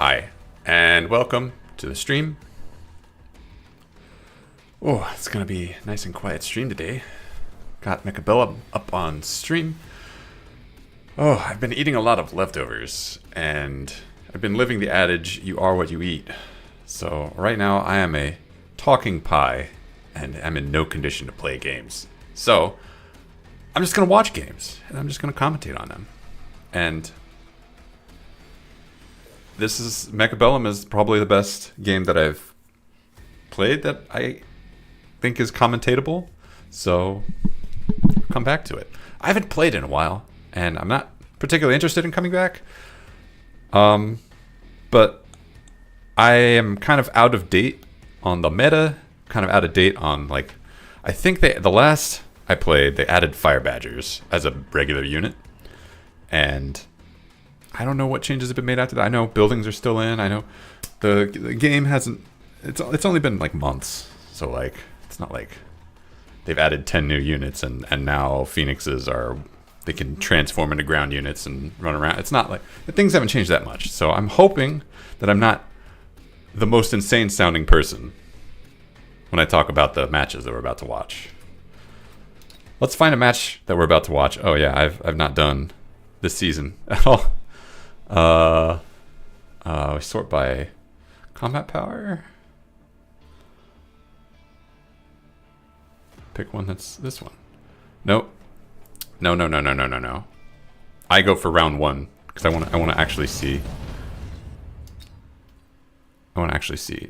Hi, and welcome to the stream. Oh, it's gonna be a nice and quiet stream today. Got Mechabellum up on stream. Oh, I've been eating a lot of leftovers, and I've been living the adage, you are what you eat. So right now I am a talking pie, and I'm in no condition to play games. So I'm just gonna watch games, and I'm just gonna commentate on them. And Mechabellum is probably the best game that I've played that I think is commentatable. So I'll come back to it. I haven't played in a while, and I'm not particularly interested in coming back. But I am kind of out of date on the meta, kind of out of date on, like, I think the last I played, they added Fire Badgers as a regular unit. And I don't know what changes have been made after that. I know buildings are still in. I know the game hasn't, it's only been like months. So like, it's not like they've added 10 new units and now Phoenixes they can transform into ground units and run around. It's not like, things haven't changed that much. So I'm hoping that I'm not the most insane sounding person when I talk about the matches that we're about to watch. Let's find a match that we're about to watch. Oh yeah, I've not done this season at all. We sort by combat power. Pick one that's this one. Nope. No. I go for round one because I want to actually see.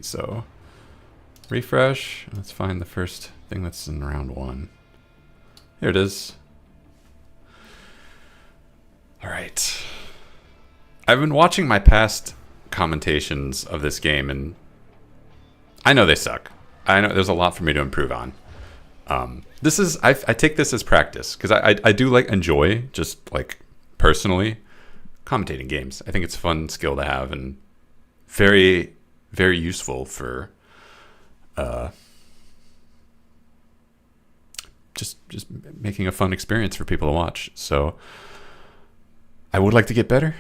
So refresh. Let's find the first thing that's in round one. Here it is. All right. I've been watching my past commentations of this game, and I know they suck. I know there's a lot for me to improve on. I take this as practice because I do enjoy just like personally commentating games. I think it's a fun skill to have and very, very useful for just making a fun experience for people to watch. So I would like to get better.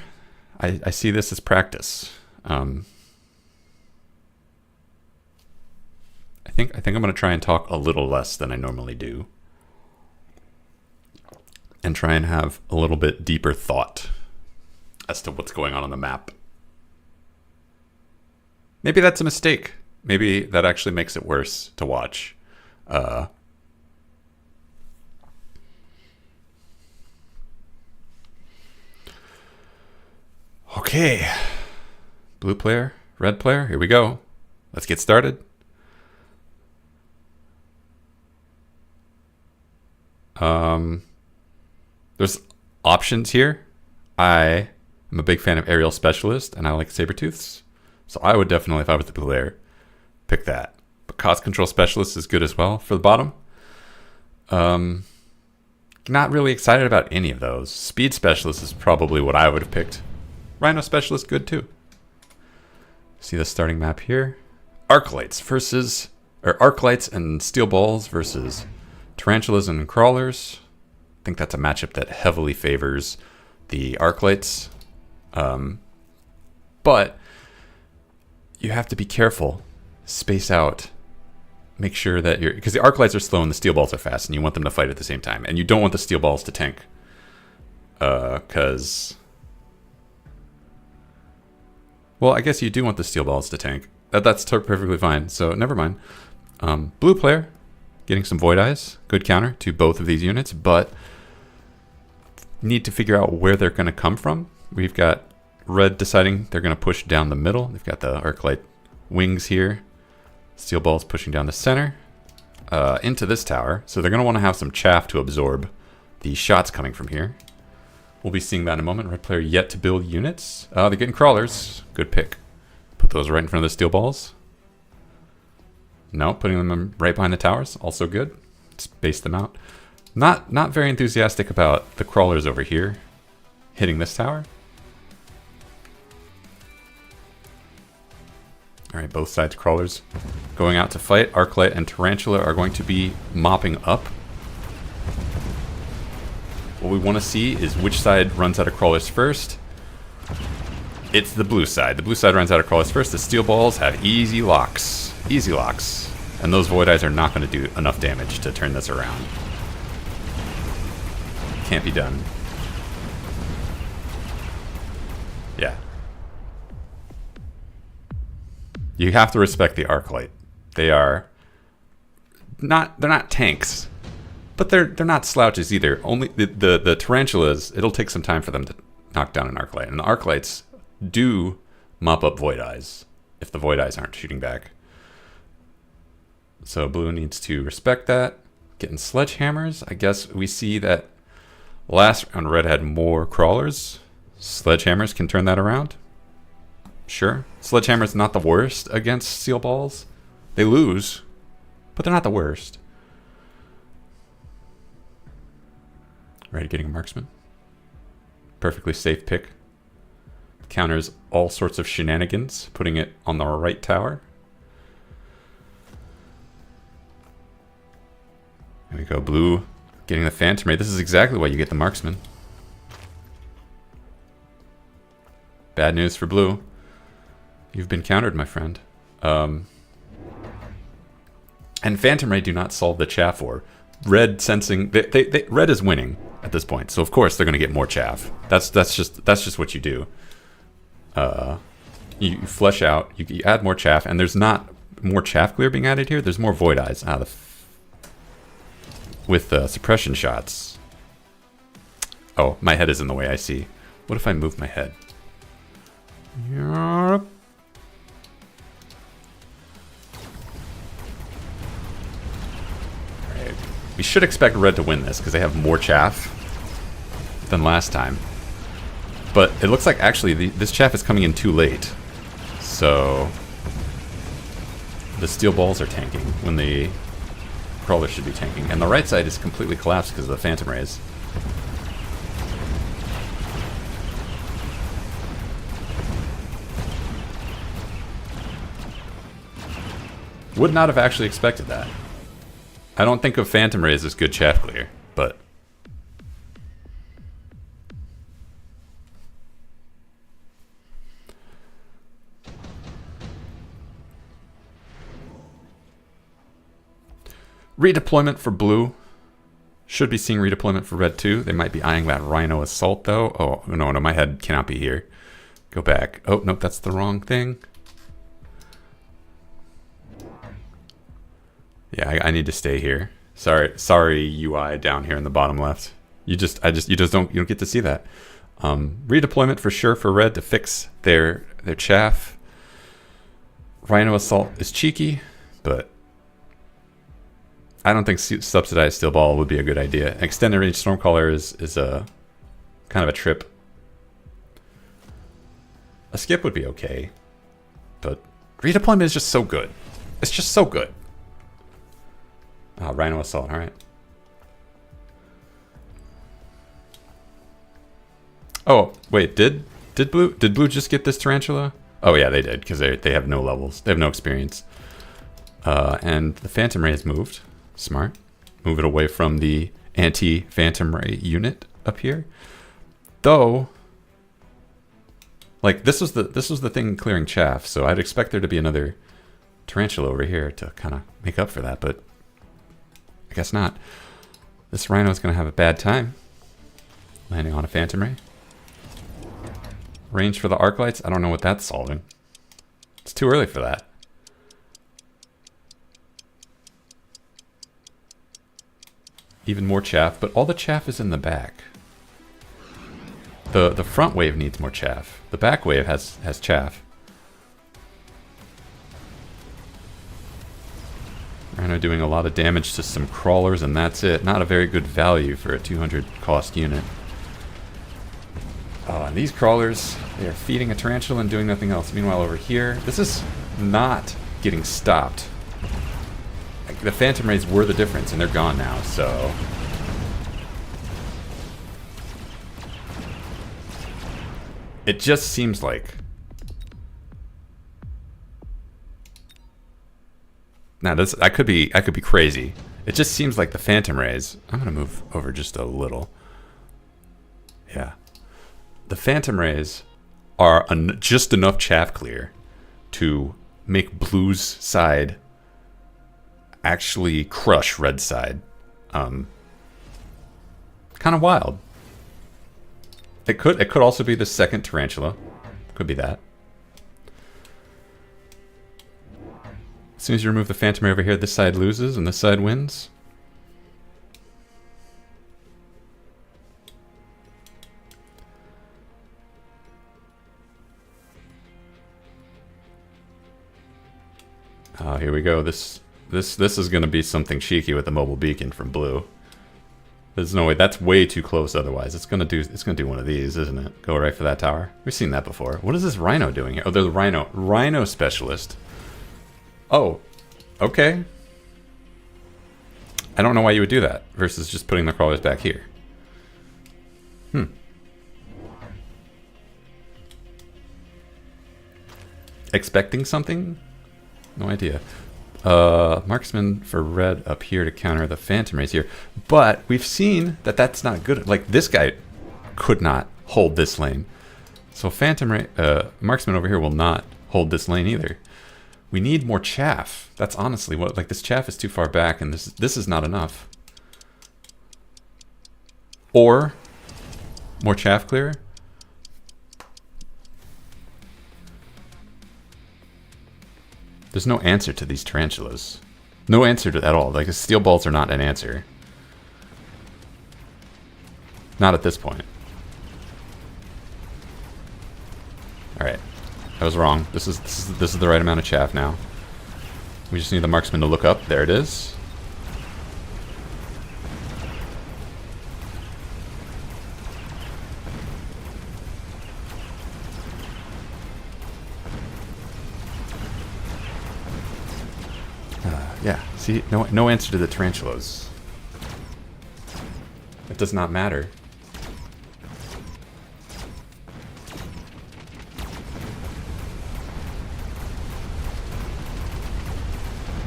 I see this as practice. I think I'm going to try and talk a little less than I normally do, and try and have a little bit deeper thought as to what's going on the map. Maybe that's a mistake. Maybe that actually makes it worse to watch. Okay, blue player, red player, here we go. Let's get started. There's options here. I am a big fan of Aerial Specialist, and I like Sabertooths. So I would definitely, if I was the blue player, pick that. But Cost Control Specialist is good as well for the bottom. Not really excited about any of those. Speed Specialist is probably what I would have picked. Rhino Specialist, good too. See the starting map here. Arclights and Steel Balls versus Tarantulas and Crawlers. I think that's a matchup that heavily favors the Arclights. But you have to be careful. Space out. Make sure that because the Arclights are slow and the Steel Balls are fast, and you want them to fight at the same time. And you don't want the Steel Balls to tank. Well, I guess you do want the Steel Balls to tank. That's perfectly fine, so never mind. Blue player, getting some Void Eyes. Good counter to both of these units, but need to figure out where they're going to come from. We've got red deciding they're going to push down the middle. They've got the Arclight wings here. Steel Balls pushing down the center into this tower. So they're going to want to have some chaff to absorb the shots coming from here. We'll be seeing that in a moment. Red player yet to build units. They're getting Crawlers. Good pick. Put those right in front of the Steel Balls. No, putting them right behind the towers. Also good. Space them out. Not very enthusiastic about the Crawlers over here hitting this tower. All right, both sides Crawlers going out to fight. Arclight and Tarantula are going to be mopping up. What we want to see is which side runs out of Crawlers first. it's the blue side. The blue side runs out of crawlers first. The steel balls have easy locks. Easy locks. And those Void Eyes are not going to do enough damage to turn this around. Can't be done. Yeah. You have to respect the Arclight. They're not tanks, but they're not slouches either. Only the tarantulas, it'll take some time for them to knock down an Arclight. And the Arclights do mop up Void Eyes if the Void Eyes aren't shooting back. So blue needs to respect that. Getting sledgehammers. I guess we see that last round red had more crawlers. Sledgehammers can turn that around. Sure. Sledgehammer's not the worst against steel balls. They lose, but they're not the worst. Red getting a marksman. Perfectly safe pick. Counters all sorts of shenanigans, putting it on the right tower. There we go, blue getting the Phantom Ray. This is exactly why you get the marksman. Bad news for blue. You've been countered, my friend. And Phantom Ray do not solve the chaff war. Red sensing red is winning at this point, so of course they're going to get more chaff. That's just what you do. You flesh out, you add more chaff, and there's not more chaff clear being added here. There's more Void Eyes with suppression shots. Oh, my head is in the way. I see. What if I move my head? Yep. Alright. We should expect red to win this because they have more chaff than last time. But it looks like actually this chaff is coming in too late. So the steel balls are tanking when the crawlers should be tanking. And the right side is completely collapsed because of the Phantom Rays. Would not have actually expected that. I don't think of Phantom Rays as good chaff clear, but redeployment for blue. Should be seeing redeployment for red too. They might be eyeing that Rhino Assault though. Oh, no, my head cannot be here. Go back. Oh, no, that's the wrong thing. Yeah, I need to stay here. Sorry UI down here in the bottom left. You just don't get to see that. Redeployment for sure for red to fix their chaff. Rhino Assault is cheeky, but I don't think subsidized steel ball would be a good idea. Extended range Stormcaller is a kind of a trip. A skip would be okay, but redeployment is just so good. It's just so good. Rhino Assault, alright. Oh, wait, did blue just get this tarantula? Oh yeah, they did, because they have no levels. They have no experience. And the Phantom Ray has moved. Smart. Move it away from the anti-Phantom Ray unit up here. Though, like this was the thing clearing chaff, so I'd expect there to be another tarantula over here to kind of make up for that, but I guess not. This Rhino is going to have a bad time landing on a Phantom Ray. Range for the arc lights, I don't know what that's solving. It's too early for that. Even more chaff, but all the chaff is in the back. The front wave needs more chaff. The back wave has chaff. Rhino doing a lot of damage to some crawlers, and that's it. Not a very good value for a 200 cost unit. Oh, and these crawlers, they are feeding a tarantula and doing nothing else. Meanwhile, over here, this is not getting stopped. The Phantom Rays were the difference, and they're gone now, so it just seems like now this I could be crazy. It just seems like the Phantom Rays. I'm gonna move over just a little. Yeah, the Phantom Rays are just enough chaff clear to make blue's side actually crush red's side. Kind of wild. It could also be the second tarantula. Could be that. As soon as you remove the phantom ray over here, this side loses and this side wins. Oh, here we go. This is going to be something cheeky with the mobile beacon from blue. There's no way. That's way too close otherwise. It's going to do one of these, isn't it? Go right for that tower. We've seen that before. What is this rhino doing here? Oh, they're the rhino specialist. Oh, okay. I don't know why you would do that versus just putting the crawlers back here. Expecting something? No idea. Marksman for red up here to counter the phantom rays here. But we've seen that that's not good. Like, this guy could not hold this lane. So phantom ray, marksman over here will not hold this lane either. We need more chaff. That's honestly what, like, this chaff is too far back and this is not enough. Or more chaff clear. There's no answer to these tarantulas. No answer to at all. Like, the steel balls are not an answer. Not at this point. Alright. I was wrong. This is the right amount of chaff now. We just need the marksman to look up. There it is. Yeah, see, no answer to the tarantulas. It does not matter.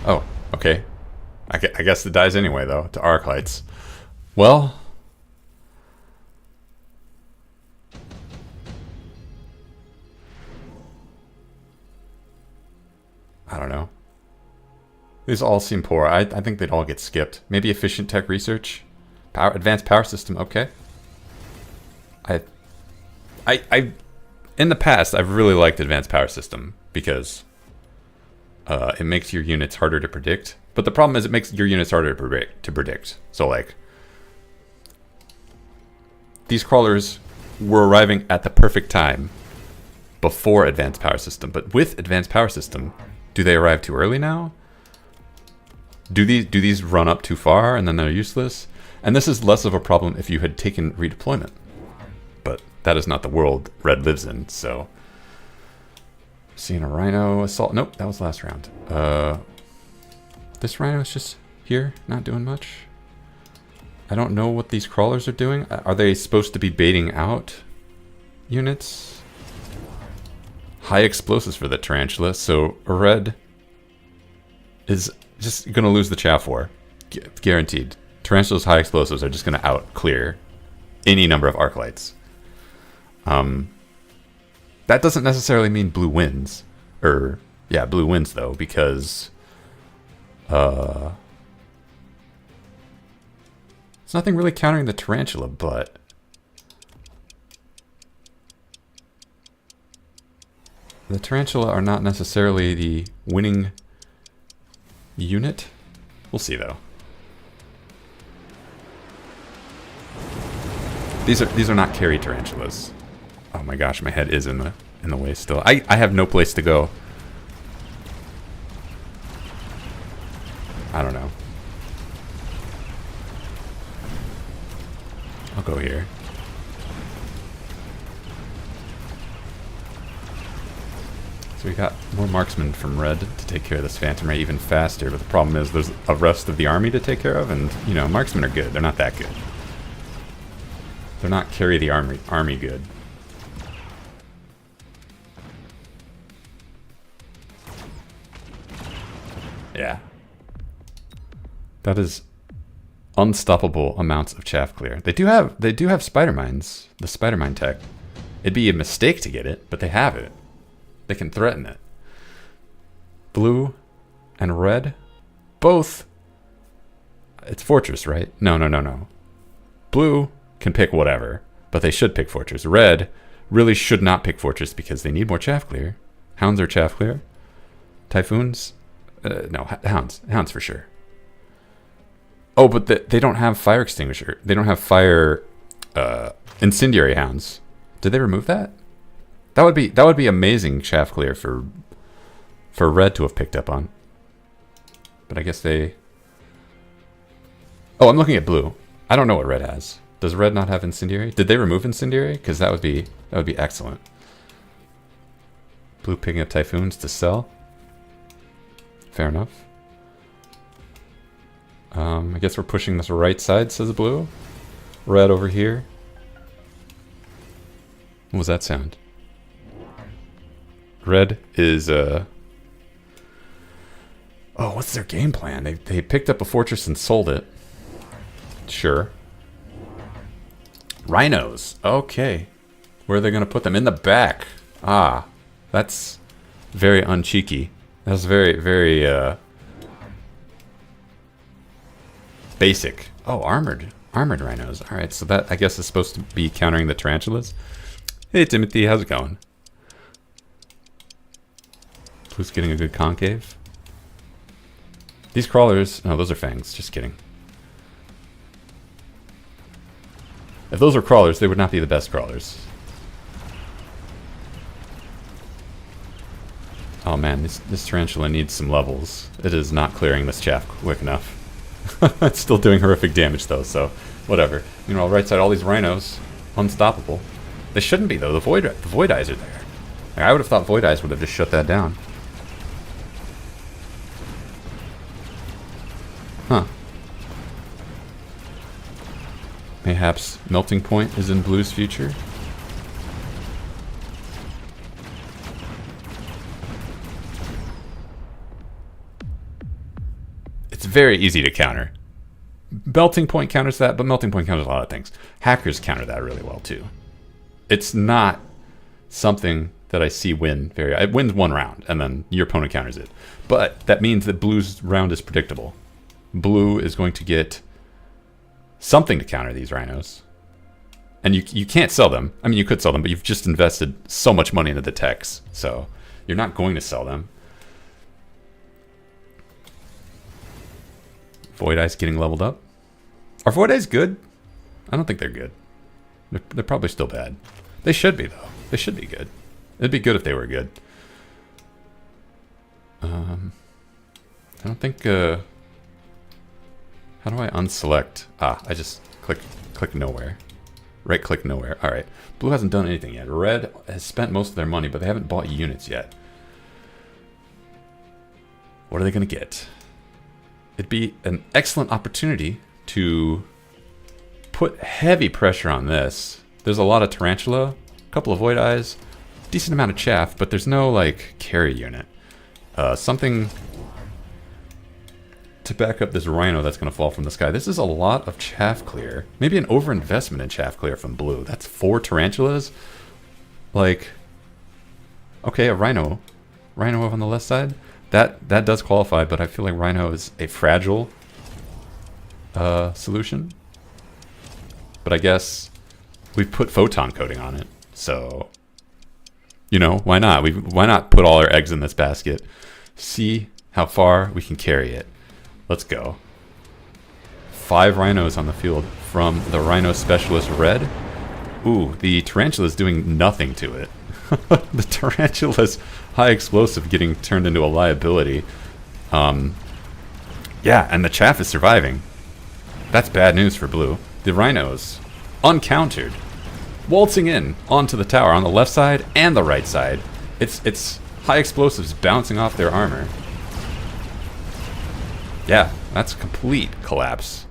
Oh, okay. I guess it dies anyway, though, to arc lights. Well, I don't know. These all seem poor. I think they'd all get skipped. Maybe efficient tech research, advanced power system. Okay. I in the past I've really liked advanced power system because it makes your units harder to predict. But the problem is it makes your units harder to predict. So, like, these crawlers were arriving at the perfect time before advanced power system. But with advanced power system, do they arrive too early now? Do these run up too far and then they're useless? And this is less of a problem if you had taken redeployment. But that is not the world red lives in, so. Seeing a rhino assault. Nope, that was last round. This rhino is just here, not doing much. I don't know what these crawlers are doing. Are they supposed to be baiting out units? High explosives for the tarantula, so red is just gonna lose the chaff war, guaranteed. Tarantula's high explosives are just gonna out clear any number of arc lights. That doesn't necessarily mean blue wins, yeah, blue wins though, because it's nothing really countering the tarantula, but the tarantula are not necessarily the winning unit. We'll see though. These are not carry tarantulas. Oh my gosh, my head is in the way still. I have no place to go. I don't know. I'll go here. So we got more marksmen from red to take care of this phantom ray even faster, but the problem is there's a rest of the army to take care of, and, you know, marksmen are good. They're not that good. They're not carry the army good. Yeah. That is unstoppable amounts of chaff clear. They do have spider mines, the spider mine tech. It'd be a mistake to get it, but they have it. They can threaten it. Blue and red, both. It's Fortress, right? No. Blue can pick whatever, but they should pick Fortress. Red really should not pick Fortress because they need more chaff clear. Hounds are chaff clear. Typhoons? No, hounds. Hounds for sure. Oh, but they don't have fire extinguisher. They don't have fire incendiary hounds. Did they remove that? That would be amazing chaff clear for red to have picked up on. But I guess they... Oh, I'm looking at blue. I don't know what red has. Does red not have incendiary? Did they remove incendiary? Because that would be excellent. Blue picking up typhoons to sell. Fair enough. I guess we're pushing this right side, says blue. Red over here. What was that sound? Red is oh, what's their game plan? They picked up a fortress and sold it. Sure. Rhinos. Okay. Where are they going to put them? In the back. Ah, that's very uncheeky. That's very, very basic. Oh, armored rhinos. All right, so that I guess is supposed to be countering the tarantulas. Hey, Timothy, how's it going? Who's getting a good concave? These crawlers... No, those are fangs. Just kidding. If those were crawlers, they would not be the best crawlers. Oh man, this tarantula needs some levels. It is not clearing this chaff quick enough. It's still doing horrific damage though, so whatever. You know, right side, all these rhinos, unstoppable. They shouldn't be though. The void eyes are there. Like, I would have thought void eyes would have just shut that down. Huh. Mayhaps melting point is in blue's future. It's very easy to counter. Melting point counters that, but melting point counters a lot of things. Hackers counter that really well too. It's not something that I see win very... It wins one round, and then your opponent counters it. But that means that blue's round is predictable. Blue is going to get something to counter these rhinos. And you can't sell them. I mean, you could sell them, but you've just invested so much money into the techs. So you're not going to sell them. Void Eyes getting leveled up. Are Void Eyes good? I don't think they're good. They're probably still bad. They should be, though. They should be good. It'd be good if they were good. I don't think... How do I unselect? Ah, I just click nowhere. Right click nowhere. Alright. Blue hasn't done anything yet. Red has spent most of their money, but they haven't bought units yet. What are they going to get? It'd be an excellent opportunity to put heavy pressure on this. There's a lot of tarantula, a couple of void eyes, decent amount of chaff, but there's no like carry unit. Something to back up this rhino that's going to fall from the sky. This is a lot of chaff clear. Maybe an overinvestment in chaff clear from blue. That's 4 tarantulas. Like, okay, a rhino on the left side. That does qualify, but I feel like rhino is a fragile solution. But I guess we've put photon coating on it, so you know, why not? Why not put all our eggs in this basket? See how far we can carry it. Let's go. 5 rhinos on the field from the Rhino Specialist Red. Ooh, the tarantula's doing nothing to it. The tarantula's high explosive getting turned into a liability. Yeah, and the chaff is surviving. That's bad news for blue. The rhinos, uncountered, waltzing in onto the tower on the left side and the right side. It's high explosives bouncing off their armor. Yeah, that's complete collapse.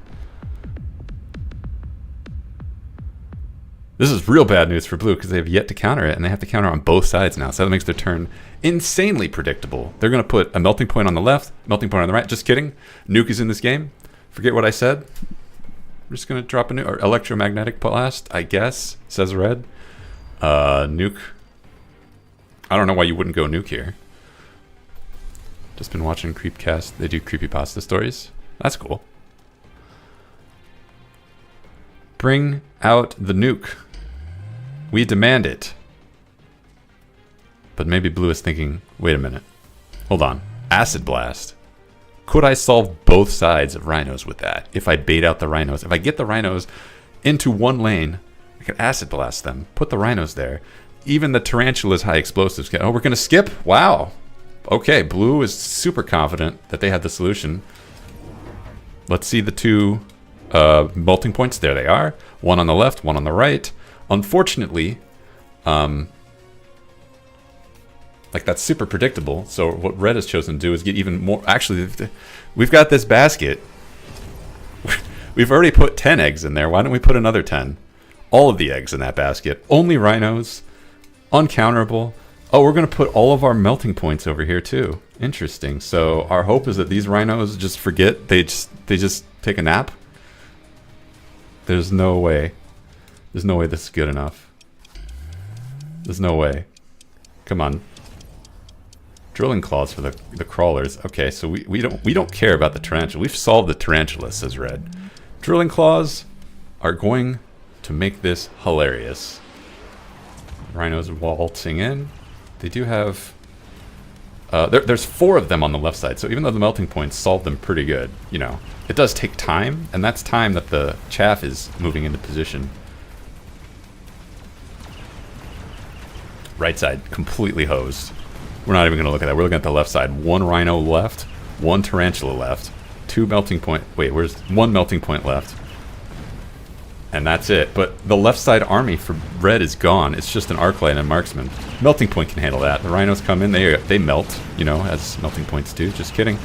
This is real bad news for blue because they have yet to counter it, and they have to counter on both sides now. So that makes their turn insanely predictable. They're going to put a melting point on the left, melting point on the right. Just kidding. Nuke is in this game. Forget what I said. We're just going to drop a nuke. Or electromagnetic blast, I guess, says red. Nuke. I don't know why you wouldn't go nuke here. Just been watching Creepcast. They do creepypasta stories. That's cool. Bring out the nuke. We demand it. But maybe Blue is thinking, wait a minute. Hold on. Acid Blast. Could I solve both sides of rhinos with that? If I bait out the rhinos. If I get the rhinos into one lane, I could Acid Blast them. Put the rhinos there. Even the Tarantula's high explosives get... Oh, we're going to skip? Wow. Okay, Blue is super confident that they had the solution. Let's see the two melting points. There they are. One on the left, one on the right. Unfortunately, like that's super predictable. So what Red has chosen to do is get even more. Actually, we've got this basket. We've already put 10 eggs in there. Why don't we put another 10? All of the eggs in that basket. Only rhinos. Uncounterable. Oh, we're going to put all of our melting points over here too. Interesting. So our hope is that these rhinos just forget. They just take a nap. There's no way. There's no way this is good enough. There's no way. Come on. Drilling claws for the crawlers. Okay, so we don't care about the tarantula. We've solved the tarantula, says Red. Drilling claws are going to make this hilarious. Rhinos waltzing in. They do have... there's 4 of them on the left side, so even though the melting points solve them pretty good, you know, it does take time, and that's time that the chaff is moving into position. Right side, completely hosed. We're not even going to look at that. We're looking at the left side. 1 rhino left, 1 tarantula left, 2 melting point... Wait, where's 1 melting point left? And that's it. But the left side army for Red is gone. It's just an arc light and a marksman. Melting point can handle that. The rhinos come in, they melt, you know, as melting points do. Just kidding.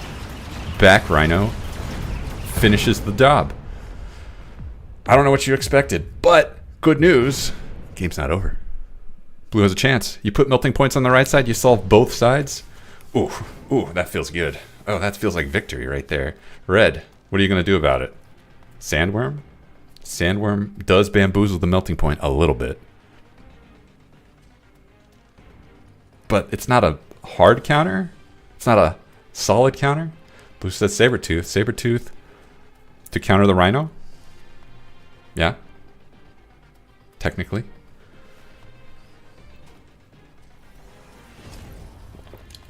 Back rhino finishes the job. I don't know what you expected, but good news. Game's not over. Blue has a chance. You put melting points on the right side, you solve both sides. Ooh, that feels good. Oh, that feels like victory right there. Red, what are you going to do about it? Sandworm? Sandworm does bamboozle the melting point a little bit. But it's not a hard counter. It's not a solid counter. Blue says Sabertooth. Sabertooth to counter the rhino? Yeah. Technically.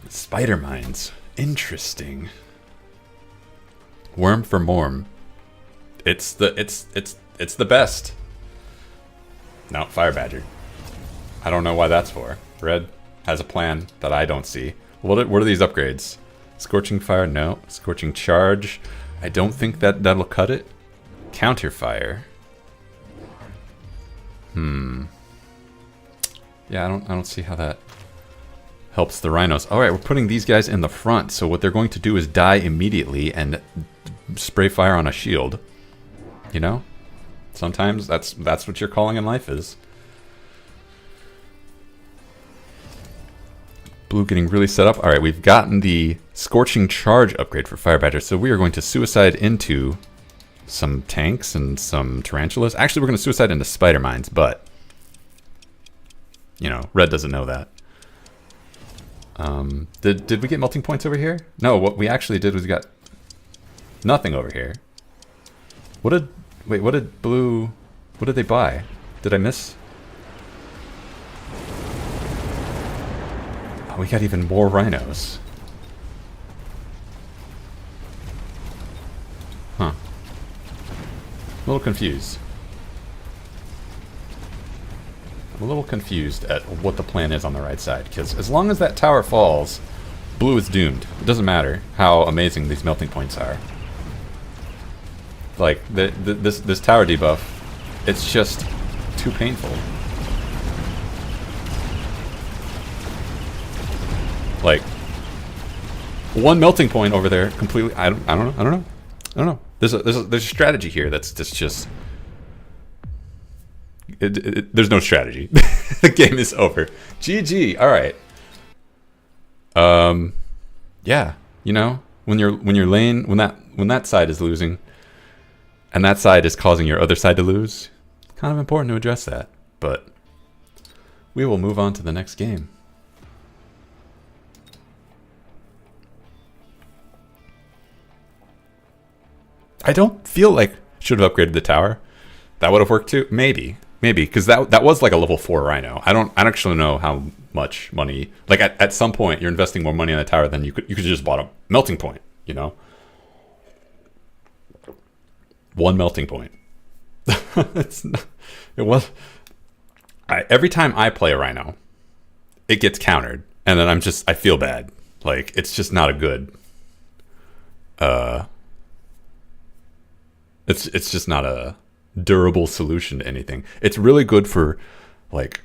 Spider mines. Interesting. Worm for Morm. It's the best. No, Fire Badger. I don't know why that's for. Red has a plan that I don't see. What are these upgrades? Scorching Fire? No. Scorching Charge? I don't think that'll cut it. Counter Fire. Yeah, I don't see how that helps the rhinos. Alright, we're putting these guys in the front, so what they're going to do is die immediately and spray fire on a shield. You know? Sometimes that's what your calling in life is. Blue getting really set up. Alright, we've gotten the Scorching Charge upgrade for Fire Badger, so we are going to suicide into some tanks and some tarantulas. Actually, we're going to suicide into spider mines, but you know, Red doesn't know that. Did we get melting points over here? No, what we actually did was we got nothing over here. What did Blue, what did they buy? Did I miss? Oh, we got even more rhinos. Huh. A little confused. I'm a little confused at what the plan is on the right side, because as long as that tower falls, Blue is doomed. It doesn't matter how amazing these melting points are. Like, this tower debuff, it's just too painful. Like, 1 melting point over there completely... I don't know. There's a strategy here that's just... there's no strategy. The game is over. GG. All right. Yeah. You know, when that side is losing, and that side is causing your other side to lose, it's kind of important to address that. But we will move on to the next game. I don't feel like should have upgraded the tower. That would have worked too. Maybe, because that was like a level 4 Rhino. I don't actually know how much money. Like at some point, you're investing more money on the tower than you could just bought a melting point. You know, 1 melting point. It was. Every time I play a Rhino, it gets countered, and then I feel bad. Like it's just not a good. It's just not a durable solution to anything. It's really good for like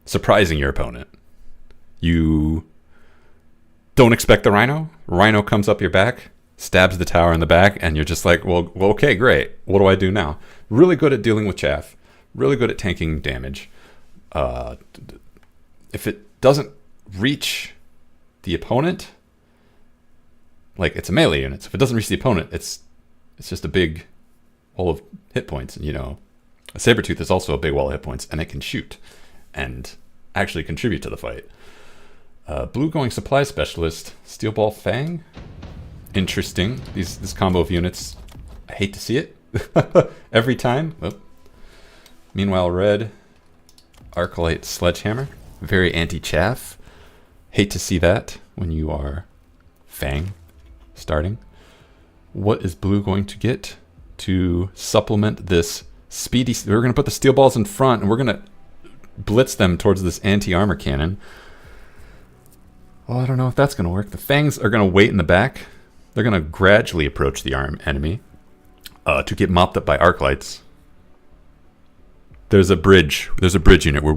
surprising your opponent. You don't expect the Rhino comes up your back, stabs the tower in the back, and you're just like, well, okay, great. What do I do now? Really good at dealing with chaff. Really good at tanking damage. If it doesn't reach the opponent, like it's a melee unit. So if it doesn't reach the opponent, it's just a big wall of hit points. And, you know, a Sabertooth is also a big wall of hit points, and it can shoot and actually contribute to the fight. Blue going supply specialist, Steel Ball Fang. Interesting. This combo of units, I hate to see it every time. Oh. Meanwhile, red Arclight Sledgehammer, very anti-chaff. Hate to see that when you are Fang starting. What is blue going to get to supplement this speedy? We're going to put the steel balls in front, and we're going to blitz them towards this anti-armor cannon. Well, I don't know if that's going to work. The Fangs are going to wait in the back. They're going to gradually approach the enemy to get mopped up by Arclights. There's a bridge. There's a bridge unit. We're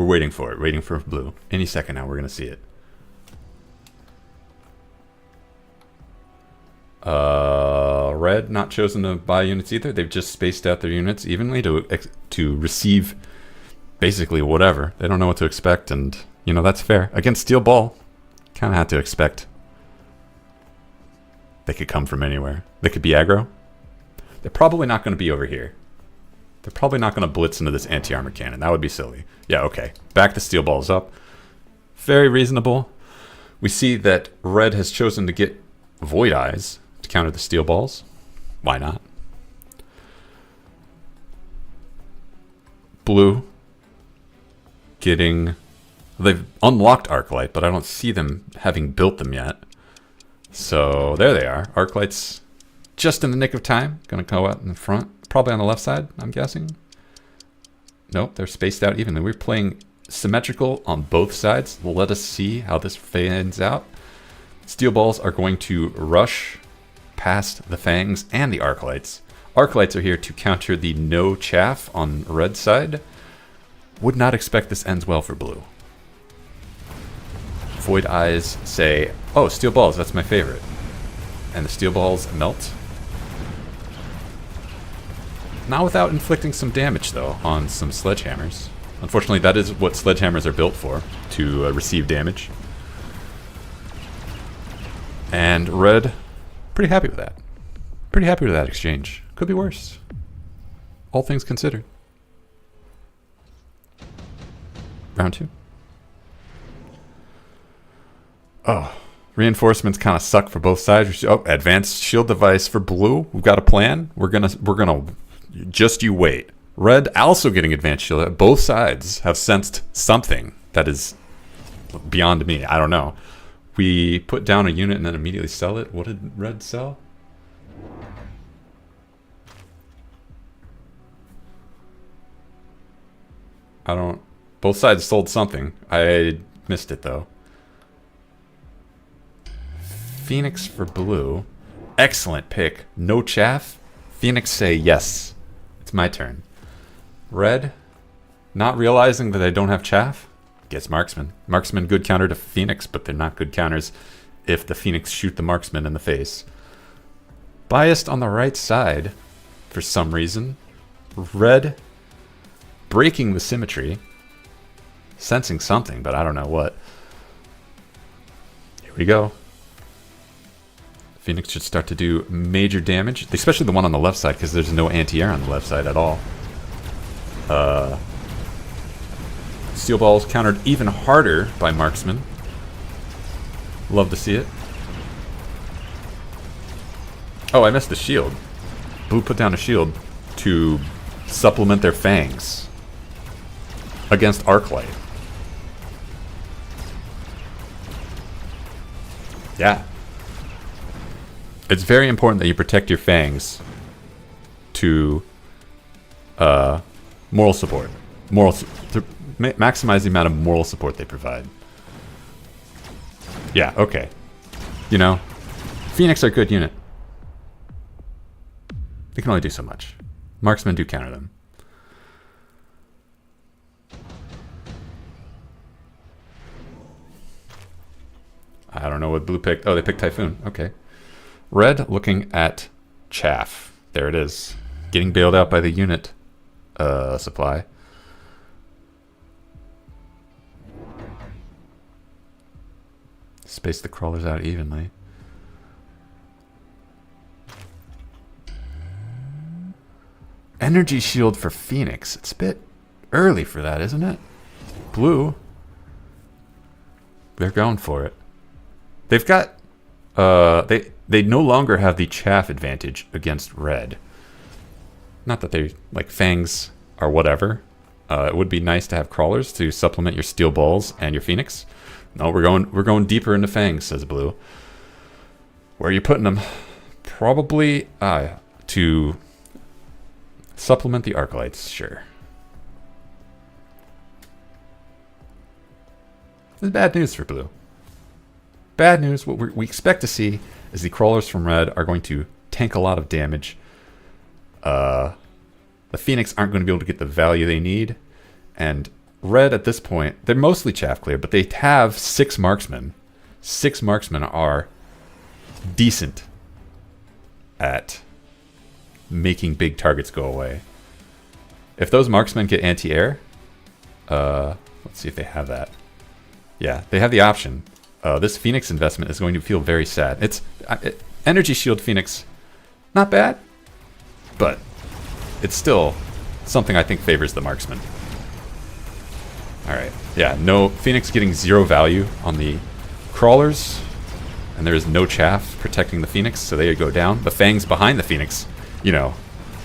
waiting for it. Waiting for blue. Any second now, we're going to see it. Red not chosen to buy units either. They've just spaced out their units evenly to receive basically whatever. They don't know what to expect, and you know that's fair. Against Steel Ball, kind of had to expect. They could come from anywhere. They could be aggro. They're probably not going to be over here. They're probably not going to blitz into this anti-armor cannon. That would be silly. Yeah, okay. Back the steel balls up. Very reasonable. We see that red has chosen to get Void Eyes to counter the steel balls. Why not? Blue getting... They've unlocked Arclight, but I don't see them having built them yet. So there they are. Arclight's just in the nick of time. Going to go out in the front. Probably on the left side, I'm guessing. Nope, they're spaced out evenly. We're playing symmetrical on both sides. We'll let us see how this fans out. Steel balls are going to rush past the Fangs and the Arclights. Arclights are here to counter the no chaff on red side. Would not expect this ends well for blue. Void Eyes say, oh, steel balls, that's my favorite. And the steel balls melt. Not without inflicting some damage, though, on some sledgehammers. Unfortunately, that is what sledgehammers are built for, to receive damage. And red, pretty happy with that. Pretty happy with that exchange. Could be worse. All things considered. Round 2. Oh, reinforcements kind of suck for both sides. Oh, advanced shield device for blue. We've got a plan. We're gonna just you wait. Red also getting advanced shield. Both sides have sensed something that is beyond me. I don't know. We put down a unit and then immediately sell it. What did red sell? I don't... Both sides sold something. I missed it, though. Phoenix for blue. Excellent pick. No chaff. Phoenix say yes. It's my turn. Red, not realizing that I don't have chaff, gets Marksman. Marksman good counter to Phoenix, but they're not good counters if the Phoenix shoot the Marksman in the face. Biased on the right side for some reason. Red breaking the symmetry. Sensing something, but I don't know what. Here we go. Phoenix should start to do major damage, especially the one on the left side, because there's no anti-air on the left side at all. steel balls countered even harder by marksman. Love to see it. Oh, I missed the shield. Blue put down a shield to supplement their fangs against Arclight. Yeah. It's very important that you protect your fangs to moral support. To maximize the amount of moral support they provide. Yeah, okay. You know, Phoenix are a good unit. They can only do so much. Marksmen do counter them. I don't know what blue picked. Oh, they picked Typhoon. Okay. Red looking at Chaff. There it is. Getting bailed out by the unit supply. Space the crawlers out evenly. Energy shield for Phoenix. It's a bit early for that, isn't it? Blue. They're going for it. They've got they no longer have the chaff advantage against red. Not that they like fangs or whatever. It would be nice to have crawlers to supplement your steel balls and your Phoenix. No, we're going deeper into fangs, says blue. Where are you putting them? Probably to supplement the Arclights, sure. This is bad news for blue. Bad news. What we expect to see is the crawlers from red are going to tank a lot of damage. The Phoenix aren't going to be able to get the value they need. And red at this point, they're mostly chaff clear, but they have 6 marksmen. 6 marksmen are decent at making big targets go away. If those marksmen get anti-air, let's see if they have that. Yeah, they have the option. This Phoenix investment is going to feel very sad. It's Energy Shield Phoenix, not bad, but it's still something I think favors the marksman. All right, yeah, no Phoenix getting 0 value on the crawlers, and there is no chaff protecting the Phoenix, so they go down. The fangs behind the Phoenix, you know,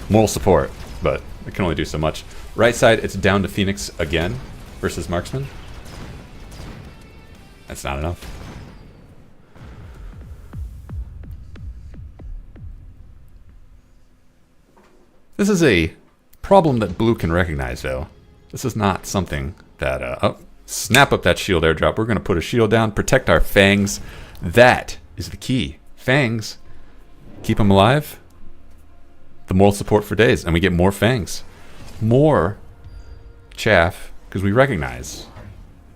moral support, but it can only do so much. Right side, it's down to Phoenix again versus marksman. That's not enough. This is a problem that blue can recognize, though. This is not something that... oh, snap up that shield airdrop. We're going to put a shield down, protect our fangs. That is the key. Fangs. Keep them alive. The moral support for days. And we get more fangs. More chaff, because we recognize,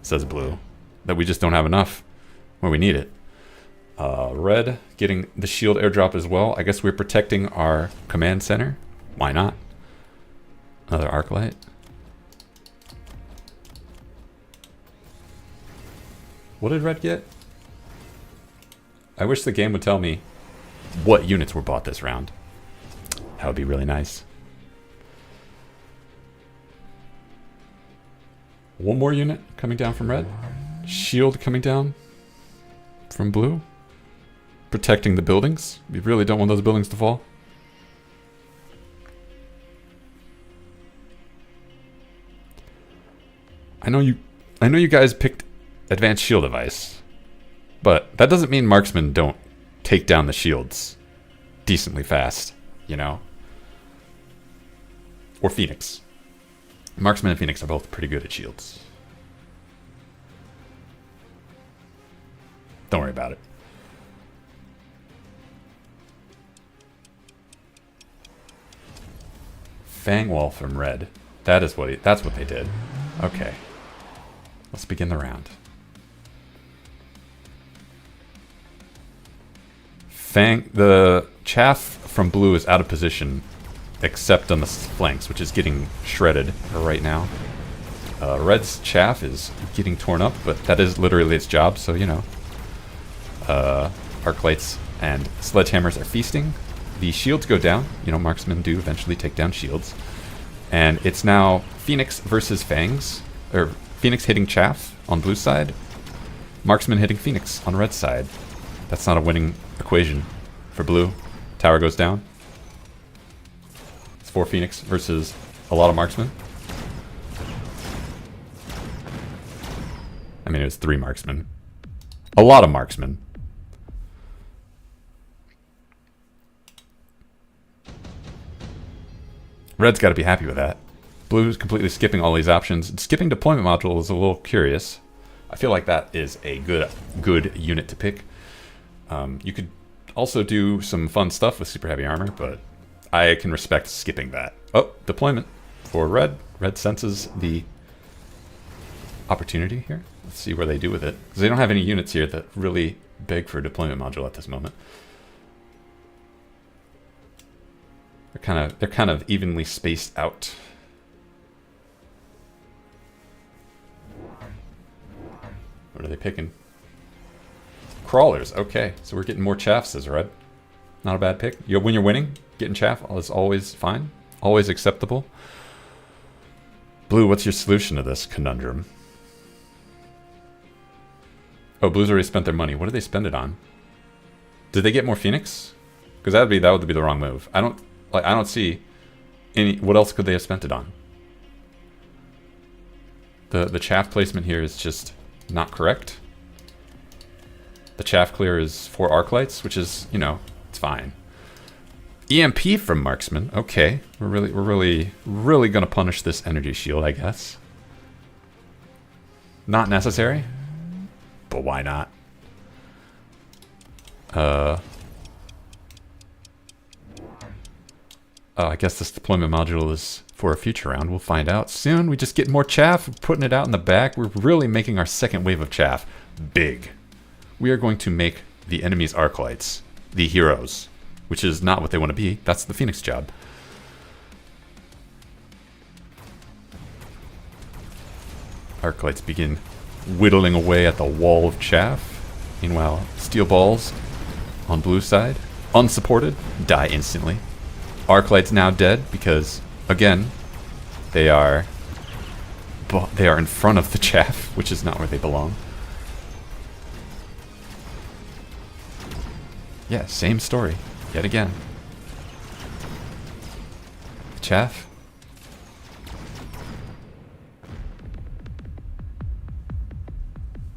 says blue, that we just don't have enough where we need it. Red getting the shield airdrop as well. I guess we're protecting our command center. Why not? Another Arclight. What did red get? I wish the game would tell me what units were bought this round. That would be really nice. One more unit coming down from red. Shield coming down from blue. Protecting the buildings. We really don't want those buildings to fall. I know you guys picked advanced shield device, but that doesn't mean marksmen don't take down the shields decently fast, you know? Or Phoenix. Marksman and Phoenix are both pretty good at shields. Don't worry about it. Fang wall from red. That's what they did. Okay. Let's begin the round. The chaff from blue is out of position, except on the flanks, which is getting shredded right now. Red's chaff is getting torn up, but that is literally its job, so you know. Arclights and sledgehammers are feasting. The shields go down. You know, marksmen do eventually take down shields. And it's now Phoenix versus Fangs, or Phoenix hitting Chaff on blue side. Marksman hitting Phoenix on red side. That's not a winning equation for blue. Tower goes down. It's 4 Phoenix versus a lot of marksmen. I mean, it was 3 marksmen. A lot of marksmen. Red's got to be happy with that. Blue's completely skipping all these options. Skipping deployment module is a little curious. I feel like that is a good unit to pick. You could also do some fun stuff with super heavy armor, but I can respect skipping that. Oh, deployment for red. Red senses the opportunity here. Let's see where they do with it. Because they don't have any units here that really beg for a deployment module at this moment. They're kind of evenly spaced out. What are they picking? Crawlers. Okay, so we're getting more chaff, says red. Not a bad pick. When you're winning, getting chaff is always fine. Always acceptable. Blue, what's your solution to this conundrum? Oh, blue's already spent their money. What did they spend it on? Did they get more Phoenix? Because that would be the wrong move. I don't see any. What else could they have spent it on? The chaff placement here is just not correct. The chaff clear is 4 arc lights, which is, you know, it's fine. EMP from marksman. Okay, we're really gonna punish this energy shield, I guess. Not necessary, but why not? I guess this deployment module is for a future round. We'll find out soon. We just get more chaff, putting it out in the back. We're really making our second wave of chaff big. We are going to make the enemy's arc lights the heroes, which is not what they want to be. That's the Phoenix job. Arc lights begin whittling away at the wall of chaff. Meanwhile, steel balls on blue side, unsupported, die instantly. Arc lights now dead because, again, they are in front of the chaff, which is not where they belong. Yeah, same story, yet again. Chaff.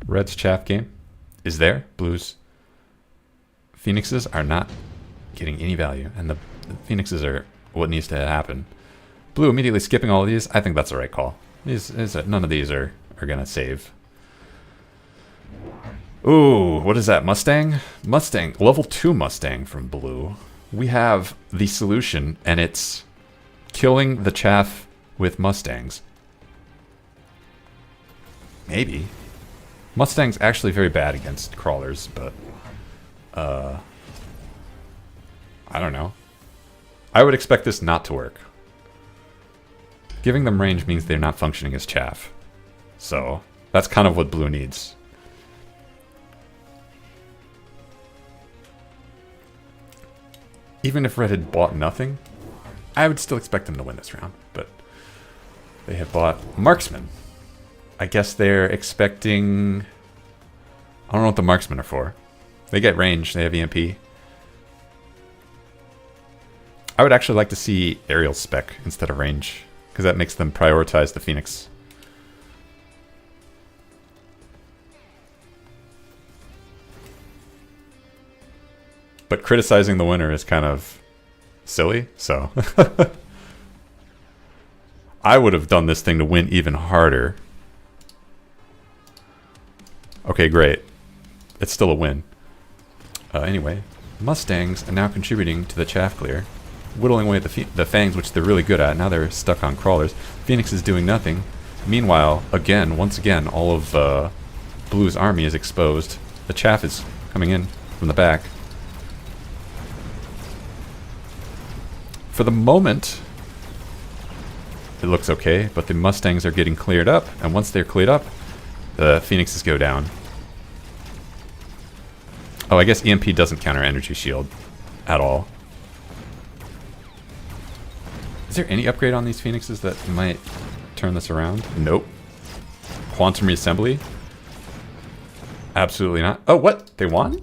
Red's chaff game is there. Blue's Phoenixes are not getting any value, and the Phoenixes are what needs to happen. Blue immediately skipping all of these. I think that's the right call. None of these are gonna save. Ooh, what is that? Mustang? Mustang. Level 2 Mustang from blue. We have the solution, and it's killing the chaff with Mustangs. Maybe. Mustang's actually very bad against crawlers, but I don't know. I would expect this not to work. Giving them range means they're not functioning as chaff. So, that's kind of what blue needs. Even if red had bought nothing, I would still expect them to win this round. But they have bought marksman. I guess they're expecting... I don't know what the marksmen are for. They get range, they have EMP. I would actually like to see aerial spec instead of range, because that makes them prioritize the Phoenix. But criticizing the winner is kind of silly, so... I would have done this thing to win even harder. Okay, great. It's still a win. Anyway, Mustangs are now contributing to the chaff clear, whittling away the fangs, which they're really good at. Now they're stuck on crawlers. Phoenix is doing nothing. Meanwhile, once again, all of Blue's army is exposed. The chaff is coming in from the back. For the moment, it looks okay, but the Mustangs are getting cleared up, and once they're cleared up, the Phoenixes go down. Oh, I guess EMP doesn't counter energy shield at all. Is there any upgrade on these Phoenixes that might turn this around? Nope. Quantum reassembly? Absolutely not. Oh, what? They won?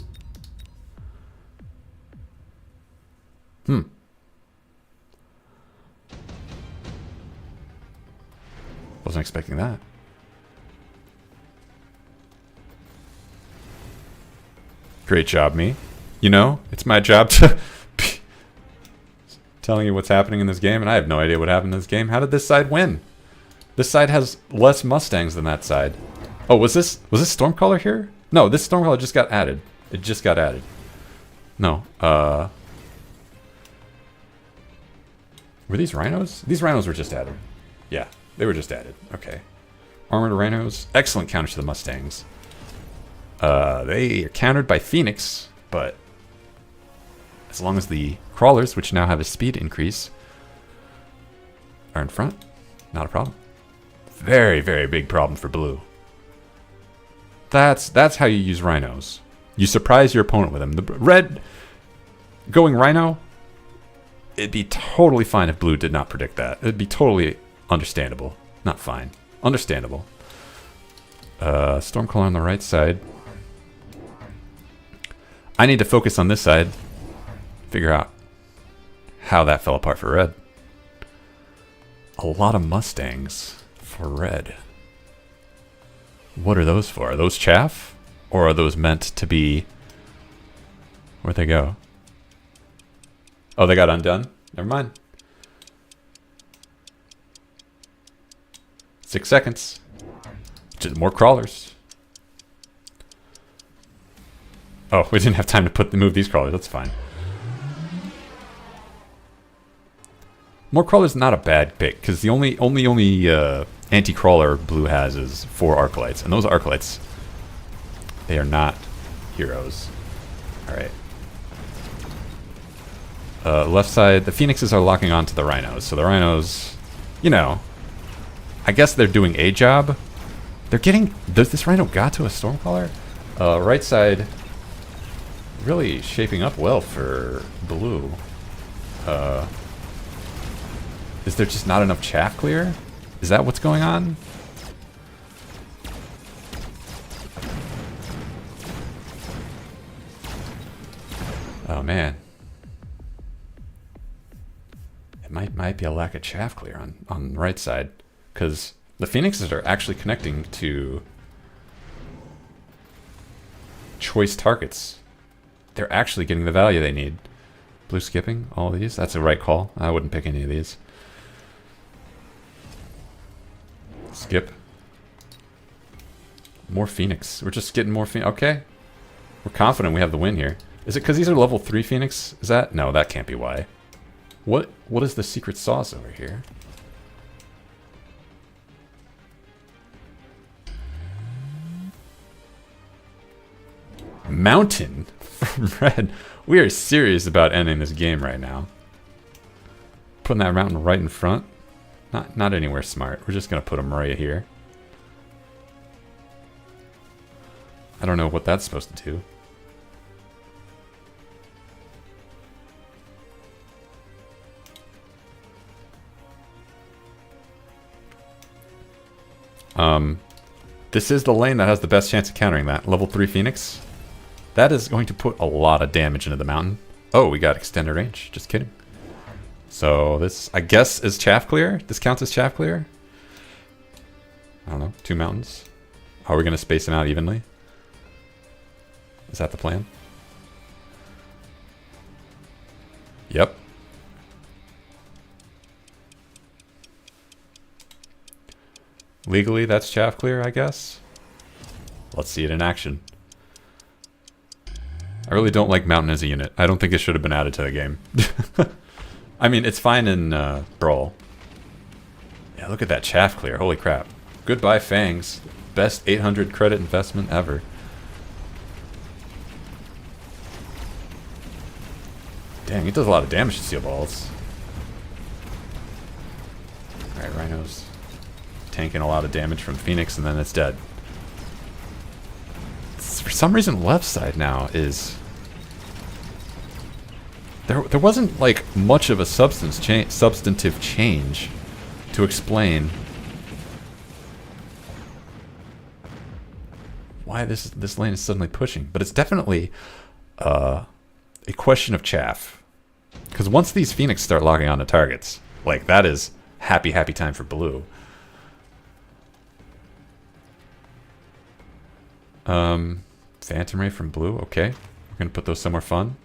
Wasn't expecting that. Great job, me. You know, it's my job to be telling you what's happening in this game, and I have no idea what happened in this game. How did this side win? This side has less Mustangs than that side. Oh, was this Stormcaller here? No, this Stormcaller just got added. It just got added. No, were these rhinos? These rhinos were just added. Yeah, they were just added. Okay. Armored rhinos. Excellent counter to the Mustangs. They are countered by Phoenix, but as long as the crawlers, which now have a speed increase, are in front, not a problem. Very, very big problem for blue. That's how you use rhinos. You surprise your opponent with them. The red going rhino, it'd be totally fine if blue did not predict that. It'd be totally understandable. Not fine. Understandable. Stormcaller on the right side. I need to focus on this side. Figure out how that fell apart for red. A lot of Mustangs for red. What are those for? Are those chaff? Or are those meant to be... Where'd they go? Oh, they got undone? Never mind. 6 seconds. Just more crawlers. Oh, we didn't have time to move these crawlers. That's fine. More crawlers is not a bad pick, because the only anti-crawler blue has is 4 Arclights. And those Arclights, they are not heroes. Alright. Left side, the Phoenixes are locking onto the Rhinos. So the Rhinos, you know, I guess they're doing a job. They're getting... Does this Rhino got to a Stormcaller? Right side, really shaping up well for blue. Is there just not enough chaff clear? Is that what's going on? Oh man. It might be a lack of chaff clear on the right side. Because the Phoenixes are actually connecting to choice targets. They're actually getting the value they need. Blue skipping all of these. That's a right call. I wouldn't pick any of these. Skip. More Phoenix. We're just getting more Phoenix. Okay. We're confident we have the win here. Is it because these are level 3 Phoenix? Is that? No, that can't be why. What is the secret sauce over here? Mountain from red. We are serious about ending this game right now. Putting that mountain right in front. Not anywhere smart. We're just gonna put him right here. I don't know what that's supposed to do. This is the lane that has the best chance of countering that. Level 3 Phoenix. That is going to put a lot of damage into the mountain. Oh, we got extended range. Just kidding. So this, I guess, is chaff clear. This counts as chaff clear. I don't know. 2 mountains. Are we going to space them out evenly? Is that the plan? Yep. Legally, that's chaff clear, I guess. Let's see it in action. I really don't like Mountain as a unit. I don't think it should have been added to the game. I mean, it's fine in Brawl. Yeah, look at that chaff clear. Holy crap. Goodbye, Fangs. Best 800 credit investment ever. Dang, it does a lot of damage to steel balls. Alright, Rhinos. Tanking a lot of damage from Phoenix, and then it's dead. For some reason, left side now is... There wasn't, like, much of a substantive change to explain why this lane is suddenly pushing. But it's definitely a question of chaff. Because once these Phoenix start logging onto targets, like, that is happy time for blue. Phantom Ray from blue. Okay, we're gonna put those somewhere fun.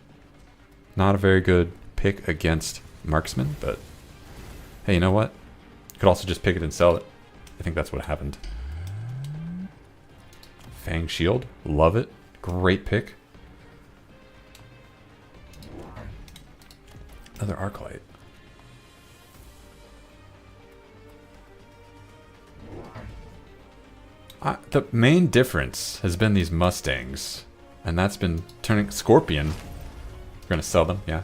Not a very good pick against Marksman, but hey, you know what? You could also just pick it and sell it. I think that's what happened. Fang Shield, love it. Great pick. Another Arclight. The main difference has been these Mustangs, and that's been turning Scorpion. We're gonna sell them, yeah.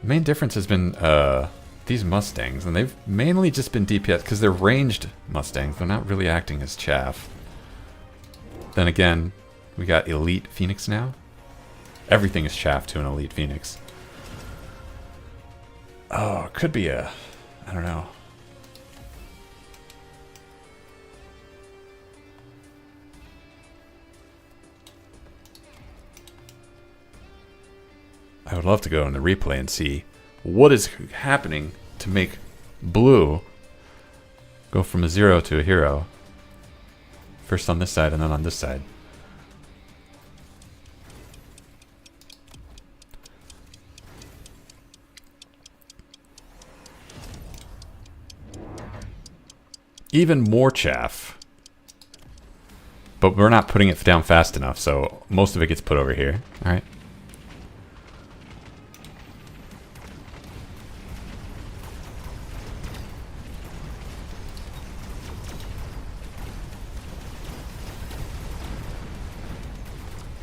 The main difference has been these Mustangs, and they've mainly just been DPS because they're ranged Mustangs. They're not really acting as chaff. Then again, we got Elite Phoenix now. Everything is chaff to an Elite Phoenix. Oh, it could be I don't know. I would love to go in the replay and see what is happening to make blue go from a 0 to a hero. First on this side and then on this side. Even more chaff. But we're not putting it down fast enough, so most of it gets put over here. Alright.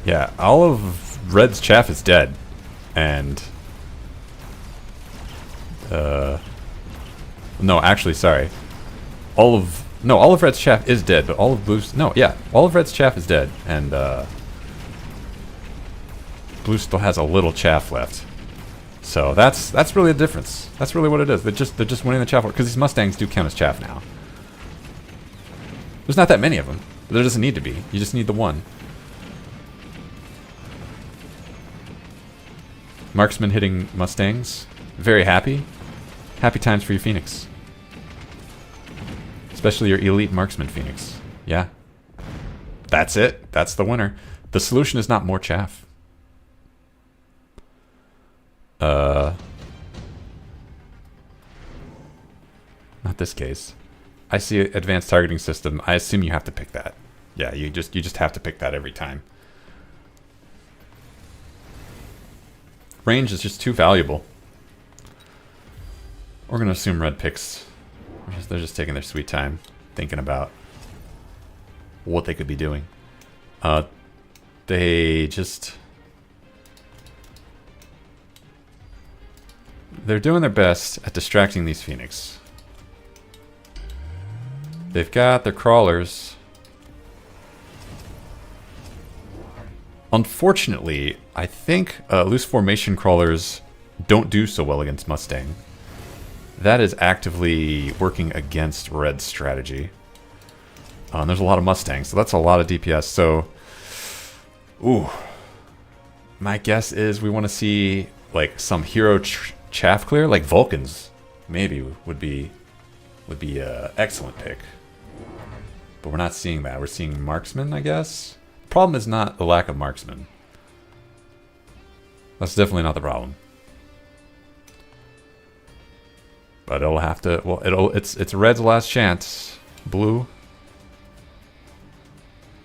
Yeah, all of Red's chaff is dead. And... no, actually, sorry. All of Red's chaff is dead, but all of Blue's... No, yeah, all of Red's chaff is dead. And, Blue still has a little chaff left. So that's really the difference. That's really what it is. They're just winning the chaff war, because these Mustangs do count as chaff now. There's not that many of them. But there doesn't need to be. You just need the one. Marksman hitting Mustangs. Very happy. Happy times for your Phoenix. Especially your Elite Marksman Phoenix. Yeah. That's it. That's the winner. The solution is not more chaff. Not this case. I see advanced targeting system. I assume you have to pick that. Yeah, you just have to pick that every time. Range is just too valuable. We're gonna assume Red picks. They're just taking their sweet time, thinking about what they could be doing. They're doing their best at distracting these Phoenix. They've got their crawlers. Unfortunately, I think loose formation crawlers don't do so well against Mustang. That is actively working against Red's strategy. And there's a lot of Mustangs, so that's a lot of DPS. So, ooh, my guess is we want to see like some hero chaff clear, like Vulcans. Maybe would be an excellent pick. But we're not seeing that. We're seeing Marksman, I guess. Problem is not the lack of Marksman. That's definitely not the problem. But it'll have to. Well, it's Red's last chance. Blue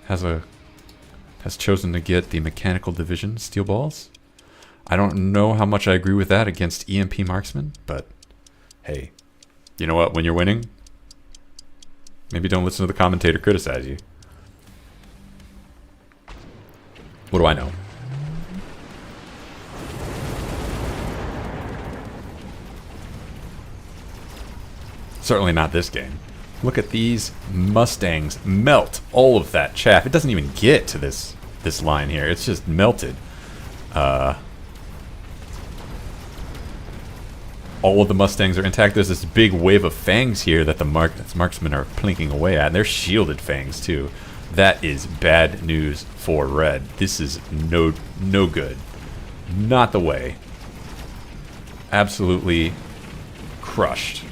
has chosen to get the mechanical division steel balls. I don't know how much I agree with that against EMP Marksman, but hey, you know what? When you're winning, maybe don't listen to the commentator criticize you. What do I know? Certainly not this game. Look at these Mustangs melt all of that chaff. It doesn't even get to this line here. It's just melted. All of the Mustangs are intact. There's this big wave of fangs here that the marksmen are plinking away at. And they're shielded fangs too. That is bad news for red. This is no good. Not the way. Absolutely crushed.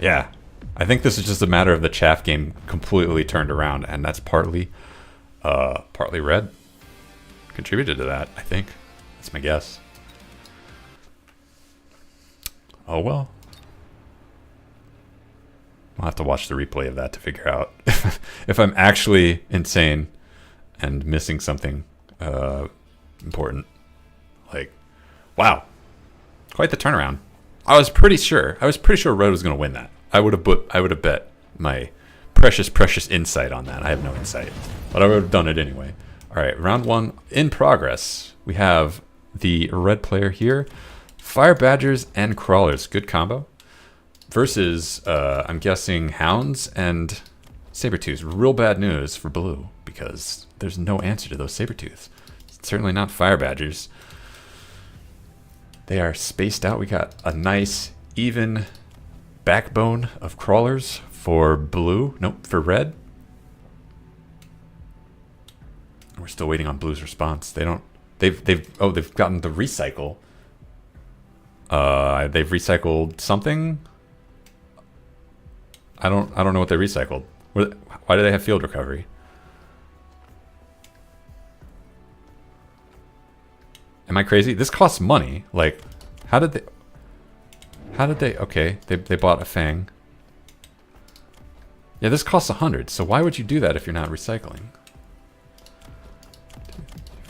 Yeah. I think this is just a matter of the chaff game completely turned around, and that's partly red contributed to that, I think. That's my guess. Oh well. I'll have to watch the replay of that to figure out if I'm actually insane and missing something important. Like, wow, quite the turnaround. I was pretty sure red was going to win that. I would have bet my precious insight on that. I have no insight, but I would have done it anyway. All right, round one in progress. We have the red player here, Fire Badgers and Crawlers. Good combo. Versus, I'm guessing, Hounds and Sabertooths. Real bad news for blue, because there's no answer to those Sabertooths. Certainly not Fire Badgers. They are spaced out. We got a nice, even backbone of Crawlers for blue. Nope, for red. We're still waiting on blue's response. They've gotten the recycle. They've recycled something. I don't know what they recycled. Why do they have field recovery? Am I crazy? This costs money. Like, how did they? Okay, they bought a Fang. Yeah, this costs 100. So why would you do that if you're not recycling?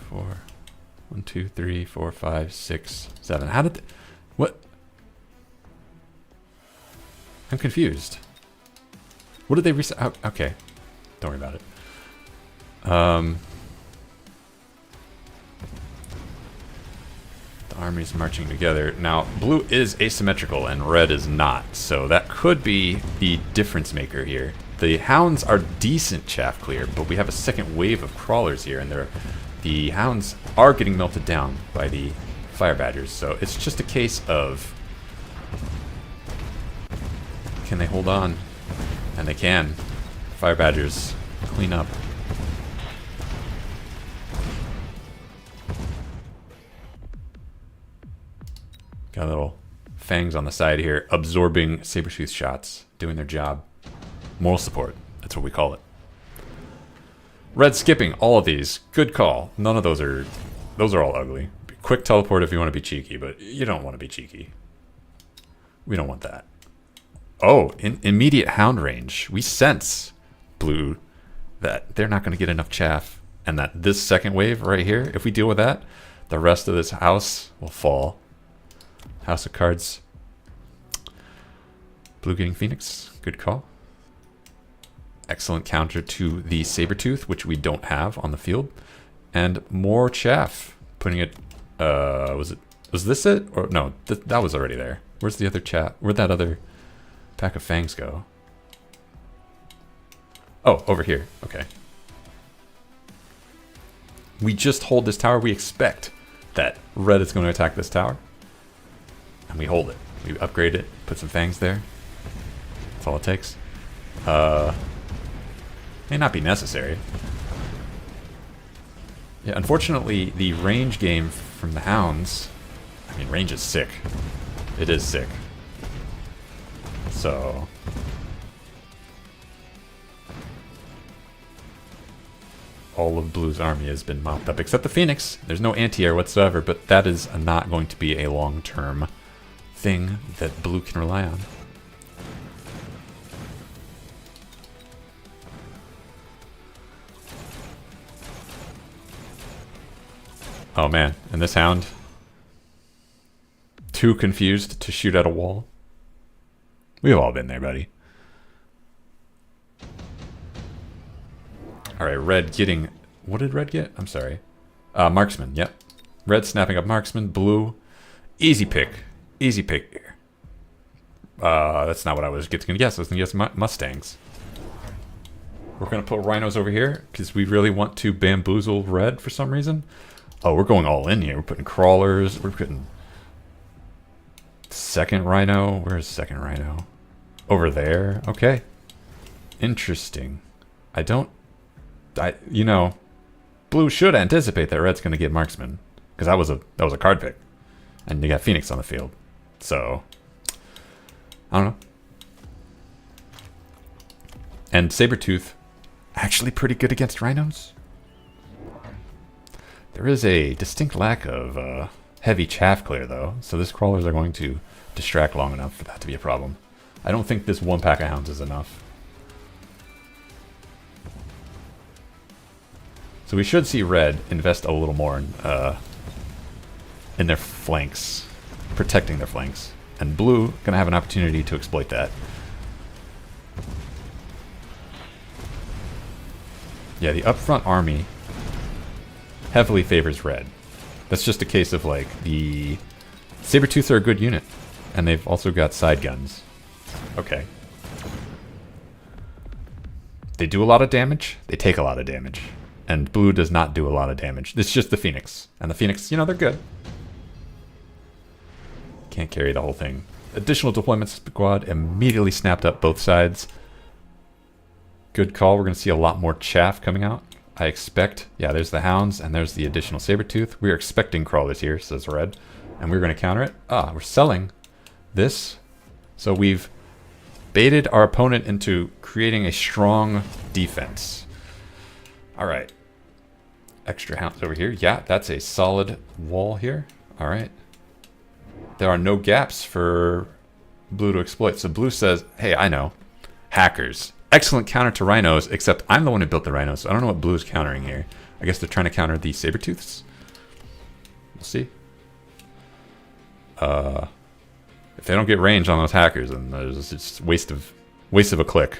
1, 2, 3, 4, 5, 6, 7. How did? What? I'm confused. What did they recycle? Oh, okay, don't worry about it. The army's marching together. Now, blue is asymmetrical and red is not, so that could be the difference maker here. The Hounds are decent chaff clear, but we have a second wave of Crawlers here, and the Hounds are getting melted down by the Fire Badgers, so it's just a case of, can they hold on? And they can. Fire Badgers clean up. Got little fangs on the side here, absorbing Sabertooth shots, doing their job. Moral support, that's what we call it. Red skipping all of these. Good call. None of those are all ugly. Quick teleport if you want to be cheeky, but you don't want to be cheeky. We don't want that. Oh, in immediate hound range. We sense, blue, that they're not going to get enough chaff. And that this second wave right here, if we deal with that, the rest of this house will fall. House of Cards. Blue getting Phoenix. Good call. Excellent counter to the Sabertooth, which we don't have on the field. And more chaff. Putting it... was this it? Or no, that was already there. Where's the other chaff? Where'd that other pack of fangs go? Oh, over here. Okay. We just hold this tower. We expect that red is going to attack this tower. And we hold it. We upgrade it, put some fangs there. That's all it takes. May not be necessary. Yeah, unfortunately, the range game from the Hounds... I mean, range is sick. It is sick. So... all of Blue's army has been mopped up, except the Phoenix. There's no anti-air whatsoever, but that is not going to be a long-term thing that Blue can rely on. Oh man, and this Hound, too confused to shoot at a wall. We've all been there, buddy. Alright, red getting... what did red get? I'm sorry. Marksman, yep. Red snapping up Marksman. Blue, easy pick. Easy pick here. That's not what I was going to guess. I was going to guess Mustangs. We're going to put Rhinos over here because we really want to bamboozle red for some reason. Oh, we're going all in here. We're putting Crawlers. We're putting... second Rhino. Where's second Rhino? Over there. Okay. Interesting. I don't... you know, blue should anticipate that red's going to get marksman. Because that was a card pick. And you got Phoenix on the field. So, I don't know. And Sabretooth, actually pretty good against rhinos. There is a distinct lack of heavy chaff clear, though. So this crawlers are going to distract long enough for that to be a problem. I don't think this one pack of hounds is enough. So we should see red invest a little more in their flanks, protecting their flanks. And blue going to have an opportunity to exploit that. Yeah, the upfront army heavily favors red. That's just a case of, like, the Sabretooths are a good unit. And they've also got side guns. Okay. They do a lot of damage. They take a lot of damage. And blue does not do a lot of damage. It's just the Phoenix. And the Phoenix, you know, they're good. Can't carry the whole thing. Additional deployment squad immediately snapped up both sides. Good call. We're going to see a lot more chaff coming out. I expect. Yeah, there's the hounds and there's the additional Sabretooth. We're expecting crawlers here, says red. And we're going to counter it. We're selling this. So we've baited our opponent into creating a strong defense. Alright. Extra hounds over here. Yeah, that's a solid wall here. Alright. There are no gaps for blue to exploit. So blue says, hey, I know. Hackers. Excellent counter to rhinos, except I'm the one who built the rhinos, so I don't know what blue is countering here. I guess they're trying to counter the Sabretooths. We'll see. If they don't get range on those hackers, then there's just waste of a click.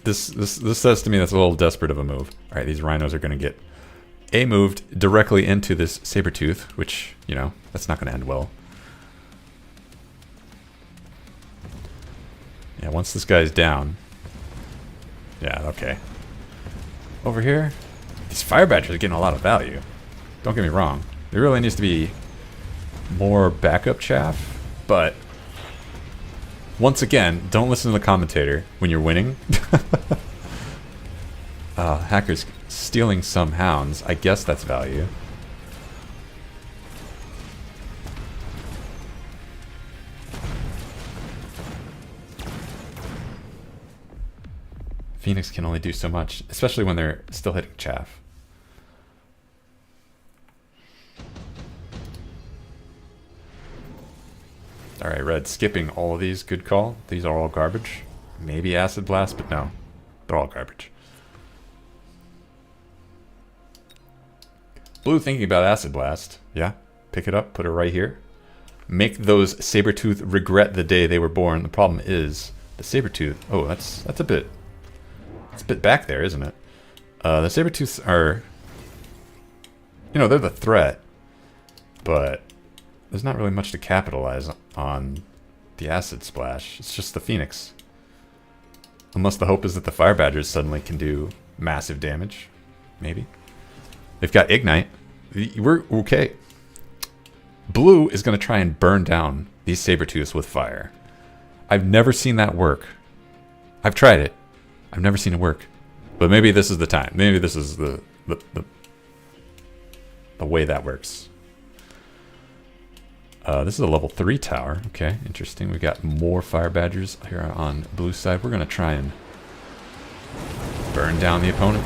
This says to me that's a little desperate of a move. All right, these rhinos are going to get moved directly into this Sabretooth, which, you know, that's not going to end well. Yeah, once this guy's down. Yeah, okay. Over here, these fire badgers are getting a lot of value. Don't get me wrong. There really needs to be more backup chaff, but once again, don't listen to the commentator when you're winning. Hackers stealing some hounds. I guess that's value. Phoenix can only do so much, especially when they're still hitting chaff. Alright, red skipping all of these. Good call. These are all garbage. Maybe acid blast, but no. They're all garbage. Blue thinking about acid blast. Yeah. Pick it up, put it right here. Make those Sabretooth regret the day they were born. The problem is the Sabretooth. Oh, that's a bit back there, isn't it? The Sabretooths are, you know, they're the threat, but there's not really much to capitalize on the acid splash. It's just the Phoenix. Unless the hope is that the Fire Badgers suddenly can do massive damage. Maybe. They've got Ignite. We're okay. Blue is going to try and burn down these Sabretooths with fire. I've never seen that work. I've tried it. I've never seen it work. But maybe this is the time. Maybe this is the way that works. This is a level 3 tower. Okay, interesting. We got more Fire Badgers here on blue side. We're going to try and burn down the opponent.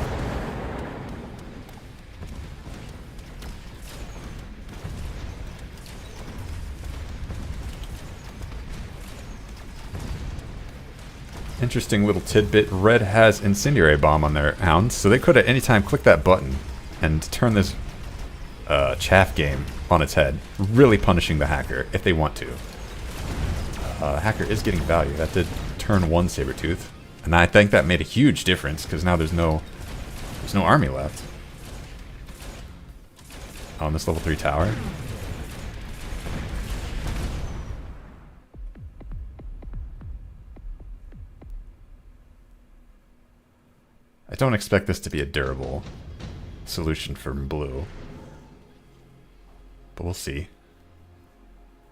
Interesting little tidbit. Red has Incendiary Bomb on their hounds, so they could at any time click that button and turn this chaff game on its head, really punishing the hacker if they want to. Hacker is getting value. That did turn one Sabretooth, and I think that made a huge difference because now there's no army left on this level 3 tower. I don't expect this to be a durable solution for blue, but we'll see.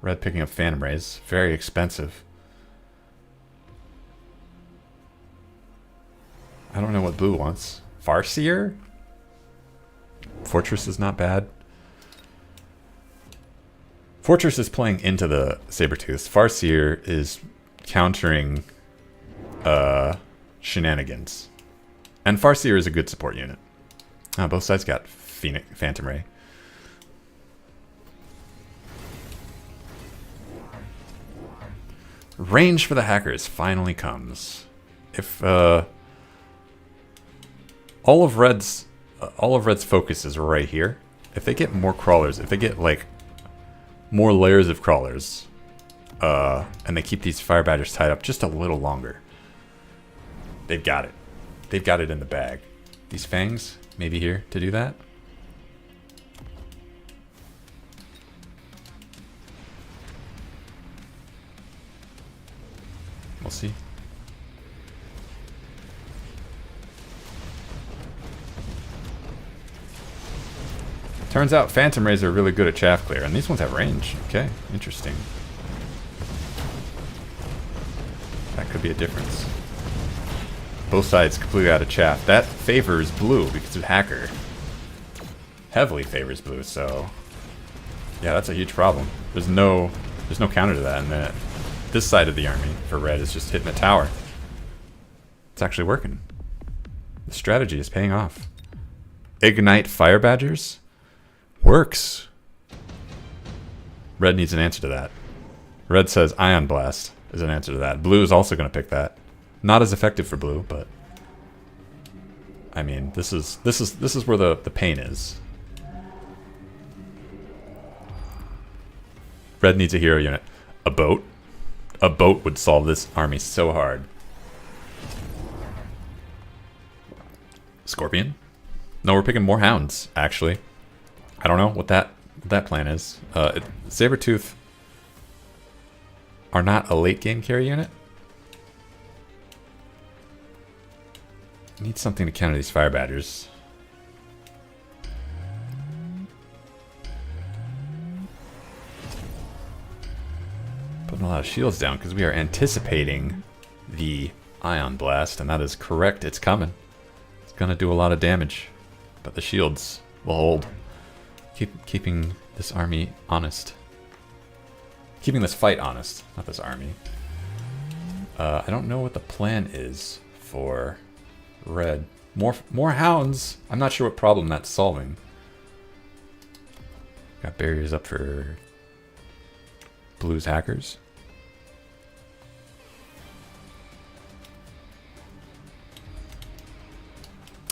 Red picking up Phantom Rays. Very expensive. I don't know what blue wants. Farseer? Fortress is not bad. Fortress is playing into the Sabertooth. Farseer is countering shenanigans. And Farseer is a good support unit. Both sides got Phantom Ray. Range for the hackers finally comes. If all of Red's focus is right here. If they get more crawlers, if they get like more layers of crawlers, and they keep these fire badgers tied up just a little longer, they've got it. They've got it in the bag. These fangs maybe here to do that. We'll see. Turns out Phantom Rays are really good at chaff clear, and these ones have range. Okay, interesting. That could be a difference. Both sides completely out of chaff. That favors blue because of hacker. Heavily favors blue, so yeah, that's a huge problem. There's no counter to that, and this side of the army for red is just hitting a tower. It's actually working. The strategy is paying off. Ignite Fire Badgers works. Red needs an answer to that. Red says Ion Blast is an answer to that. Blue is also going to pick that. Not as effective for blue, but I mean, this is where the pain is. Red needs a hero unit. A boat. A boat would solve this army so hard. Scorpion? No, we're picking more hounds, actually. I don't know what that plan is. Sabertooth are not a late game carry unit. Need something to counter these fire badgers. Putting a lot of shields down because we are anticipating the Ion Blast, and that is correct. It's coming. It's gonna do a lot of damage, but the shields will hold. Keeping this army honest. Keeping this fight honest, not this army. I don't know what the plan is for red. More hounds. I'm not sure what problem that's solving. Got barriers up for blue's hackers.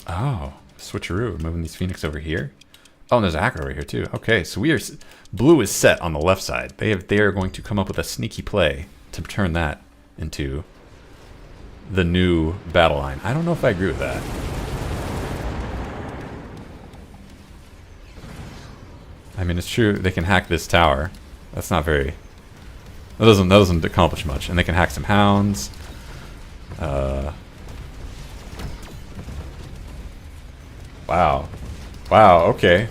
Oh, switcheroo. Moving these Phoenix over here. Oh, and there's a hacker over here too. Okay, so blue is set on the left side. They are going to come up with a sneaky play to turn that into the new battle line. I don't know if I agree with that. I mean, it's true they can hack this tower. That's not very. That doesn't accomplish much, and they can hack some hounds. Wow. Wow, okay.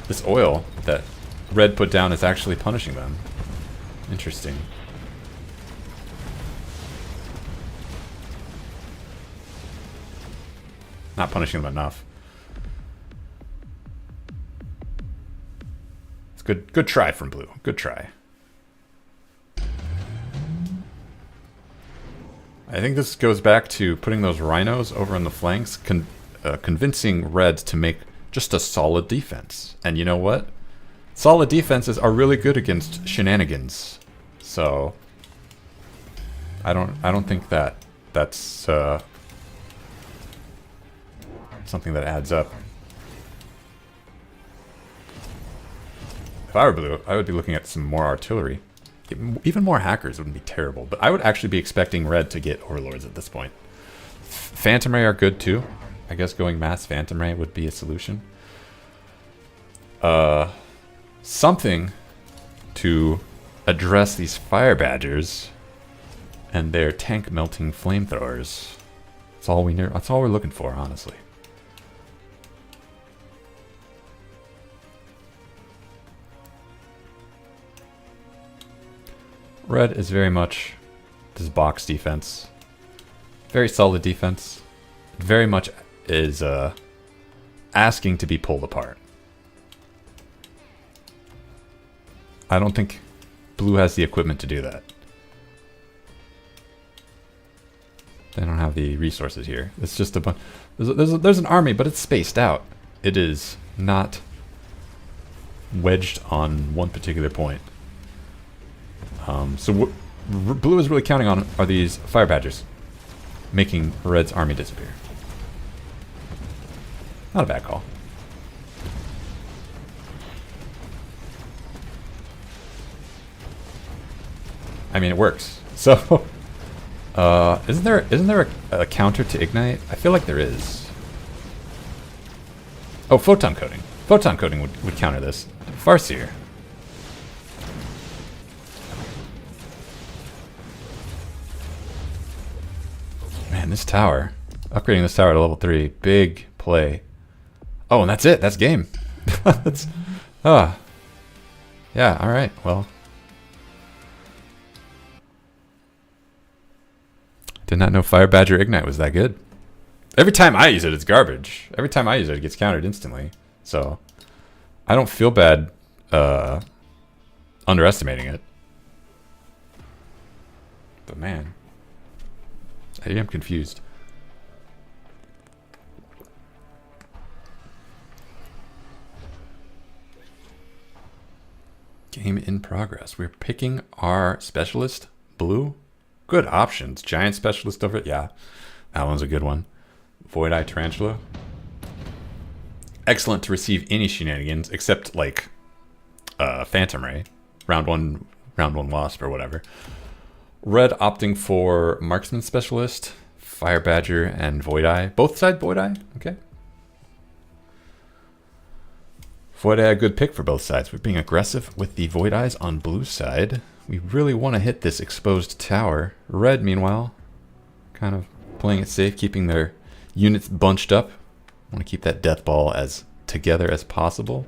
This oil that red put down is actually punishing them. Interesting. Not punishing them enough. It's good try from blue. Good try. I think this goes back to putting those rhinos over on the flanks, convincing red to make just a solid defense. And you know what? Solid defenses are really good against shenanigans. So I don't think that's something that adds up. If I were blue, I would be looking at some more artillery. Even more hackers wouldn't be terrible, but I would actually be expecting red to get overlords at this point. Phantom Ray are good too. I guess going mass Phantom Ray would be a solution. Something to address these fire badgers and their tank melting flamethrowers. That's all we need. That's all we're looking for, honestly. Red is very much this box defense. Very solid defense. Very much is asking to be pulled apart. I don't think blue has the equipment to do that. They don't have the resources here. It's just a bunch. There's an army, but it's spaced out. It is not wedged on one particular point. So what blue is really counting on are these fire badgers, making red's army disappear. Not a bad call. I mean, it works. So, isn't there a counter to ignite? I feel like there is. Oh, photon coating. Photon coating would counter this. Farseer. Man, this tower. Upgrading this tower to level 3. Big play. Oh, and that's it. That's game. That's... Yeah, alright. Well... Did not know Fire Badger Ignite was that good. Every time I use it, it's garbage. Every time I use it, it gets countered instantly. So, I don't feel bad underestimating it. But man, I am confused. Game in progress. We're picking our specialist, blue. Good options. Giant specialist over it. Yeah, that one's a good one. Void Eye Tarantula. Excellent to receive any shenanigans except like Phantom Ray. Round one Wasp or whatever. Red opting for Marksman Specialist, Fire Badger, and Void Eye. Both side Void Eye? Okay. Void Eye, a good pick for both sides. We're being aggressive with the Void Eyes on blue side. We really want to hit this exposed tower. Red, meanwhile, kind of playing it safe, keeping their units bunched up. Want to keep that death ball as together as possible.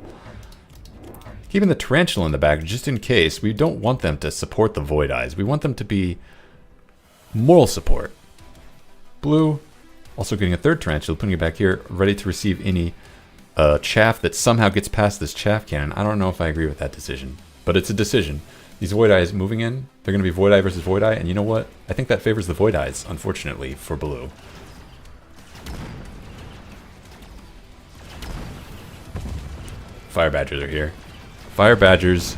Keeping the Tarantula in the back just in case. We don't want them to support the Void Eyes. We want them to be moral support. Blue, also getting a third Tarantula, putting it back here, ready to receive any chaff that somehow gets past this chaff cannon. I don't know if I agree with that decision, but it's a decision. These Void Eyes moving in, they're going to be Void Eye versus Void Eye, and you know what? I think that favors the Void Eyes, unfortunately, for blue. Fire Badgers are here. Fire Badgers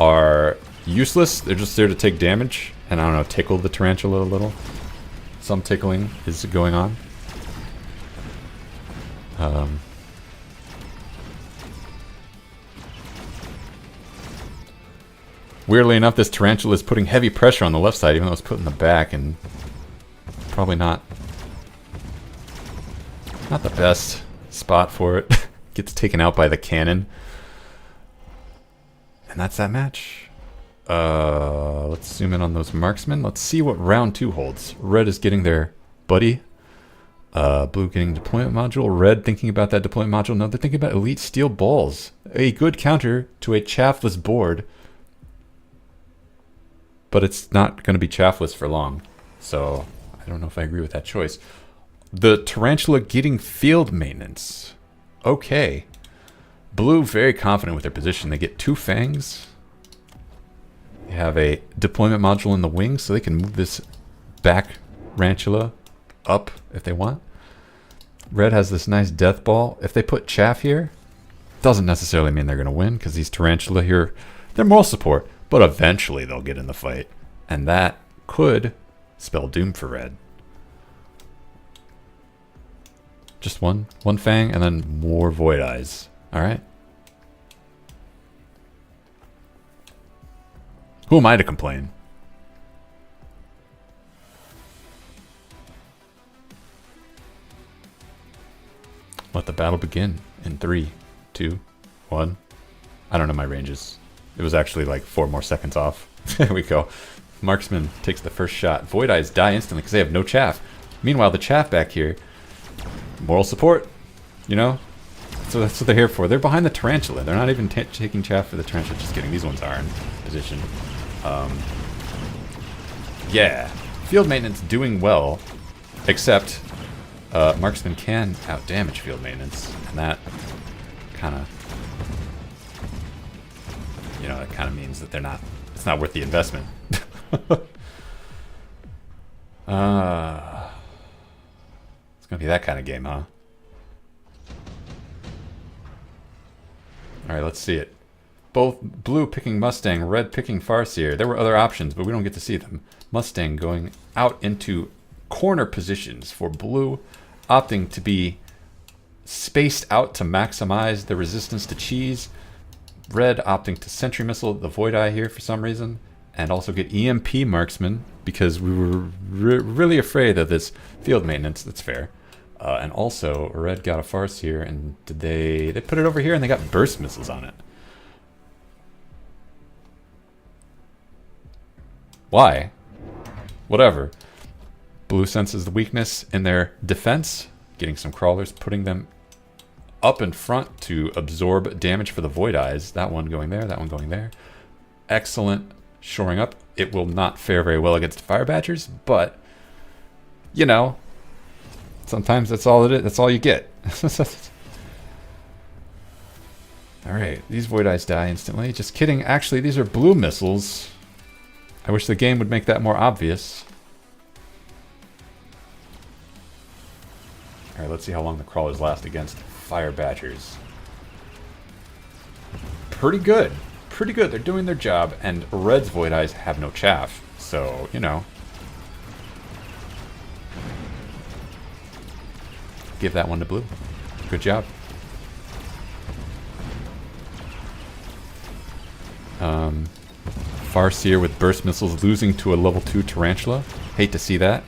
are useless. They're just there to take damage, and I don't know, tickle the Tarantula a little. Some tickling is going on. Weirdly enough, this Tarantula is putting heavy pressure on the left side, even though it's put in the back, and probably not the best spot for it. Gets taken out by the cannon. And that's that match. Let's zoom in on those marksmen. Let's see what round 2 holds. Red is getting their buddy. Blue getting deployment module. Red thinking about that deployment module. No, they're thinking about elite steel balls. A good counter to a chaffless board. But it's not going to be chaffless for long. So, I don't know if I agree with that choice. The Tarantula getting field maintenance. Okay. Blue very confident with their position. They get 2 fangs. They have a deployment module in the wings, so they can move this back Tarantula up if they want. Red has this nice death ball. If they put chaff here, doesn't necessarily mean they're going to win, because these Tarantula here, they're moral support. But eventually they'll get in the fight. And that could spell doom for red. Just one fang and then more Void Eyes. Alright. Who am I to complain? Let the battle begin in 3, 2, 1. I don't know my ranges. It was actually like 4 more seconds off. There we go. Marksman takes the first shot. Void Eyes die instantly because they have no chaff. Meanwhile, the chaff back here, moral support, you know? So that's what they're here for. They're behind the Tarantula. They're not even taking chaff for the Tarantula. Just kidding. These ones are in position. Yeah. Field maintenance doing well, except marksman can outdamage field maintenance, and that kind of, you know, that kind of means that it's not worth the investment. It's gonna be that kind of game, huh? Alright, let's see it. Both blue picking Mustang, red picking Farseer. There were other options, but we don't get to see them. Mustang going out into corner positions for blue, opting to be spaced out to maximize the resistance to cheese. Red opting to sentry missile the Void Eye here for some reason, and also get EMP marksman because we were really afraid of this field maintenance. That's fair. And also, red got a Farseer, and did they put it over here and they got burst missiles on it. Why? Whatever. Blue senses the weakness in their defense, getting some crawlers, putting them up in front to absorb damage for the Void Eyes. That one going there, that one going there. Excellent shoring up. It will not fare very well against Fire Badgers, but, you know, sometimes that's all it is. That's all you get. Alright, these Void Eyes die instantly. Just kidding. Actually, these are blue missiles. I wish the game would make that more obvious. Alright, let's see how long the crawlers last against Fire Badgers. Pretty good. Pretty good. They're doing their job, and Red's Void Eyes have no chaff. So, you know. Give that one to blue. Good job. Farseer with burst missiles losing to a level 2 Tarantula. Hate to see that.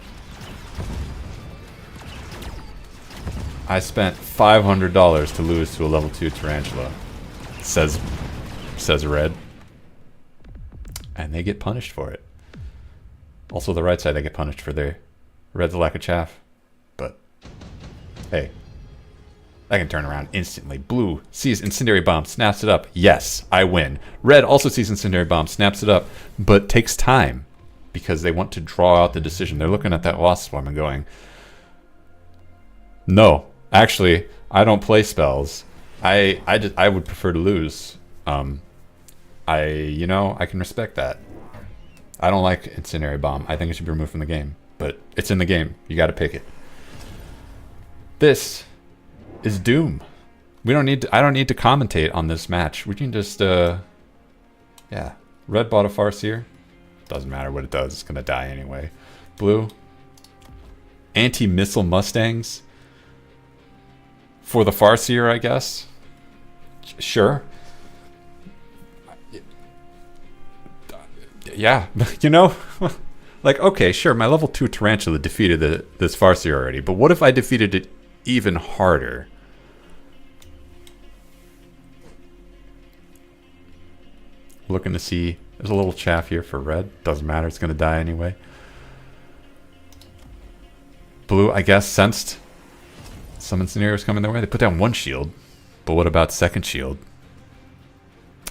I spent $500 to lose to a level 2 Tarantula. Says Red. And they get punished for it. Also the right side, they get punished for their Red's lack of chaff. But hey, I can turn around instantly. Blue sees Incendiary Bomb, snaps it up. Yes, I win. Red also sees Incendiary Bomb, snaps it up, but takes time because they want to draw out the decision. They're looking at that Wasp Swarm and going, no, actually, I don't play spells. I would prefer to lose. You know, I can respect that. I don't like Incendiary Bomb. I think it should be removed from the game, but it's in the game. You got to pick it. This is Doom. We don't need to, I don't need to commentate on this match. We can just yeah. Red bought a Farseer. Doesn't matter what it does, it's gonna die anyway. Blue. Anti-missile Mustangs. For the Farseer, I guess. Sure. Yeah, you know? Like, okay, sure, my level 2 Tarantula defeated this Farseer already, but what if I defeated it even harder? Looking to see, there's a little chaff here for red. Doesn't matter, it's going to die anyway. Blue, I guess, sensed some scenarios coming their way. They put down one shield, but what about second shield?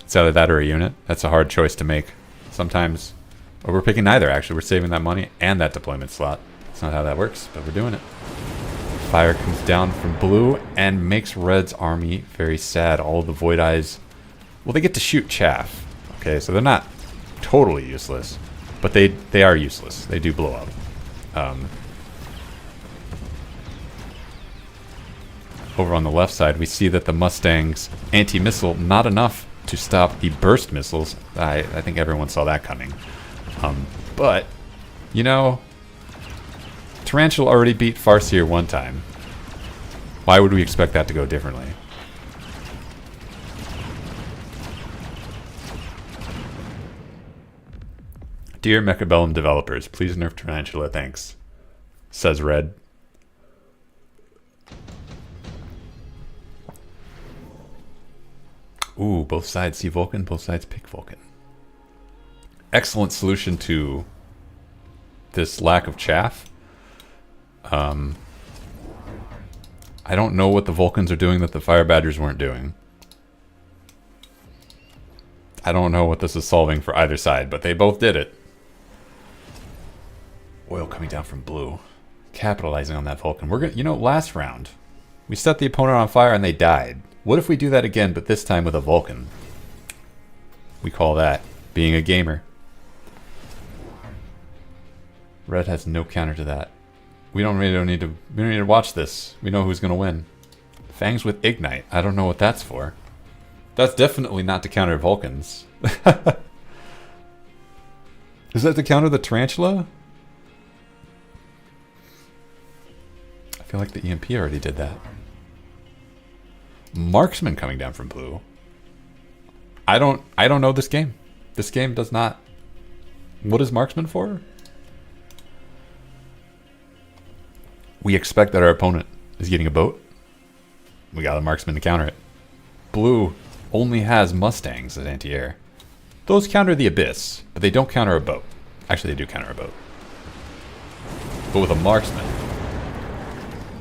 It's either that or a unit. That's a hard choice to make. Sometimes, or we're picking neither, actually. We're saving that money and that deployment slot. That's not how that works, but we're doing it. Fire comes down from blue and makes red's army very sad. All of the Void Eyes, well, they get to shoot chaff. Okay, so they're not totally useless, but they are useless. They do blow up. Over on the left side, we see that the Mustang's anti-missile, not enough to stop the burst missiles. I think everyone saw that coming. But, you know, Tarantula already beat Farseer one time. Why would we expect that to go differently? Dear Mechabellum developers, please nerf Tarantula, thanks. Says Red. Ooh, both sides see Vulcan, both sides pick Vulcan. Excellent solution to this lack of chaff. I don't know what the Vulcans are doing that the Fire Badgers weren't doing. I don't know what this is solving for either side, but they both did it. Oil coming down from blue. Capitalizing on that Vulcan. We're gonna, you know, last round, we set the opponent on fire and they died. What if we do that again, but this time with a Vulcan? We call that being a gamer. Red has no counter to that. We don't need to watch this. We know who's gonna win. Fangs with Ignite. I don't know what that's for. That's definitely not to counter Vulcans. Is that to counter the Tarantula? I feel like the EMP already did that. Marksman coming down from blue. I don't know this game. This game does not. What is Marksman for? We expect that our opponent is getting a boat. We got a Marksman to counter it. Blue only has Mustangs as anti-air. Those counter the Abyss, but they don't counter a boat. Actually, they do counter a boat. But with a Marksman,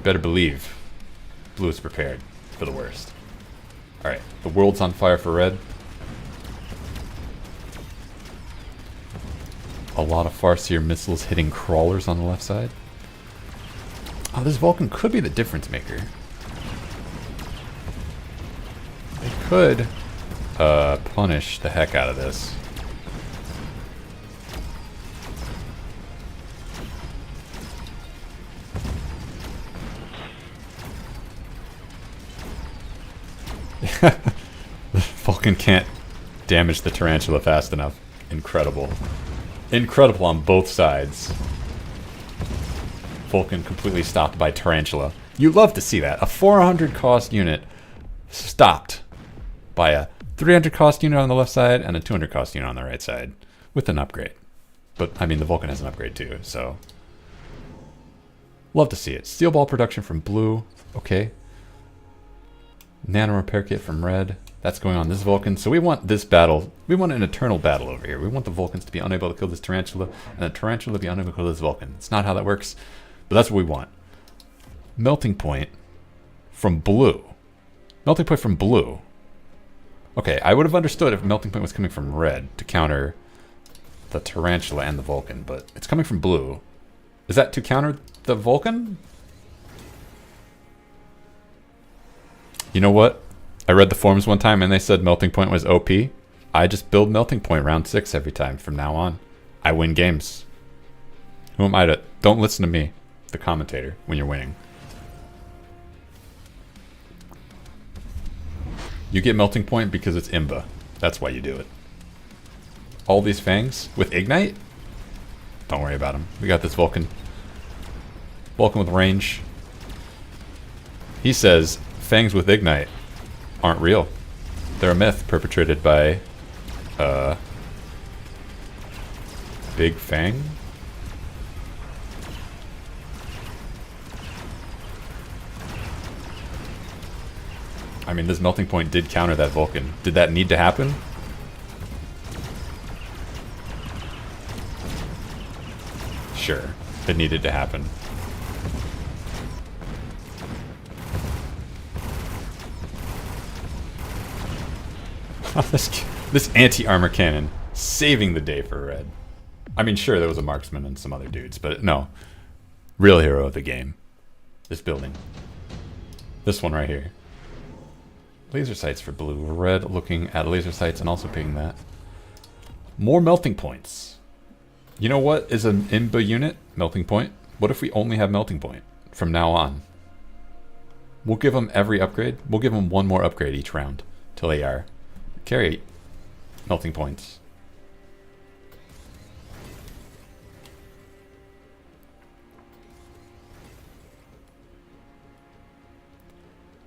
better believe blue is prepared for the worst. Alright, the world's on fire for red. A lot of Farseer missiles hitting crawlers on the left side. Oh, this Vulcan could be the difference maker. They could punish the heck out of this. The Vulcan can't damage the Tarantula fast enough. Incredible. Incredible on both sides. Vulcan completely stopped by Tarantula. You love to see that. A 400 cost unit stopped by a 300 cost unit on the left side and a 200 cost unit on the right side with an upgrade. But, I mean, the Vulcan has an upgrade too, so... Love to see it. Steel ball production from blue. Okay. Nano repair kit from red. That's going on this Vulcan. So we want this battle. We want an eternal battle over here. We want the Vulcans to be unable to kill this Tarantula and the Tarantula to be unable to kill this Vulcan. It's not how that works, but that's what we want. Melting point from blue. Melting point from blue. Okay, I would have understood if melting point was coming from red to counter the Tarantula and the Vulcan, but it's coming from blue. Is that to counter the Vulcan? You know what? I read the forums one time and they said melting point was OP. I just build melting point round 6 every time from now on. I win games. Who am I to... Don't listen to me, the commentator, when you're winning. You get melting point because it's Imba. That's why you do it. All these fangs with Ignite? Don't worry about them. We got this Vulcan. Vulcan with range. He says fangs with Ignite aren't real. They're a myth perpetrated by Big Fang. I mean, this melting point did counter that Vulcan. Did that need to happen? Sure, it needed to happen. This anti-armor cannon saving the day for red. I mean, sure, there was a marksman and some other dudes, but no. Real hero of the game. This building. This one right here. Laser sights for blue. Red looking at laser sights and also picking that. More melting points. You know what is an Imba unit? Melting point. What if we only have melting point from now on? We'll give them every upgrade. We'll give them one more upgrade each round till they are carry melting points.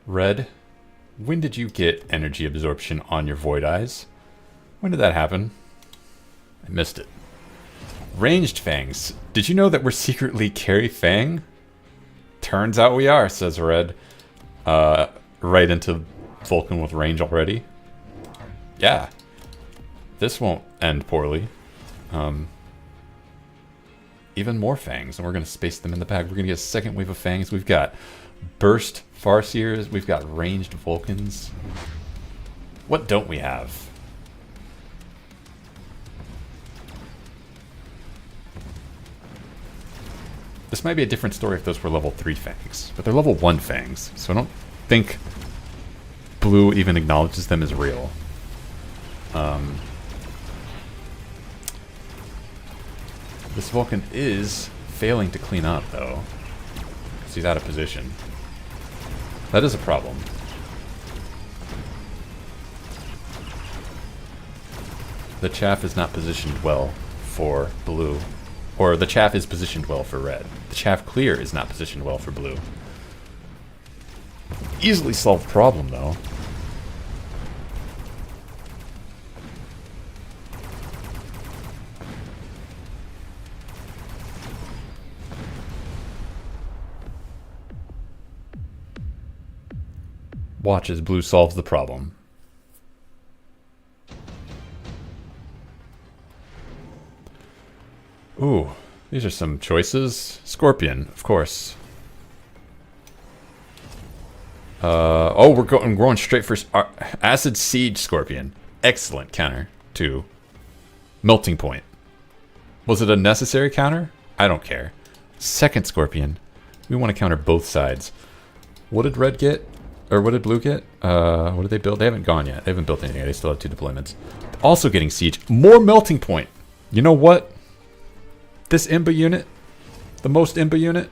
Red, when did you get energy absorption on your Void Eyes? When did that happen? I missed it. Ranged Fangs. Did you know that we're secretly carry Fang? Turns out we are, says Red. Right into Vulcan with range already. Yeah. This won't end poorly. Even more Fangs, and we're going to space them in the back. We're going to get a second wave of Fangs. We've got burst Farseers. We've got ranged Vulcans. What don't we have? This might be a different story if those were level 3 fangs. But they're level 1 fangs, so I don't think blue even acknowledges them as real. This Vulcan is failing to clean up, though. So he's out of position. That is a problem. The chaff is not positioned well for blue. Or the chaff is positioned well for red. The chaff clear is not positioned well for blue. Easily solved problem, though. Watch as blue solves the problem. Ooh, these are some choices. Scorpion, of course. Oh, we're going straight for Acid Siege Scorpion. Excellent counter to Melting Point. Was it a necessary counter? I don't care. Second Scorpion. We want to counter both sides. What did red get? Or what did blue get? What did they build? They haven't gone yet. They haven't built anything. They still have 2 deployments. Also getting Siege. More Melting Point. You know what? This Imba unit, the most Imba unit,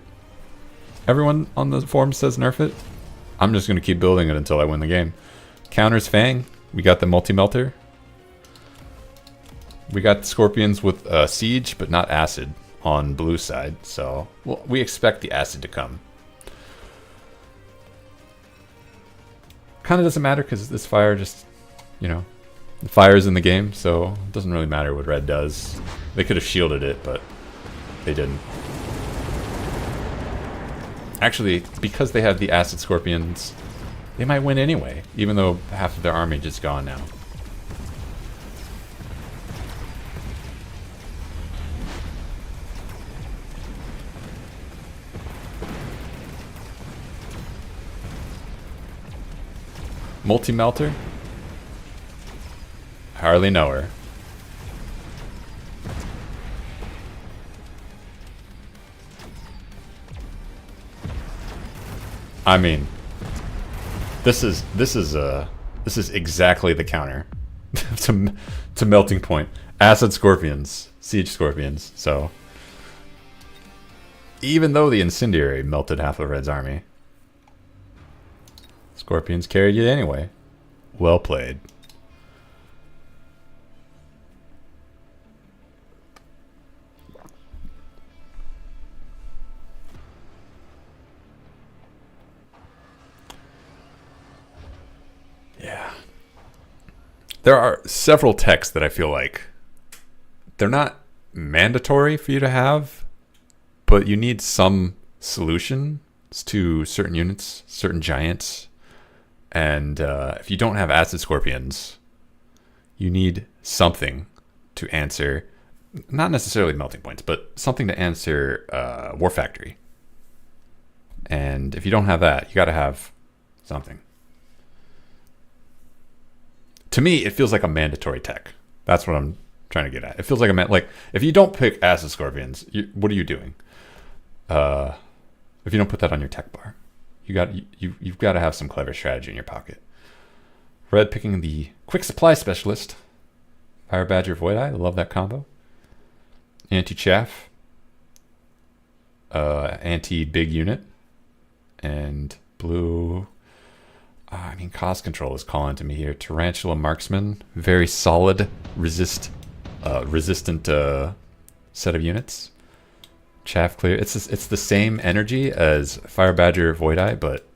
everyone on the forum says nerf it. I'm just going to keep building it until I win the game. Counters Fang. We got the multi-melter. We got the Scorpions with Siege, but not Acid on blue side. So well, we expect the Acid to come. Kind of doesn't matter because this fire just, you know, the fire's in the game. So it doesn't really matter what red does. They could have shielded it, but they didn't. Actually, because they have the Acid Scorpions, they might win anyway, even though half of their army just gone now. Multi-melter? Hardly know her. I mean, this is exactly the counter to Melting Point. Acid Scorpions, Siege Scorpions. So even though the Incendiary melted half of Red's army, Scorpions carried it anyway. Well played. Yeah. There are several techs that I feel like they're not mandatory for you to have, but you need some solutions to certain units, certain giants. And if you don't have Acid Scorpions, you need something to answer, not necessarily Melting Points, but something to answer War Factory. And if you don't have that, you got to have something. To me, it feels like a mandatory tech. That's what I'm trying to get at. It feels like like if you don't pick Acid Scorpions, what are you doing? If you don't put that on your tech bar, you've got to have some clever strategy in your pocket. Red picking the Quick Supply Specialist, Fire Badger Void Eye. I love that combo. Anti Chaff, anti Big Unit, and blue. I mean, Cost Control is calling to me here. Tarantula Marksman, very solid resistant set of units. Chaff Clear. It's the same energy as Fire Badger Void Eye, but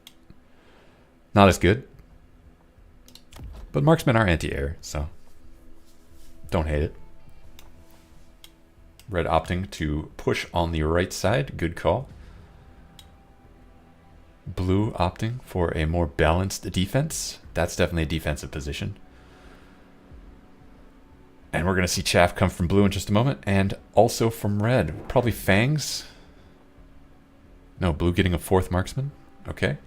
not as good. But Marksmen are anti-air, so don't hate it. Red opting to push on the right side. Good call. Blue opting for a more balanced defense. That's definitely a defensive position. And we're going to see Chaff come from blue in just a moment. And also from red. Probably Fangs. No, blue getting a 4th marksman. Okay.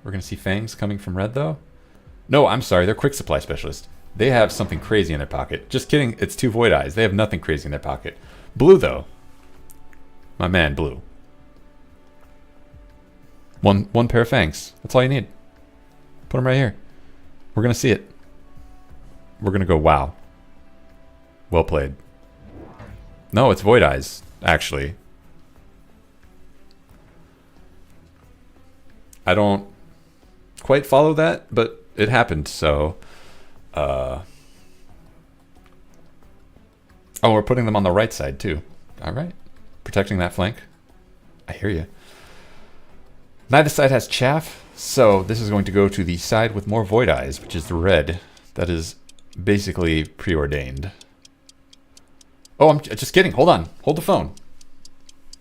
We're going to see Fangs coming from red, though. No, I'm sorry. They're Quick Supply Specialist. They have something crazy in their pocket. Just kidding. It's 2 Void Eyes. They have nothing crazy in their pocket. Blue, though. My man, blue. One pair of fangs. That's all you need. Put them right here. We're gonna see it. We're gonna go, wow. Well played. No, it's Void Eyes, actually. I don't quite follow that, but it happened, so... Oh, we're putting them on the right side, too. Alright. Protecting that flank. I hear you. Neither side has chaff, so this is going to go to the side with more Void Eyes, which is the red. That is basically preordained. Oh, I'm just kidding. Hold on. Hold the phone.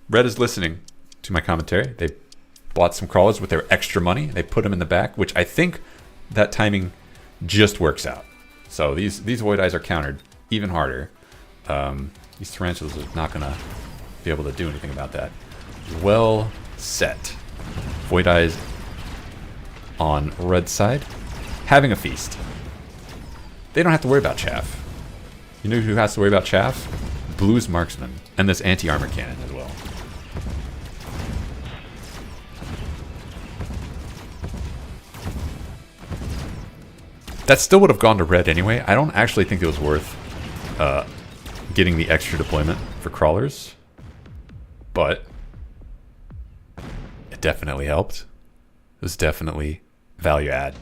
Red is listening to my commentary. They bought some crawlers with their extra money. They put them in the back, which I think that timing just works out. So these Void Eyes are countered even harder. These tarantulas are not going to be able to do anything about that. Well set. Void Eyes on red side. Having a feast. They don't have to worry about chaff. You know who has to worry about chaff? Blue's marksman. And this anti-armor cannon as well. That still would have gone to red anyway. I don't actually think it was worth getting the extra deployment for crawlers. But it definitely helped. It was definitely value add.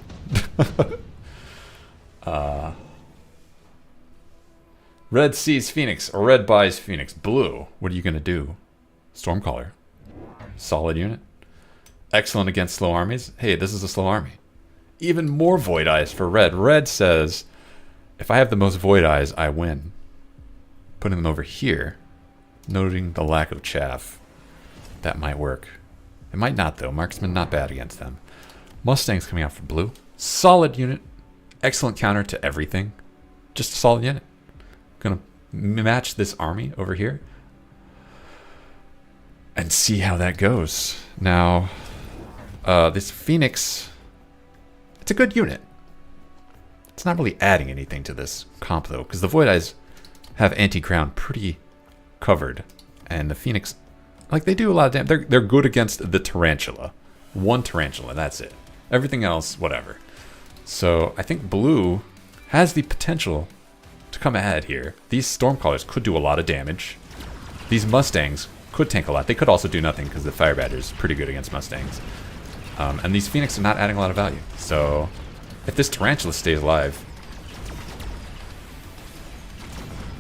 Red sees Phoenix, or red buys Phoenix. Blue, what are you going to do? Stormcaller. Solid unit. Excellent against slow armies. Hey, this is a slow army. Even more Void Eyes for red. Red says, if I have the most Void Eyes, I win. Putting them over here, noting the lack of chaff. That might work. It might not, though. Marksman not bad against them. Mustang's coming out for blue. Solid unit. Excellent counter to everything. Just a solid unit. Gonna match this army over here and see how that goes. Now, this Phoenix, it's a good unit. It's not really adding anything to this comp, though, because the Void Eyes have anti-crown pretty covered, and the Phoenix, like, they do a lot of damage. They're good against the tarantula. One tarantula, that's it. Everything else, whatever. So I think blue has the potential to come ahead here. These Stormcallers could do a lot of damage. These Mustangs could tank a lot. They could also do nothing because the Fire Badger's pretty good against Mustangs. And these Phoenix are not adding a lot of value. So if this Tarantula stays alive,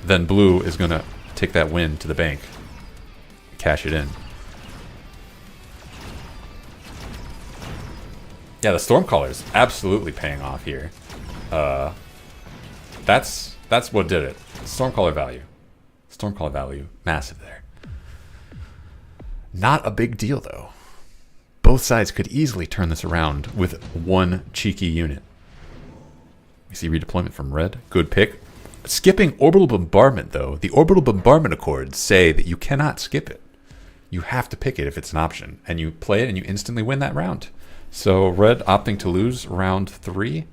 then blue is going to take that win to the bank. Cash it in. Yeah, the Stormcaller's absolutely paying off here. That's what did it. Stormcaller value. Stormcaller value, massive there. Not a big deal, though. Both sides could easily turn this around with one cheeky unit. We see redeployment from red. Good pick. Skipping orbital bombardment, though. The orbital bombardment accords say that you cannot skip it. You have to pick it if it's an option. And you play it and you instantly win that round. So red opting to lose round 3.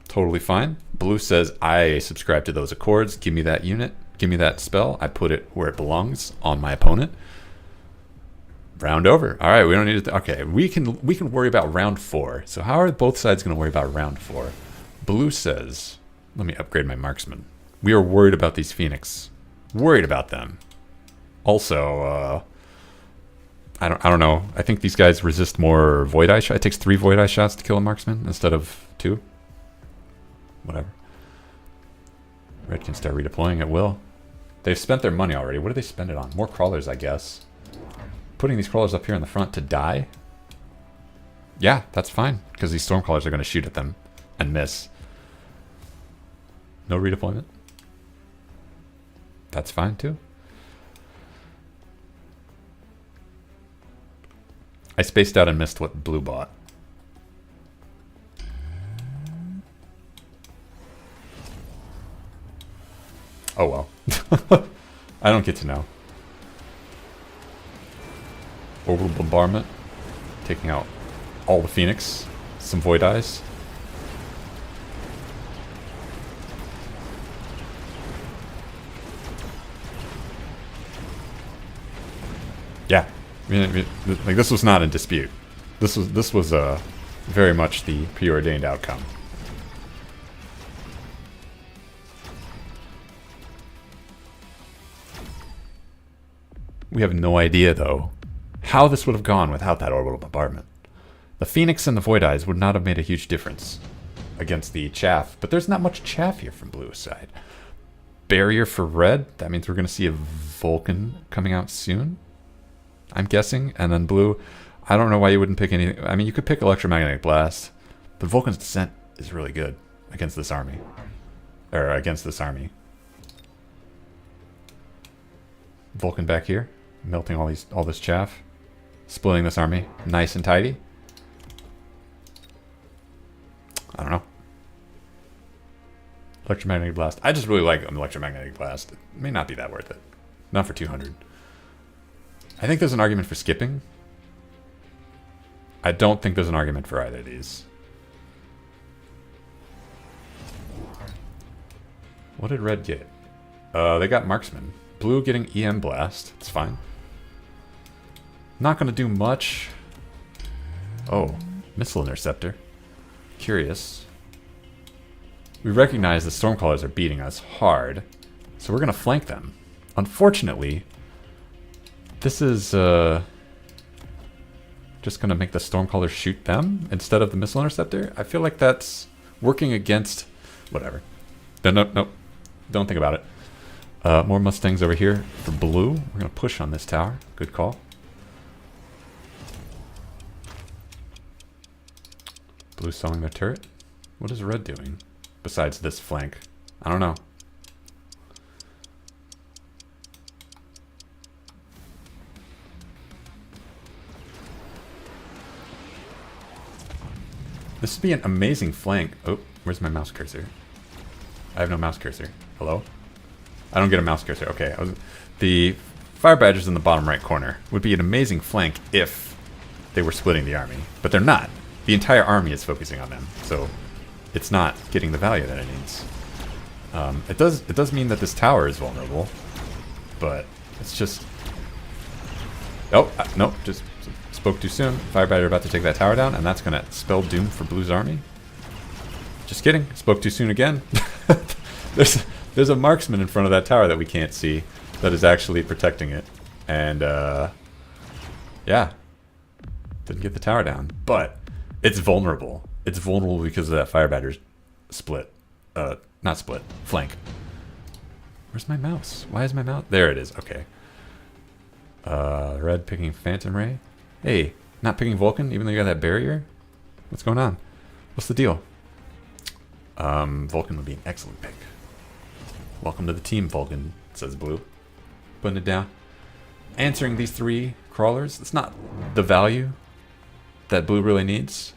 Totally fine. Blue says, I subscribe to those accords. Give me that unit. Give me that spell. I put it where it belongs, on my opponent. Round over. All right, we don't need to... Okay, we can worry about round 4. So how are both sides going to worry about round 4? Blue says, let me upgrade my marksman. We are worried about these Phoenix. Worried about them. Also, I don't know. I think these guys resist more Void Eye shots. It takes 3 Void Eye shots to kill a marksman instead of 2. Whatever. Red can start redeploying at will. They've spent their money already. What do they spend it on? More crawlers, I guess. Putting these crawlers up here in the front to die? Yeah, that's fine. Because these Stormcallers are going to shoot at them and miss. No redeployment? That's fine too. I spaced out and missed what blue bought. Oh well. I don't get to know. Orbital bombardment. Taking out all the Phoenix. Some Void Eyes. Yeah. I mean, like, this was not in dispute. This was very much the preordained outcome. We have no idea, though, how this would have gone without that orbital bombardment. The Phoenix and the Void Eyes would not have made a huge difference against the chaff, but there's not much chaff here from Blue's side. Barrier for Red, that means we're going to see a Vulcan coming out soon, I'm guessing. And then Blue, I don't know why you wouldn't pick anything. I mean, you could pick Electromagnetic Blast, but Vulcan's Descent is really good against this army. Or against this army. Vulcan back here, melting all this chaff, splitting this army nice and tidy. I don't know. Electromagnetic Blast. I just really like Electromagnetic Blast. It may not be that worth it. Not for 200. I think there's an argument for skipping. I don't think there's an argument for either of these. What did Red get? They got Marksman. Blue getting EM Blast. It's fine. Not going to do much. Oh, Missile Interceptor. Curious. We recognize the Stormcallers are beating us hard, so we're going to flank them. Unfortunately, this is just going to make the Stormcallers shoot them instead of the Missile Interceptor. I feel like that's working against... Whatever. No. Don't think about it. More Mustangs over here for Blue. We're going to push on this tower. Good call. Blue selling their turret. What is Red doing besides this flank? I don't know. This would be an amazing flank. Oh, where's my mouse cursor? I have no mouse cursor. Hello? I don't get a mouse cursor. Okay. The Fire Badgers in the bottom right corner would be an amazing flank if they were splitting the army. But they're not. The entire army is focusing on them. So it's not getting the value that it needs. It does mean that this tower is vulnerable. But it's just... Oh, no. Just spoke too soon. Fire Badger about to take that tower down. And that's going to spell doom for Blue's army. Just kidding. Spoke too soon again. There's a marksman in front of that tower that we can't see that is actually protecting it. And, yeah. Didn't get the tower down. But it's vulnerable. It's vulnerable because of that Fire Badger's split. Not split. Flank. Where's my mouse? Why is my mouse? There it is. Okay. Red picking Phantom Ray. Hey, not picking Vulcan even though you got that barrier? What's going on? What's the deal? Vulcan would be an excellent pick. Welcome to the team, Vulcan, says Blue. Putting it down. Answering these 3 crawlers. It's not the value that Blue really needs,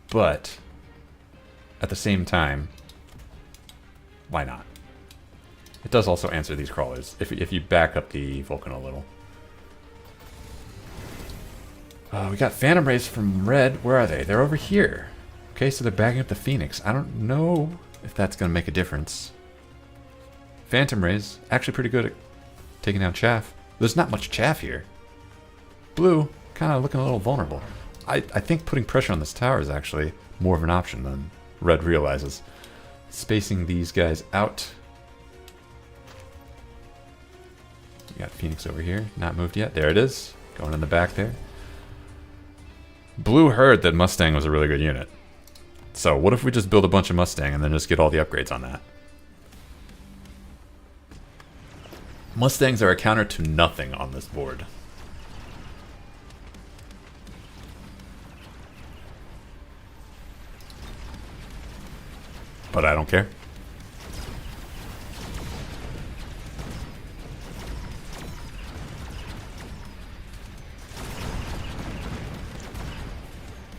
but at the same time, why not? It does also answer these crawlers if you back up the Vulcan a little. We got Phantom Rays from Red. Where are they? They're over here. Okay, so they're backing up the Phoenix. I don't know if that's going to make a difference. Phantom Rays, actually pretty good at taking down chaff. There's not much chaff here. Blue, kind of looking a little vulnerable. I think putting pressure on this tower is actually more of an option than Red realizes. Spacing these guys out. We got Phoenix over here, not moved yet. There it is, going in the back there. Blue heard that Mustang was a really good unit. So what if we just build a bunch of Mustang and then just get all the upgrades on that? Mustangs are a counter to nothing on this board. But I don't care.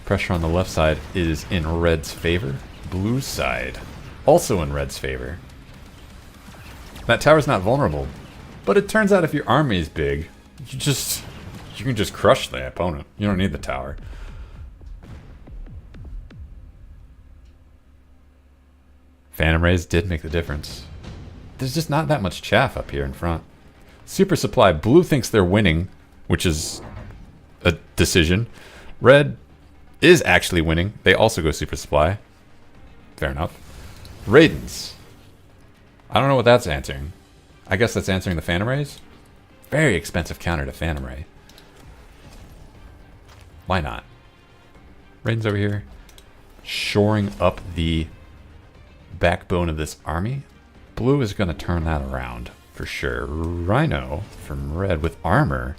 Pressure on the left side is in Red's favor. Blue's side also in Red's favor. That tower's not vulnerable, but it turns out if your army is big, you can just crush the opponent. You don't need the tower. Phantom Rays did make the difference. There's just not that much chaff up here in front. Super Supply. Blue thinks they're winning, which is a decision. Red is actually winning. They also go super supply. Fair enough. Raidens. I don't know what that's answering. I guess that's answering the Phantom Rays. Very expensive counter to Phantom Ray. Why not? Raidens over here. Shoring up the backbone of this army. Blue is going to turn that around for sure. Rhino from red with armor.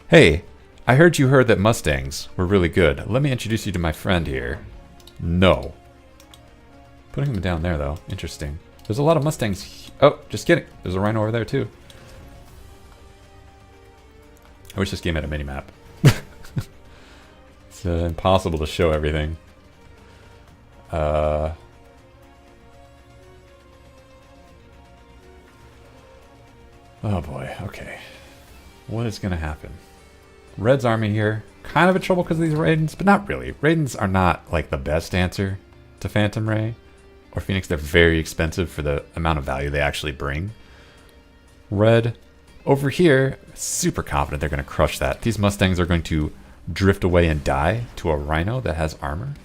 Hey, I heard you heard that Mustangs were really good. Let me introduce you to my friend here. No. Putting them down there, though. Interesting. There's a lot of Mustangs. Oh, just kidding. There's a Rhino over there, too. I wish this game had a mini-map. It's impossible to show everything. Oh, boy. Okay. What is going to happen? Red's army here. Kind of in trouble because of these Raidens, but not really. Raidens are not, like, the best answer to Phantom Ray or Phoenix. They're very expensive for the amount of value they actually bring. Red, over here, super confident they're going to crush that. These Mustangs are going to drift away and die to a Rhino that has armor.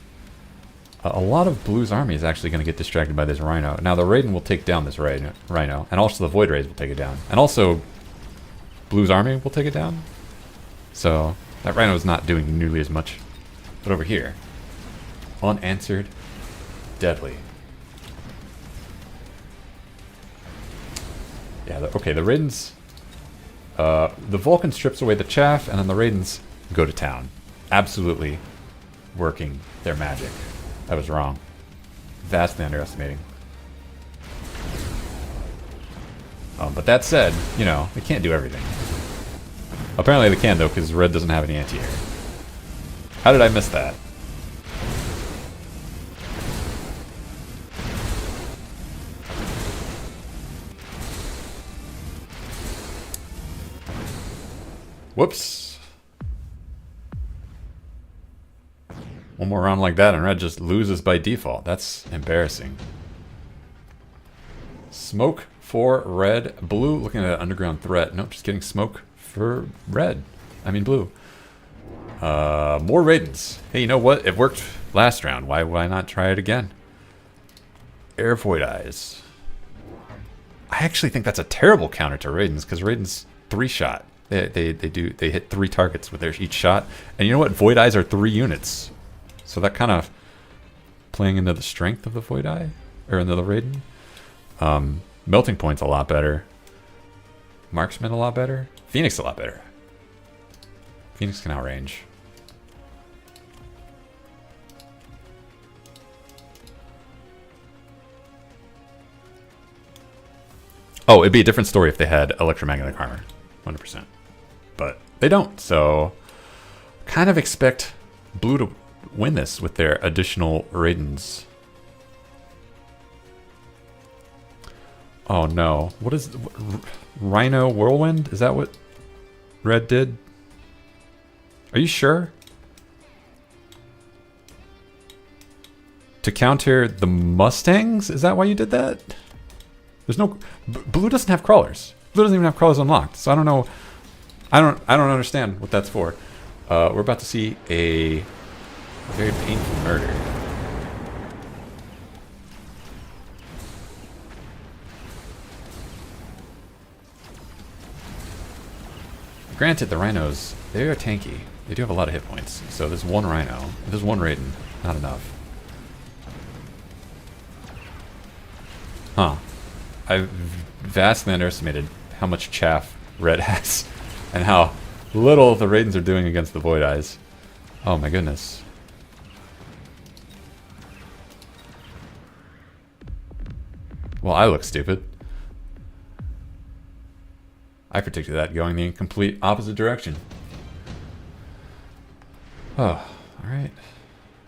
A lot of Blue's army is actually going to get distracted by this Rhino. Now, the Raiden will take down this Rhino, and also the Void Rays will take it down. And also, Blue's army will take it down. So, that Rhino is not doing nearly as much. But over here, unanswered, deadly. Yeah, okay, the Raidens... the Vulcan strips away the chaff, and then the Raidens go to town. Absolutely working their magic. I was wrong. Vastly underestimating. But that said, you know, they can't do everything. Apparently they can, though, because red doesn't have any anti-air. How did I miss that? Whoops. One more round like that and red just loses by default. That's embarrassing. Smoke for red. Blue looking at an underground threat. Nope, just getting smoke for red. I mean blue. More Raidens. Hey, you know what? It worked last round. Why not try it again? Air Void Eyes. I actually think that's a terrible counter to Raidens because Raidens 3-shot. They hit 3 targets with each shot. And you know what? Void Eyes are 3 units. So that kind of playing into the strength of the Void Eye or into the Raiden. Melting Point's a lot better. Marksman a lot better. Phoenix a lot better. Phoenix can outrange. Oh, it'd be a different story if they had electromagnetic armor. 100%. But they don't, so kind of expect blue to win this with their additional Raidens. Oh no. What is... Rhino Whirlwind? Is that what red did? Are you sure? To counter the Mustangs? Is that why you did that? There's no... Blue doesn't have crawlers. Blue doesn't even have crawlers unlocked. So I don't know... I don't understand what that's for. We're about to see a very painful murder. Granted, the Rhinos, they are tanky. They do have a lot of hit points. So there's one Rhino. There's one Raiden. Not enough. Huh. I vastly underestimated how much chaff red has. And how little the Raidens are doing against the Void Eyes. Oh my goodness. Well, I look stupid. I predicted that going the complete opposite direction. Oh, alright.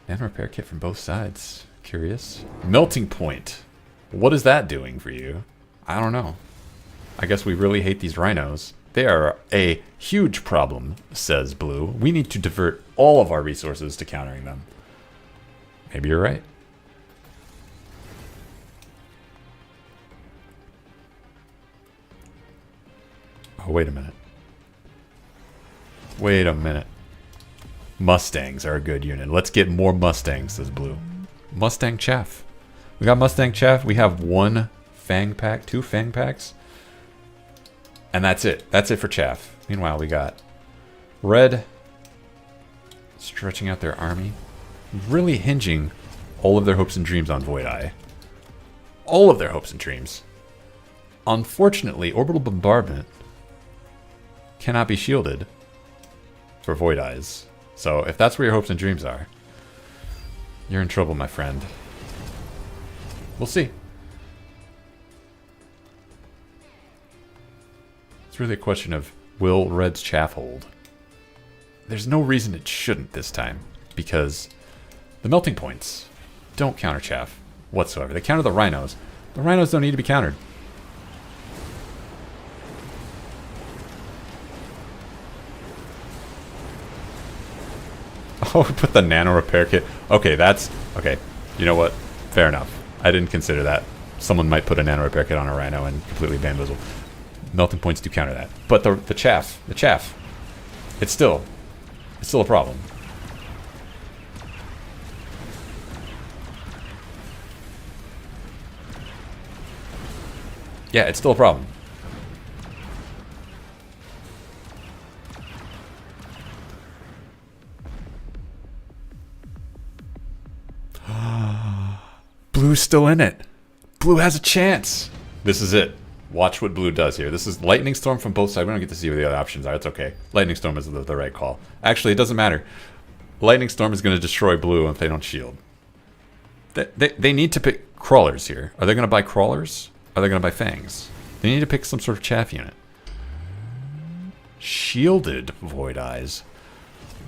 And repair kit from both sides. Curious. Melting Point. What is that doing for you? I don't know. I guess we really hate these Rhinos. They are a huge problem, says Blue. We need to divert all of our resources to countering them. Maybe you're right. Oh, wait a minute. Wait a minute. Mustangs are a good unit. Let's get more Mustangs, says Blue. Mustang Chaff. We got Mustang Chaff. We have one Fang pack, 2 Fang packs. And that's it. That's it for Chaff. Meanwhile, we got Red stretching out their army. Really hinging all of their hopes and dreams on Void Eye. All of their hopes and dreams. Unfortunately, Orbital Bombardment cannot be shielded for Void Eyes. So if that's where your hopes and dreams are, you're in trouble, my friend. We'll see. It's really a question of, will Red's Chaff hold? There's no reason it shouldn't this time, because the melting points don't counter Chaff whatsoever. They counter the Rhinos. The Rhinos don't need to be countered. Oh, put the nano repair kit. Okay, that's... Okay, you know what? Fair enough. I didn't consider that. Someone might put a nano repair kit on a Rhino and completely bamboozle. Melting points do counter that. But the chaff, it's still a problem. Yeah, it's still a problem. Blue's still in it. Blue has a chance. This is it. Watch what Blue does here. This is Lightning Storm from both sides. We don't get to see what the other options are. It's okay. Lightning Storm is the right call. Actually, it doesn't matter. Lightning Storm is going to destroy Blue if they don't shield. They need to pick crawlers here. Are they going to buy crawlers? Are they going to buy fangs? They need to pick some sort of chaff unit. Shielded Void Eyes.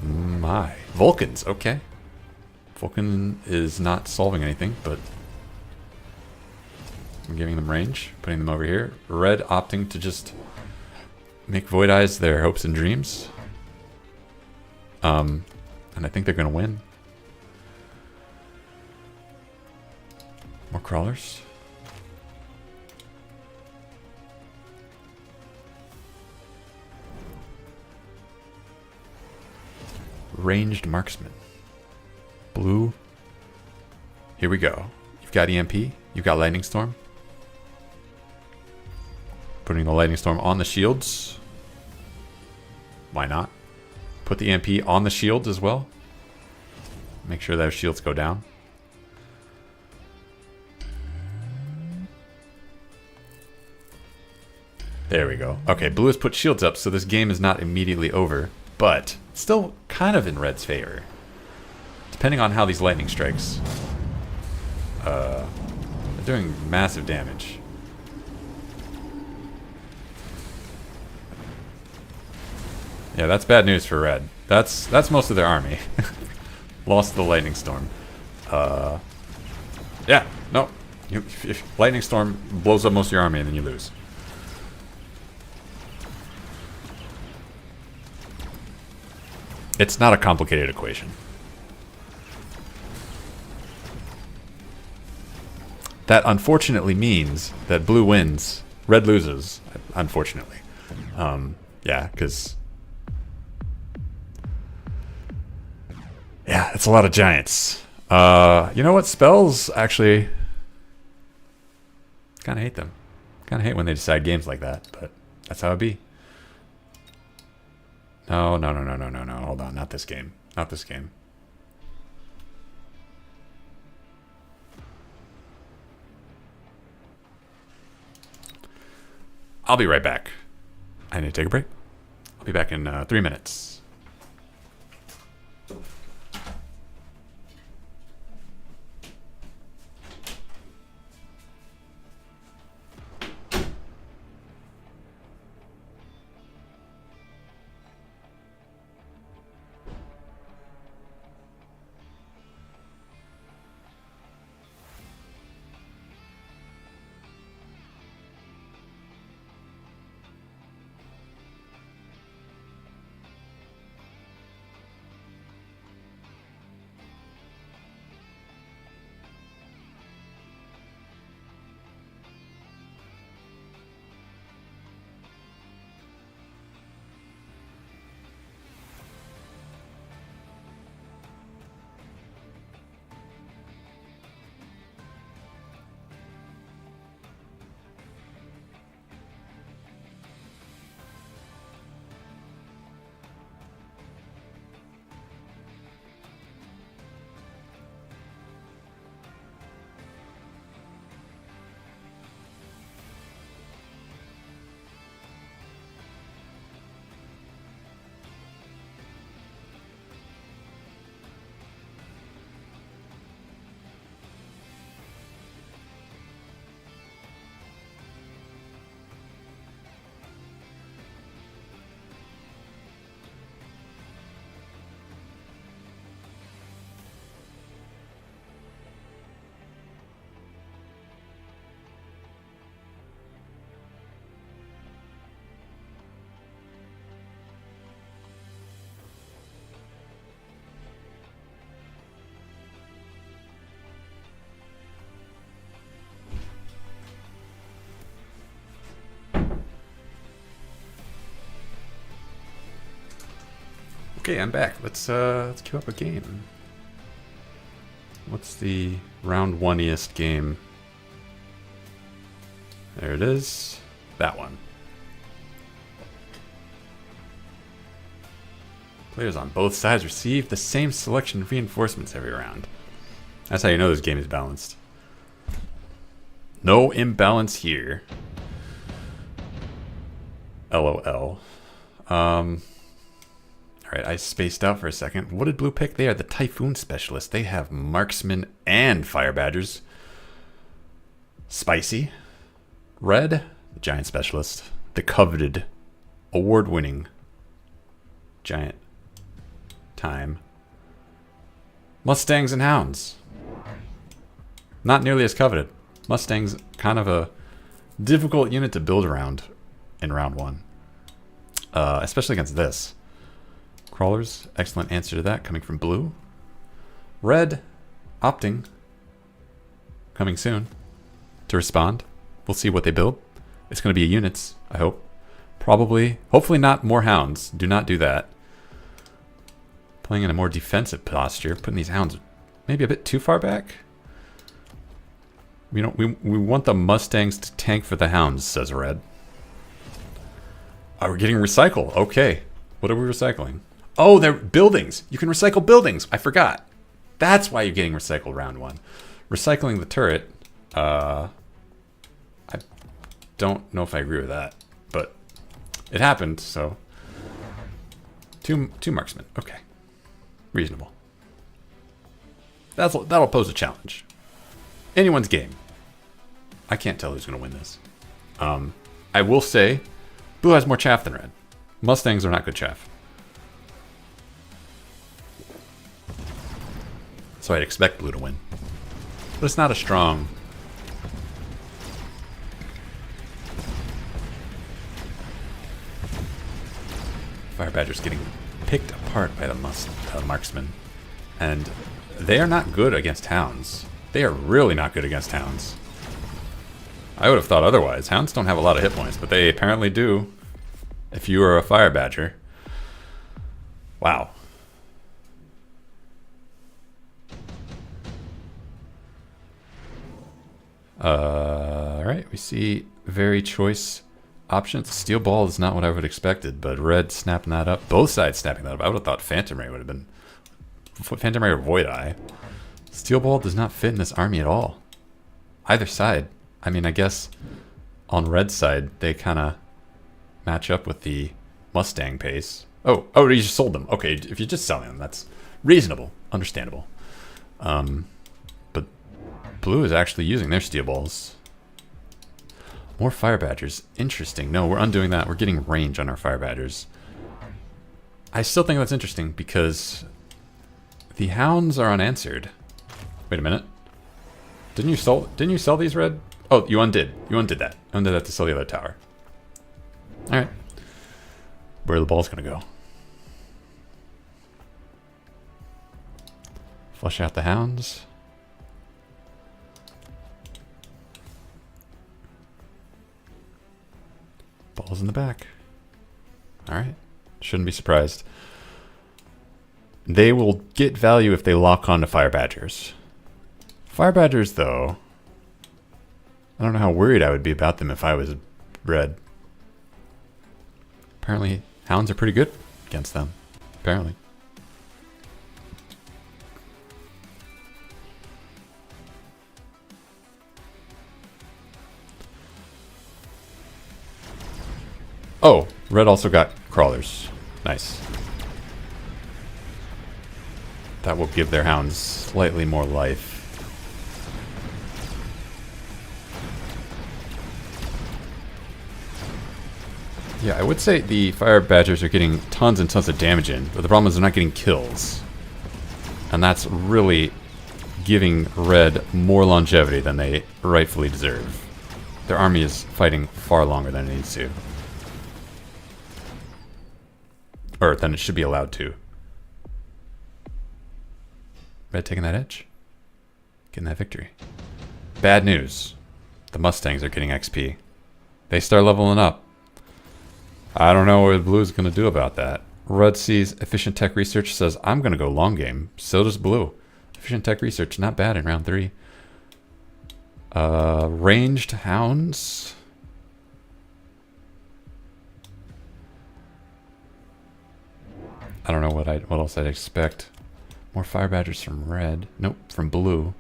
My. Vulcans, okay. Vulcan is not solving anything, but I'm giving them range, putting them over here. Red opting to just make Void Eyes their hopes and dreams. And I think they're going to win. More crawlers. Ranged marksman. Blue. Here we go. You've got EMP. You've got Lightning Storm. Putting the Lightning Storm on the shields. Why not? Put the EMP on the shields as well. Make sure those shields go down. There we go. Okay, Blue has put shields up, so this game is not immediately over, but still kind of in Red's favor. Depending on how these lightning strikes. They're doing massive damage. Yeah, that's bad news for Red. That's most of their army. Lost the Lightning Storm. Yeah, no. If Lightning Storm blows up most of your army, then you lose. It's not a complicated equation. That unfortunately means that Blue wins, Red loses, unfortunately. Yeah, because... Yeah, it's a lot of giants. You know what? Spells, actually... Kind of hate them. Kind of hate when they decide games like that, but that's how it be. No. Hold on, not this game. Not this game. I'll be right back. I need to take a break. I'll be back in 3 minutes. Okay, I'm back. Let's queue up a game. What's the round one-iest game? There it is. That one. Players on both sides receive the same selection of reinforcements every round. That's how you know this game is balanced. No imbalance here. LOL. Alright, I spaced out for a second. What did blue pick? They are the Typhoon Specialist. They have Marksmen and Fire Badgers. Spicy. Red, the Giant Specialist. The coveted, award-winning Giant Time. Mustangs and Hounds. Not nearly as coveted. Mustang's kind of a difficult unit to build around in round one. Especially against this. Crawlers, excellent answer to that, coming from blue. Red, opting, coming soon, to respond. We'll see what they build. It's going to be units, I hope. Probably, hopefully not more hounds. Do not do that. Playing in a more defensive posture, putting these hounds maybe a bit too far back. We want the Mustangs to tank for the hounds, says Red. Oh, we're getting recycle. Okay. What are we recycling? Oh, they're buildings. You can recycle buildings. I forgot. That's why you're getting recycled round one. Recycling the turret. I don't know if I agree with that, but it happened, so. Two marksmen. Okay. Reasonable. That'll pose a challenge. Anyone's game. I can't tell who's going to win this. I will say, blue has more chaff than red. Mustangs are not good chaff. So I'd expect blue to win. But it's not a strong... Fire Badger's getting picked apart by the marksman. And they are not good against hounds. They are really not good against hounds. I would have thought otherwise. Hounds don't have a lot of hit points, but they apparently do if you are a Fire Badger. Wow. Alright, we see very choice options. Steel Ball is not what I would have expected, but red snapping that up. Both sides snapping that up. I would have thought Phantom Ray would have been... Phantom Ray or Void Eye. Steel Ball does not fit in this army at all. Either side. I mean, I guess on red side, they kind of match up with the Mustang pace. Oh, you just sold them. Okay, if you're just selling them, that's reasonable. Understandable. But blue is actually using their Steel Balls. More Fire Badgers. Interesting. No, we're undoing that. We're getting range on our Fire Badgers. I still think that's interesting because the hounds are unanswered. Wait a minute. Didn't you sell these red? Oh, you undid. You undid that. Undid that to sell the other tower. Alright. Where are the balls gonna go? Flush out the hounds. Balls in the back. Alright. Shouldn't be surprised. They will get value if they lock on to Fire Badgers. Fire Badgers, though, I don't know how worried I would be about them if I was red. Apparently, hounds are pretty good against them. Apparently. Oh, red also got crawlers. Nice. That will give their hounds slightly more life. Yeah, I would say the Fire Badgers are getting tons and tons of damage in, but the problem is they're not getting kills. And that's really giving red more longevity than they rightfully deserve. Their army is fighting far longer than it needs to. Or than it should be allowed to. Red taking that edge. Getting that victory. Bad news. The Mustangs are getting XP. They start leveling up. I don't know what blue's going to do about that. Red sees efficient tech research, says, I'm going to go long game. So does blue. Efficient tech research, not bad in round 3. Ranged hounds. I don't know what else I'd expect. More fire badgers from red. Nope, from blue.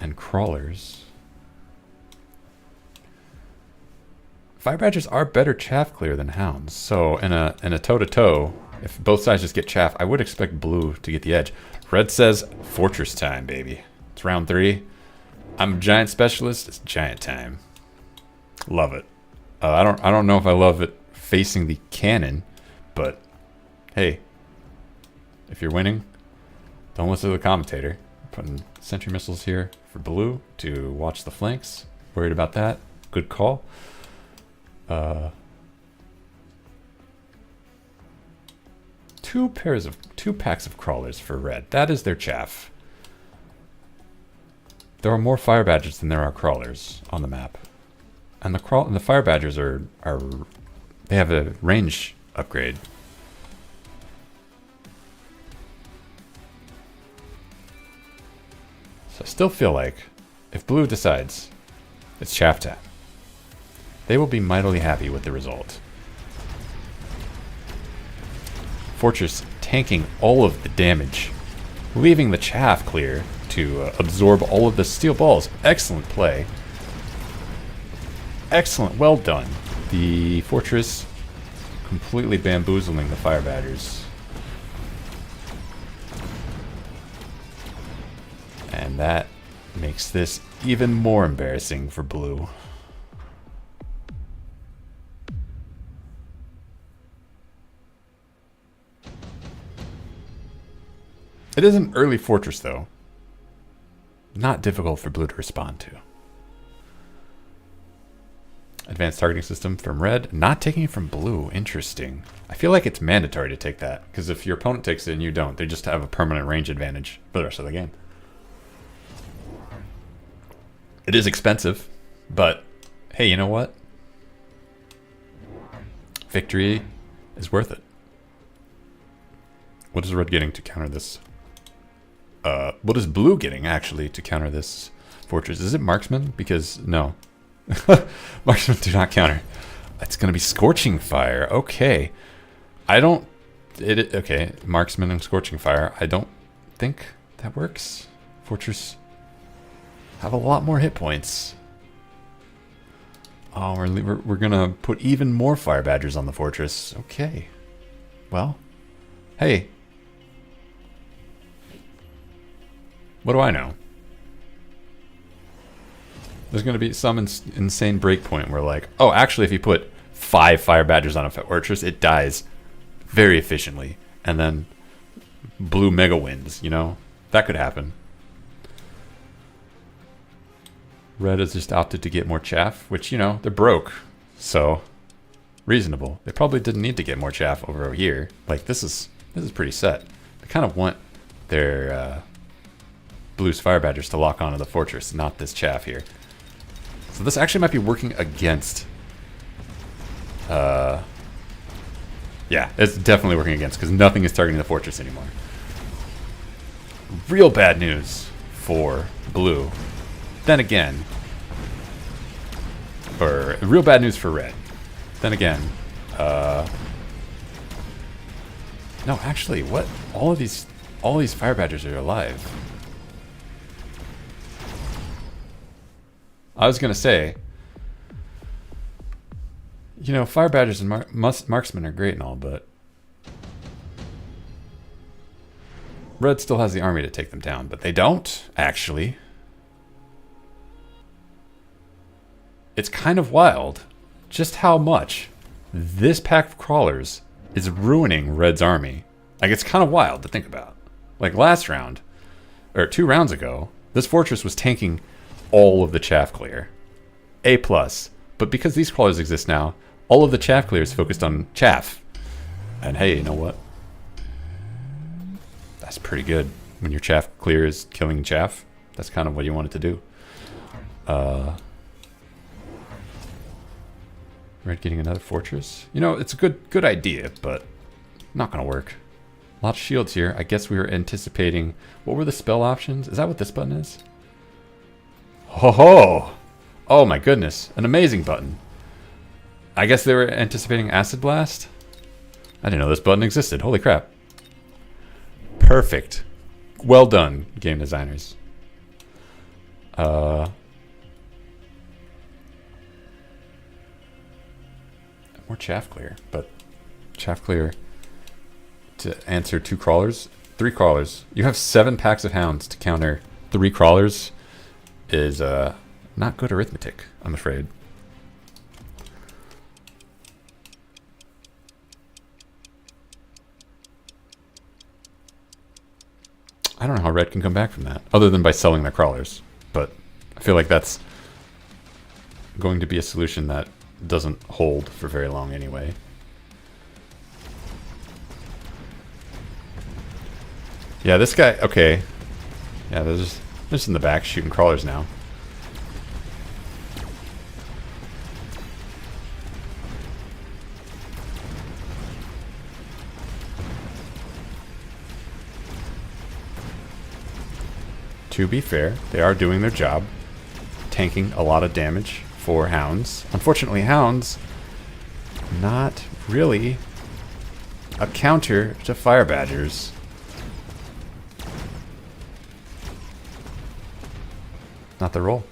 And crawlers. Fire badgers are better chaff clear than hounds. So in a toe-to-toe, if both sides just get chaff, I would expect blue to get the edge. Red says fortress time, baby. It's round 3. I'm a giant specialist. It's giant time. Love it. I don't know if I love it facing the cannon, but hey, if you're winning, don't listen to the commentator. Putting sentry missiles here for blue to watch the flanks. Worried about that. Good call. Two packs of crawlers for red. That is their chaff. There are more fire badgers than there are crawlers on the map, and the fire badgers they have a range upgrade. So I still feel like if blue decides it's chaff time, they will be mightily happy with the result. Fortress tanking all of the damage, leaving the chaff clear to absorb all of the steel balls. Excellent play. Excellent, well done. The fortress completely bamboozling the fire badgers. And that makes this even more embarrassing for blue. It is an early fortress, though. Not difficult for blue to respond to. Advanced targeting system from red. Not taking it from blue. Interesting. I feel like it's mandatory to take that, because if your opponent takes it and you don't, they just have a permanent range advantage for the rest of the game. It is expensive, but hey, you know what? Victory is worth it. What is red getting to counter this? What is blue getting, actually, to counter this fortress? Is it marksman? Because, no. Marksmen do not counter. It's going to be Scorching Fire. Okay. Okay, Marksman and Scorching Fire. I don't think that works. Fortress have a lot more hit points. Oh, we're going to put even more Fire Badgers on the fortress. Okay. Well, hey. What do I know? There's going to be some insane breakpoint where, like, oh, actually, if you put 5 fire badgers on a fortress, it dies very efficiently. And then blue mega wins, you know? That could happen. Red has just opted to get more chaff, which, you know, they're broke. So, reasonable. They probably didn't need to get more chaff over here. Like, this is pretty set. They kind of want their blue's fire badgers to lock onto the fortress, not this chaff here. So this actually might be working against... yeah, it's definitely working against, because nothing is targeting the fortress anymore. Real bad news for blue. Then again... Or, real bad news for red. Then again... No, actually, what? All these fire badgers are alive. I was going to say, you know, fire badgers and marksmen are great and all, but red still has the army to take them down, but they don't, actually. It's kind of wild just how much this pack of crawlers is ruining red's army. Like, it's kind of wild to think about. Like, last round, or 2 rounds ago, this fortress was tanking all of the chaff clear. A+. But because these crawlers exist now, all of the chaff clear is focused on chaff. And hey, you know what? That's pretty good. When your chaff clear is killing chaff, that's kind of what you want it to do. Red getting another fortress. You know, it's a good idea, but not gonna work. A lot of shields here. I guess we were anticipating... What were the spell options? Is that what this button is? Ho ho! Oh my goodness. An amazing button. I guess they were anticipating Acid Blast? I didn't know this button existed. Holy crap. Perfect. Well done, game designers. More chaff clear, but chaff clear to answer 2 crawlers. 3 crawlers. You have 7 packs of hounds to counter 3 crawlers is not good arithmetic, I'm afraid. I don't know how red can come back from that, other than by selling their crawlers. But I feel like that's going to be a solution that doesn't hold for very long anyway. Yeah, this guy, okay. Yeah, they're just in the back shooting crawlers now. To be fair, they are doing their job, tanking a lot of damage for hounds. Unfortunately, hounds, not really a counter to fire badgers. Not the role.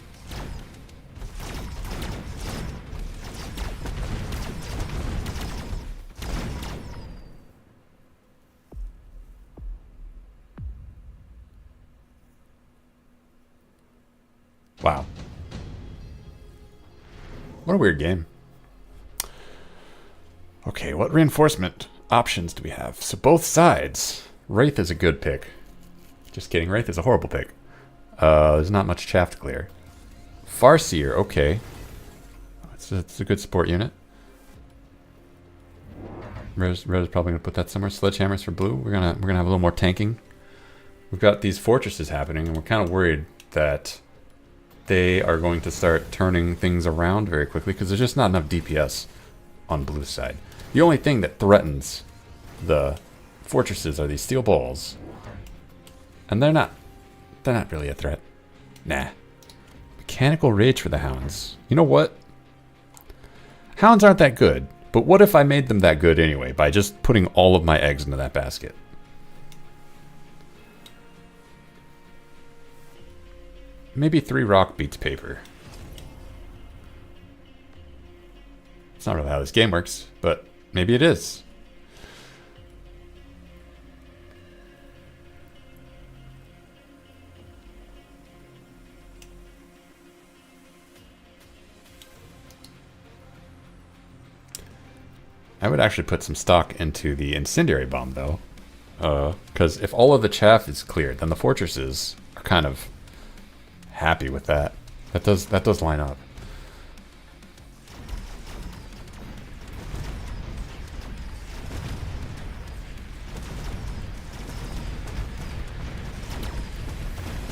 Wow. What a weird game. Okay, what reinforcement options do we have? So both sides. Wraith is a good pick. Just kidding, Wraith is a horrible pick. There's not much chaff to clear. Farseer, okay. It's a good support unit. Red's probably gonna put that somewhere. Sledgehammers for blue. We're gonna have a little more tanking. We've got these fortresses happening, and we're kind of worried that they are going to start turning things around very quickly because there's just not enough DPS on blue side. The only thing that threatens the fortresses are these steel balls, and they're not really a threat. Nah. Mechanical rage for the hounds. You know what? Hounds aren't that good, but what if I made them that good anyway by just putting all of my eggs into that basket? Maybe 3 rock beats paper. It's not really how this game works, but maybe it is. I would actually put some stock into the incendiary bomb, though. Because if all of the chaff is cleared, then the fortresses are kind of happy with that. That does line up.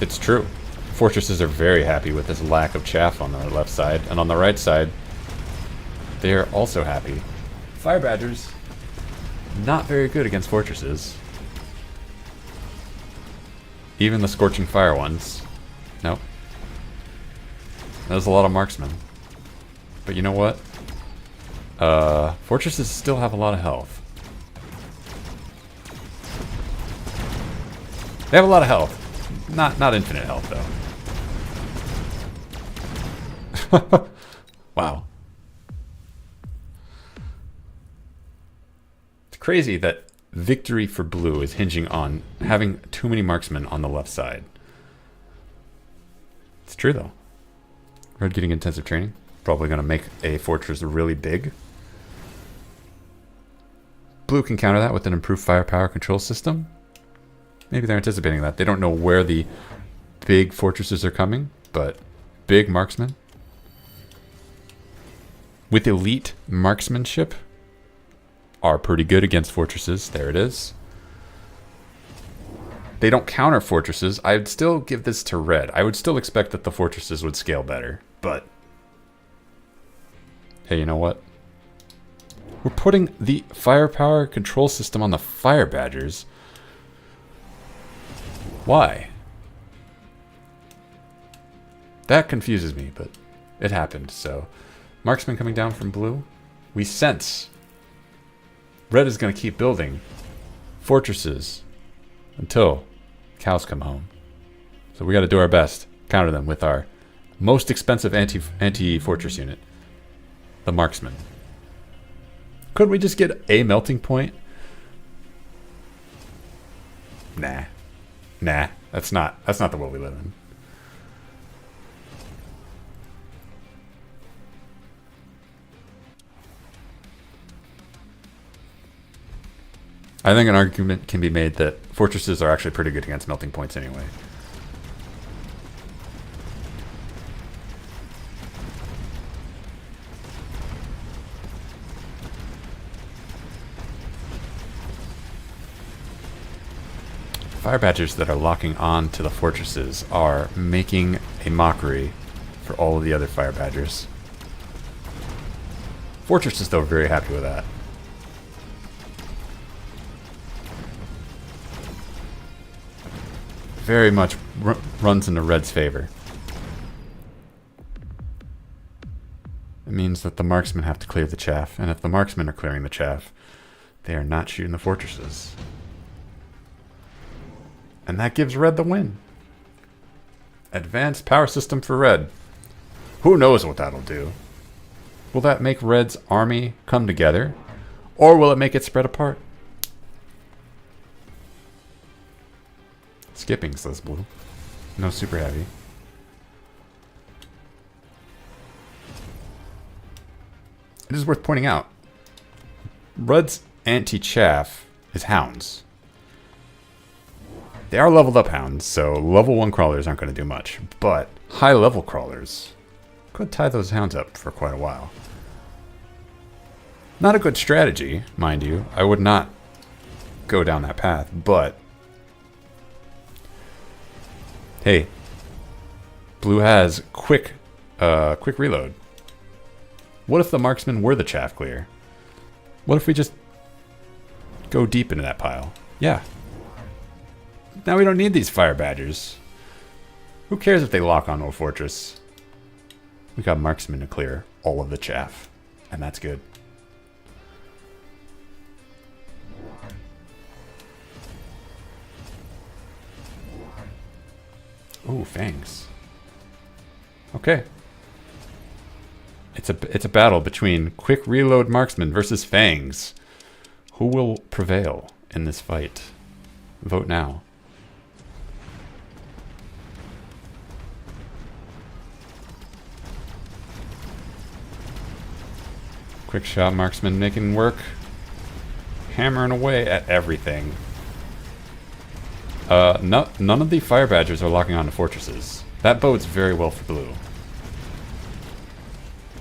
It's true. Fortresses are very happy with this lack of chaff on the left side, and on the right side, they are also happy. Fire badgers, not very good against fortresses. Even the scorching fire ones. Nope. There's a lot of marksmen. But you know what? Fortresses still have a lot of health. They have a lot of health. Not infinite health, though. Wow. It's crazy that victory for blue is hinging on having too many marksmen on the left side. It's true, though. Red getting intensive training. Probably going to make a fortress really big. Blue can counter that with an improved firepower control system. Maybe they're anticipating that. They don't know where the big fortresses are coming, but big marksmen. With elite marksmanship are pretty good against fortresses. There it is. They don't counter fortresses. I would still give this to red. I would still expect that the fortresses would scale better, but hey, you know what? We're putting the firepower control system on the fire badgers. Why? That confuses me, but it happened. So, marksman coming down from blue. We sense red is going to keep building fortresses until cows come home. So we got to do our best, counter them with our most expensive anti-fortress unit, the marksman. Could we just get a melting point? Nah. Nah, that's not the world we live in. I think an argument can be made that fortresses are actually pretty good against melting points anyway. Fire badgers that are locking on to the fortresses are making a mockery for all of the other fire badgers. Fortresses, though, are very happy with that. Very much runs into red's favor. It means that the marksmen have to clear the chaff, and if the marksmen are clearing the chaff, they are not shooting the fortresses. And that gives red the win. Advanced power system for red. Who knows what that'll do? Will that make red's army come together? Or will it make it spread apart? Skipping, says blue. No super heavy. It is worth pointing out, red's anti-chaff is hounds. They are leveled up hounds, so level 1 crawlers aren't going to do much. But high level crawlers could tie those hounds up for quite a while. Not a good strategy, mind you. I would not go down that path, but hey, blue has quick reload. What if the marksmen were the chaff clear? What if we just go deep into that pile? Yeah. Now we don't need these fire badgers. Who cares if they lock onto a fortress? We got marksmen to clear all of the chaff, and that's good. Ooh, fangs. Okay. It's a battle between quick reload marksmen versus fangs. Who will prevail in this fight? Vote now. Quick shot marksman making work. Hammering away at everything. None of the fire badgers are locking onto fortresses. That bodes very well for blue.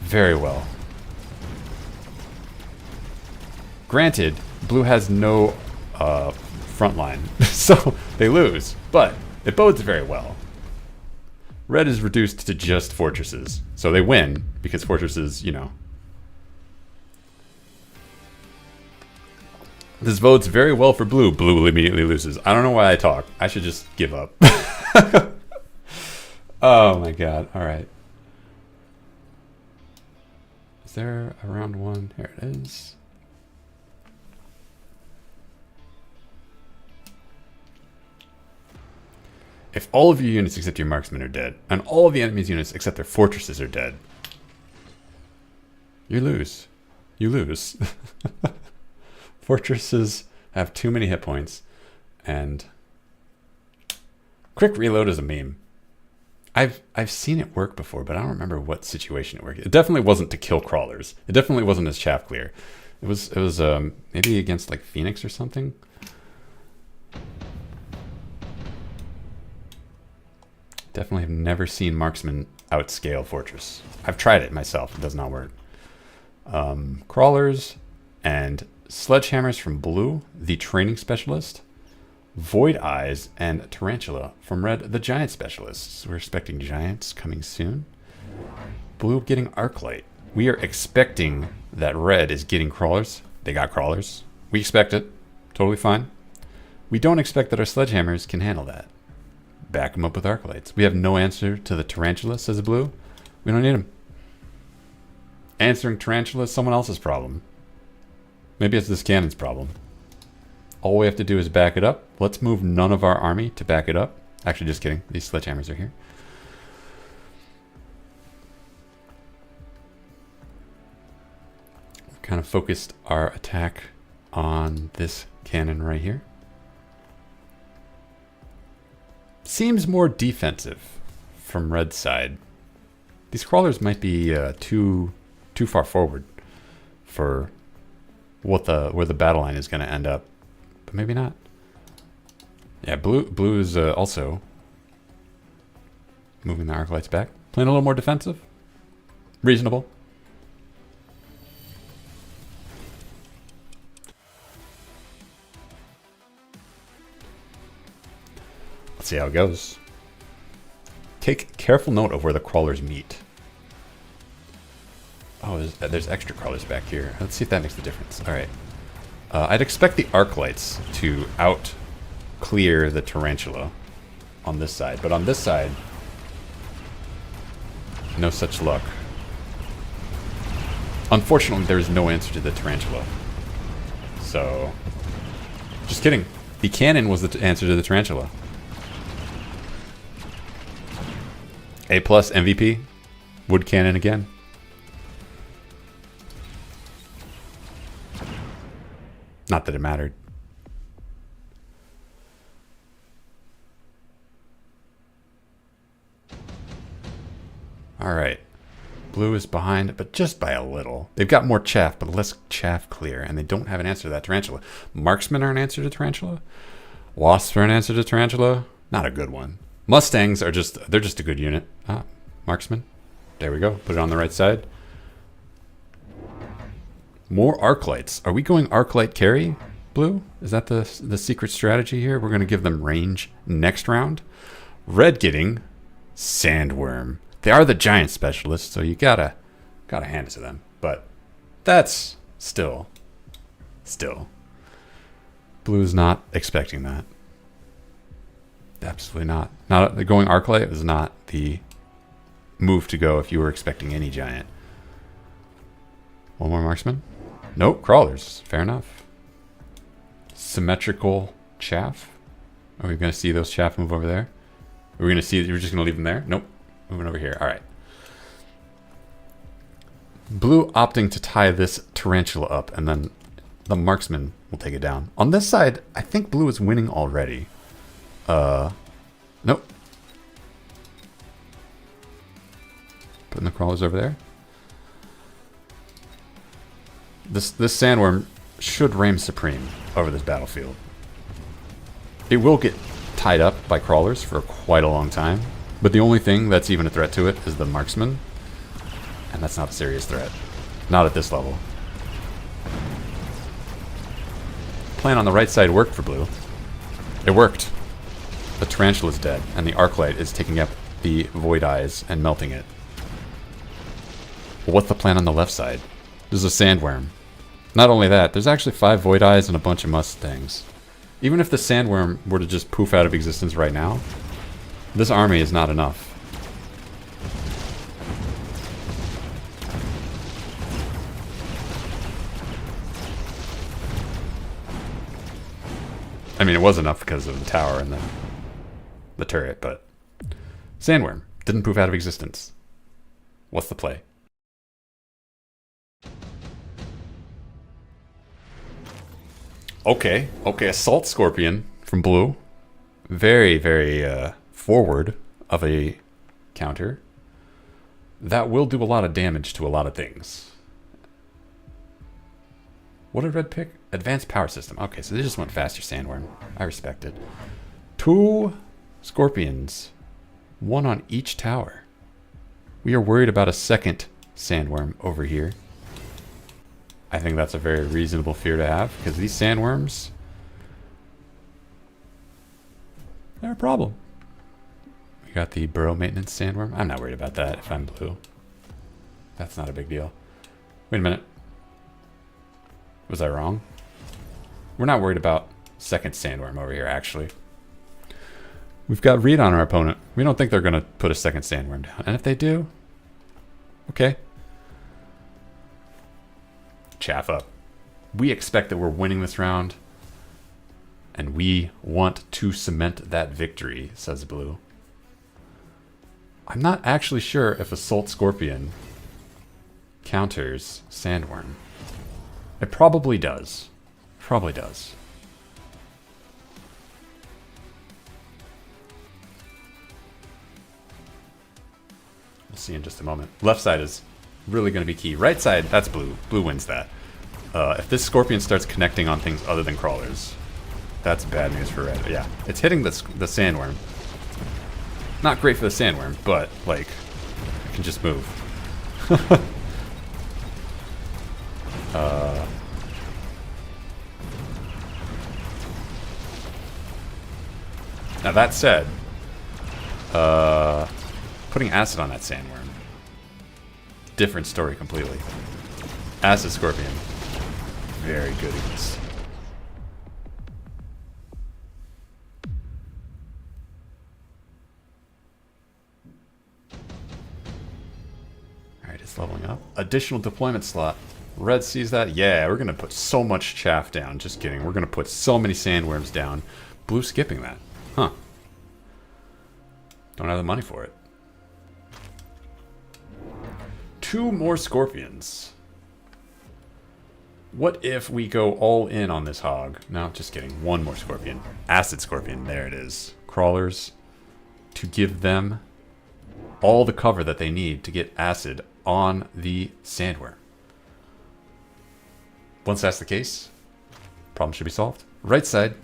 Very well. Granted, blue has no front line, so they lose, but it bodes very well. Red is reduced to just fortresses, so they win because fortresses, you know. This votes very well for blue. Blue immediately loses. I don't know why I talk. I should just give up. Oh my god. Alright. Is there a round one? Here it is. If all of your units except your marksmen are dead, and all of the enemy's units except their fortresses are dead, you lose. You lose. Fortresses have too many hit points, and quick reload is a meme. I've seen it work before, but I don't remember what situation it worked. It definitely wasn't to kill crawlers. It definitely wasn't as chaff clear. It was maybe against like Phoenix or something. Definitely have never seen marksman outscale fortress. I've tried it myself. It does not work. Crawlers and sledgehammers from blue, the training specialist. Void Eyes and Tarantula from red, the giant specialists. We're expecting giants coming soon. Blue getting Arclight. We are expecting that red is getting crawlers. They got crawlers. We expect it. Totally fine. We don't expect that our sledgehammers can handle that. Back them up with arc lights. We have no answer to the tarantula, says blue. We don't need them. Answering tarantula is someone else's problem. Maybe it's this cannon's problem. All we have to do is back it up. Let's move none of our army to back it up. Actually, just kidding. These sledgehammers are here. We've kind of focused our attack on this cannon right here. Seems more defensive from red side. These crawlers might be too far forward for what where the battle line is going to end up, but maybe not. Yeah, blue is also moving the arc lights back, playing a little more defensive. Reasonable. Let's see how it goes. Take careful note of where the crawlers meet. Oh, there's extra crawlers back here. Let's see if that makes the difference. All right. I'd expect the arc lights to out clear the tarantula on this side, but on this side, no such luck. Unfortunately, there is no answer to the tarantula. So, just kidding. The cannon was the answer to the tarantula. A+ MVP. Wood cannon again. Not that it mattered. All right. Blue is behind, but just by a little. They've got more chaff, but less chaff clear, and they don't have an answer to that tarantula. Marksmen are an answer to tarantula. Wasps are an answer to tarantula. Not a good one. Mustangs are they're just a good unit. Ah, marksman. There we go. Put it on the right side. More arc lights. Are we going arc light carry, blue? Is that the secret strategy here? We're going to give them range next round. Red getting sandworm. They are the giant specialists, so you gotta hand it to them. But that's still. Blue's not expecting that. Absolutely not. Not going arc light is not the move to go if you were expecting any giant. One more marksman. Nope, crawlers. Fair enough. Symmetrical chaff. Are we going to see those chaff move over there? Are we going to see? You're just going to leave them there? Nope. Moving over here. All right. Blue opting to tie this tarantula up, and then the marksman will take it down. On this side, I think blue is winning already. Nope. Putting the crawlers over there. This sandworm should reign supreme over this battlefield. It will get tied up by crawlers for quite a long time, but the only thing that's even a threat to it is the marksman, and that's not a serious threat. Not at this level. Plan on the right side worked for blue. It worked. The tarantula is dead, and the arc light is taking up the void eyes and melting it. Well, what's the plan on the left side? There's a sandworm. Not only that, there's actually 5 void eyes and a bunch of mustangs. Even if the sandworm were to just poof out of existence right now, this army is not enough. I mean, it was enough because of the tower and the turret, but sandworm didn't poof out of existence. What's the play? Okay, assault scorpion from blue. Very, very forward of a counter. That will do a lot of damage to a lot of things. What did red pick? Advanced power system. Okay, so they just went faster sandworm. I respect it. 2 scorpions. 1 on each tower. We are worried about a second sandworm over here. I think that's a very reasonable fear to have, because these sandworms, they're a problem. We got the burrow maintenance sandworm. I'm not worried about that if I'm blue. That's not a big deal. Wait a minute. Was I wrong? We're not worried about second sandworm over here, actually. We've got read on our opponent. We don't think they're going to put a second sandworm down. And if they do, okay. Chaff up. We expect that we're winning this round. And we want to cement that victory, says Blue. I'm not actually sure if Assault Scorpion counters Sandworm. It probably does. Probably does. We'll see in just a moment. Left side is really going to be key. Right side, that's Blue. Blue wins that. If this Scorpion starts connecting on things other than crawlers, that's bad news for Red. Yeah, it's hitting the Sandworm. Not great for the Sandworm, but, like, it can just move. Now that said, putting acid on that Sandworm, different story completely. Acid Scorpion, very good at this. Alright, it's leveling up. Additional deployment slot. Red sees that. Yeah, we're going to put so much chaff down. Just kidding. We're going to put so many sandworms down. Blue skipping that. Huh. Don't have the money for it. 2 more scorpions. What if we go all in on this hog? No, just kidding. 1 more scorpion. Acid scorpion. There it is. Crawlers. To give them all the cover that they need to get acid on the sandworm. Once that's the case, problem should be solved. Right side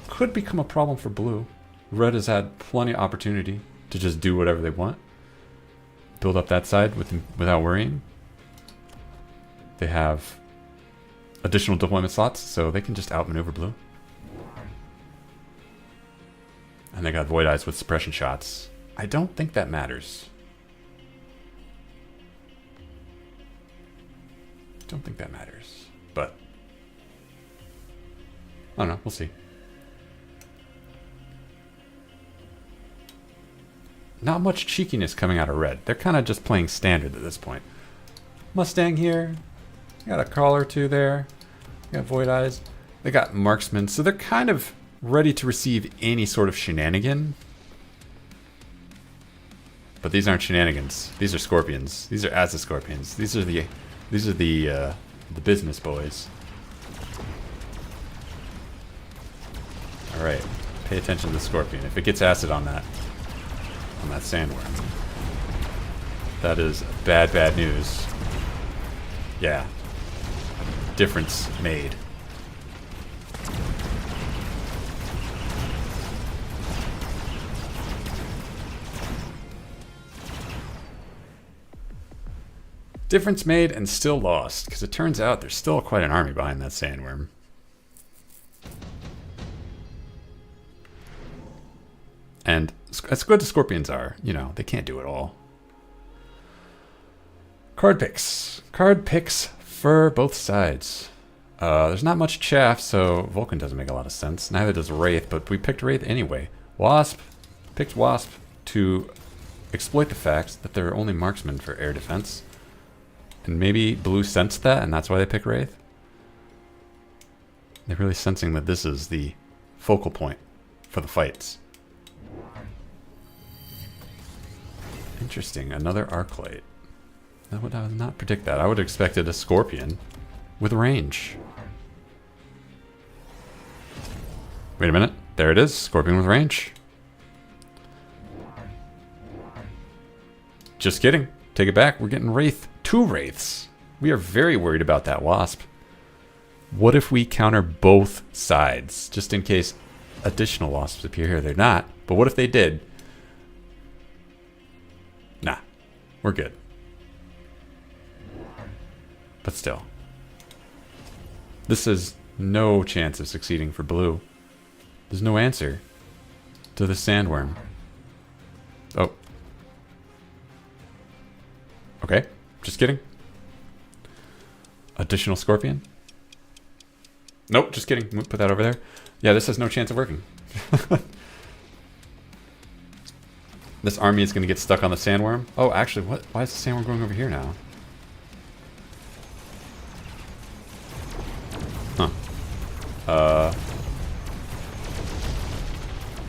could become a problem for Blue. Red has had plenty of opportunity to just do whatever they want. Build up that side without worrying. They have additional deployment slots, so they can just outmaneuver Blue. And they got Void Eyes with suppression shots. I don't think that matters. Don't think that matters, but I don't know. We'll see. Not much cheekiness coming out of Red. They're kind of just playing standard at this point. Mustang here. Got a crawler or 2 there. Got Void Eyes. They got Marksman, so they're kind of ready to receive any sort of shenanigan. But these aren't shenanigans. These are scorpions. These are acid scorpions. These are the business boys. Alright. Pay attention to the scorpion. If it gets acid on that sandworm, that is bad, bad news. Yeah. Difference made. Difference made and still lost, because it turns out there's still quite an army behind that sandworm. And as good as scorpions are, you know, they can't do it all. Card picks. Card picks for both sides. There's not much chaff, so Vulcan doesn't make a lot of sense. Neither does Wraith, but we picked Wraith anyway. Wasp. Picked Wasp to exploit the fact that they're only marksmen for air defense. And maybe Blue sensed that, and that's why they picked Wraith. They're really sensing that this is the focal point for the fights. Interesting, another Arclight. I would not predict that. I would have expected a Scorpion with range. Wait a minute. There it is. Scorpion with range. Just kidding. Take it back. We're getting Wraith. 2 Wraiths. We are very worried about that Wasp. What if we counter both sides? Just in case additional Wasps appear here. They're not. But what if they did? Nah. We're good. But still. This is no chance of succeeding for Blue. There's no answer to the sandworm. Oh. Okay. Just kidding. Additional Scorpion. Nope, just kidding. Put that over there. Yeah, this has no chance of working. This army is going to get stuck on the sandworm. Oh, actually, what? Why is the sandworm going over here now? Huh.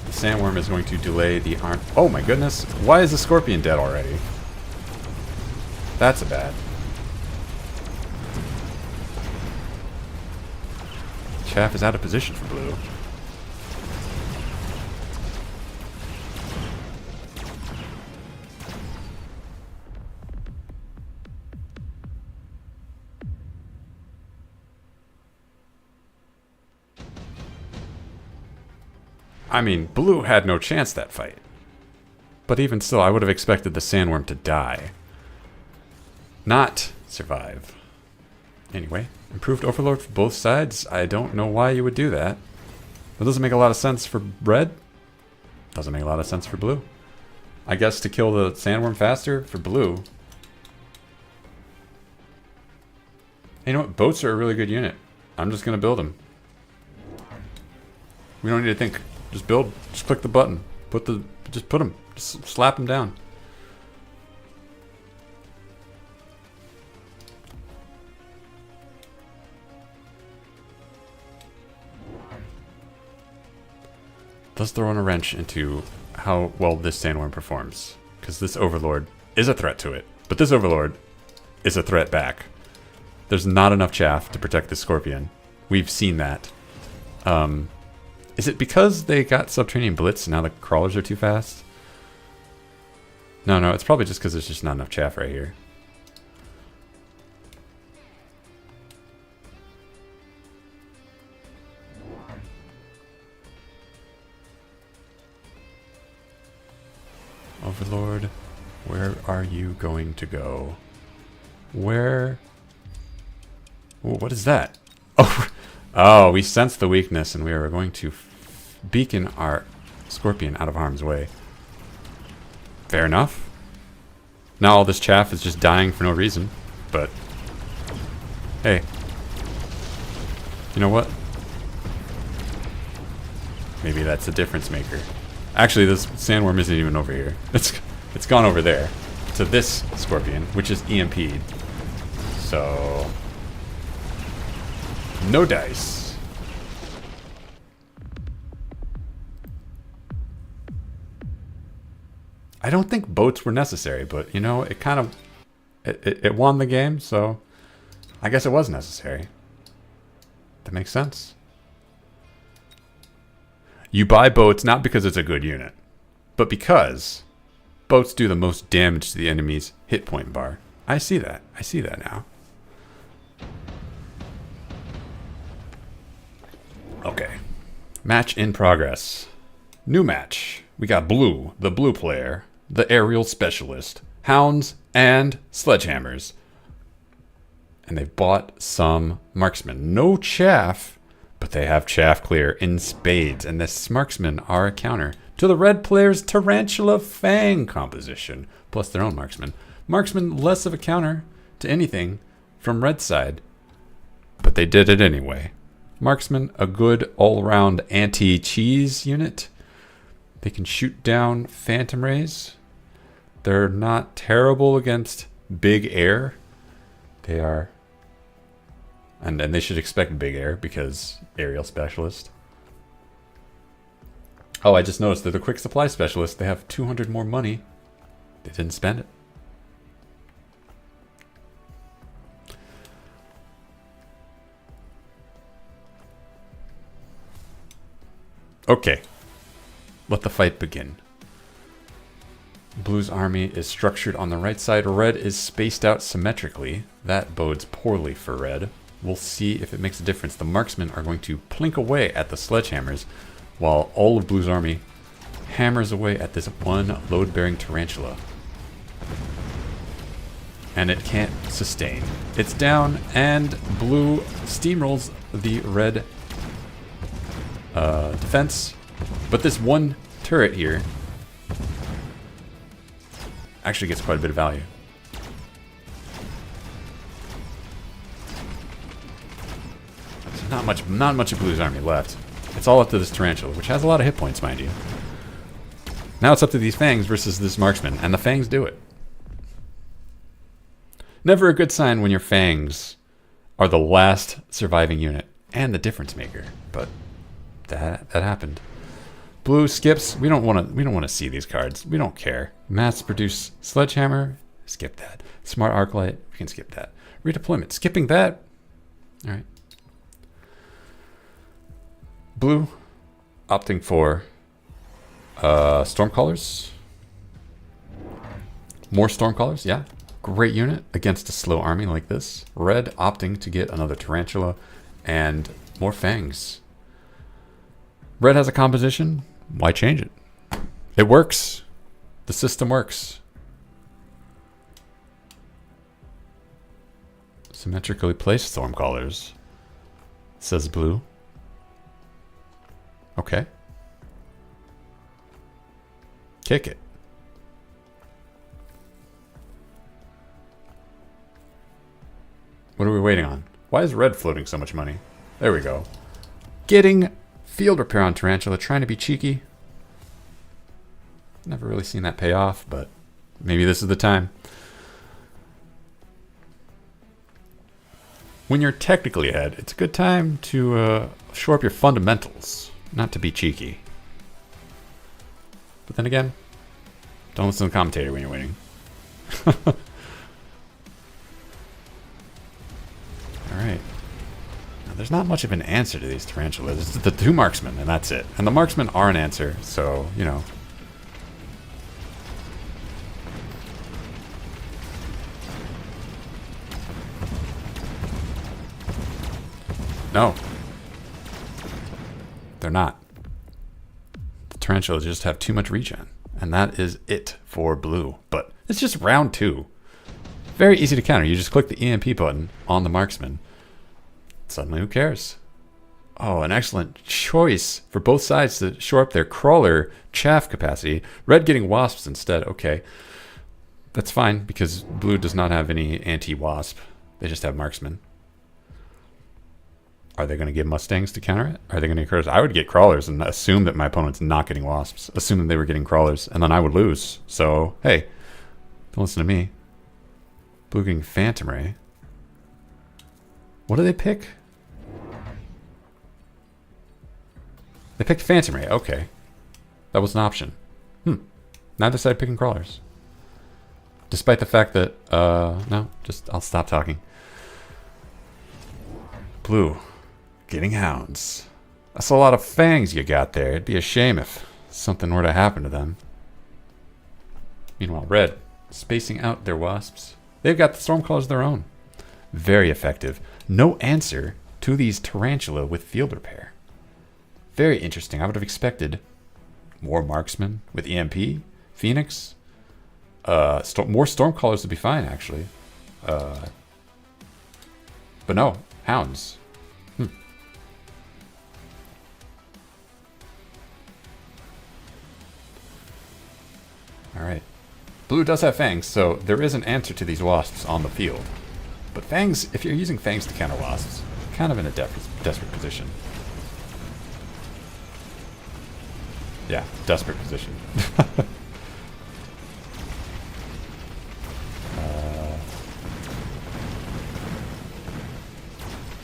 The sandworm is going to delay the arm. Oh my goodness. Why is the scorpion dead already? That's a bad. Chaff is out of position for blue. I mean, blue had no chance that fight. But even still, I would have expected the sandworm to die. Not survive. Anyway, improved overlord for both sides. I don't know why you would do that. That doesn't make a lot of sense for red. Doesn't make a lot of sense for blue. I guess to kill the sandworm faster for blue. Hey, you know what? Boats are a really good unit. I'm just going to build them. We don't need to think. Just build. Just click the button. Just put them. Just slap them down. Let's throw in a wrench into how well this sandworm performs. Because this overlord is a threat to it. But this overlord is a threat back. There's not enough chaff to protect the scorpion. We've seen that. Is it because they got subterranean blitz and now the crawlers are too fast? No, it's probably just because there's just not enough chaff right here. Overlord, where are you going to go? Where? Ooh, what is that? Oh, we sensed the weakness and we are going to beacon our scorpion out of harm's way. Fair enough. Now all this chaff is just dying for no reason, but hey, you know what? Maybe that's a difference maker. Actually, this sandworm isn't even over here. It's gone over there to this scorpion, which is EMP'd. So no dice. I don't think boats were necessary, but you know, it kind of it won the game, so I guess it was necessary. That makes sense. You buy boats not because it's a good unit, but because boats do the most damage to the enemy's hit point bar. I see that. I see that now. Okay. Match in progress. New match. We got blue, the blue player, the aerial specialist, hounds, and sledgehammers. And they've bought some marksmen. No chaff, but they have chaff clear in spades. And the marksmen are a counter to the red player's tarantula fang composition, plus their own marksmen. Marksmen less of a counter to anything from red side, but they did it anyway. Marksman, a good all-around anti-cheese unit. They can shoot down phantom rays. They're not terrible against big air. They are, and they should expect big air because aerial specialist. Oh, I just noticed they're the quick supply specialist. They have 200 more money. They didn't spend it. Okay, let the fight begin. Blue's army is structured on the right side. Red is spaced out symmetrically. That bodes poorly for red. We'll see if it makes a difference. The marksmen are going to plink away at the sledgehammers, while all of Blue's army hammers away at this one load-bearing tarantula. And it can't sustain. It's down, and Blue steamrolls the red defense, but this one turret here actually gets quite a bit of value. Not much of Blue's army left. It's all up to this Tarantula, which has a lot of hit points, mind you. Now it's up to these Fangs versus this Marksman, and the Fangs do it. Never a good sign when your Fangs are the last surviving unit and the difference maker, but that happened. Blue skips. We don't want to see these cards. We don't care. Mass produce Sledgehammer. Skip that. Smart Arclight. We can skip that. Redeployment. Skipping that. All right. Blue opting for Stormcallers. More Stormcallers. Yeah. Great unit against a slow army like this. Red opting to get another Tarantula and more Fangs. Red has a composition. Why change it? It works. The system works. Symmetrically placed Stormcallers, says Blue. Okay. Kick it. What are we waiting on? Why is Red floating so much money? There we go. Getting field repair on Tarantula, trying to be cheeky. Never really seen that pay off, but maybe this is the time. When you're technically ahead, it's a good time to shore up your fundamentals, not to be cheeky. But then again, don't listen to the commentator when you're winning. Alright. Now, there's not much of an answer to these Tarantulas. It's the two Marksmen, and that's it. And the Marksmen are an answer, so, you know. No. They're not. The Tarantulas just have too much regen. And that is it for Blue. But it's just round 2. Very easy to counter. You just click the EMP button on the Marksman. Suddenly, who cares? Oh, an excellent choice for both sides to shore up their crawler chaff capacity. Red getting wasps instead. Okay. That's fine, because Blue does not have any anti-wasp. They just have Marksman. Are they going to give Mustangs to counter it? Are they going to encourage? I would get crawlers and assume that my opponent's not getting wasps. Assume that they were getting crawlers, and then I would lose. So, hey, don't listen to me. Blue getting Phantom Ray. What do they pick? They picked Phantom Ray. Okay. That was an option. Now I decided picking crawlers. Despite the fact that, no, just, I'll stop talking. Blue. Getting hounds. That's a lot of fangs you got there. It'd be a shame if something were to happen to them. Meanwhile, red, spacing out their wasps. They've got the Stormcallers of their own. Very effective. No answer to these Tarantula with field repair. Very interesting. I would have expected more Marksmen with EMP, Phoenix. More Stormcallers would be fine, actually. But no, hounds. Alright. Blue does have Fangs, so there is an answer to these wasps on the field. But Fangs, if you're using Fangs to counter wasps, you're kind of in a desperate position. Yeah, desperate position.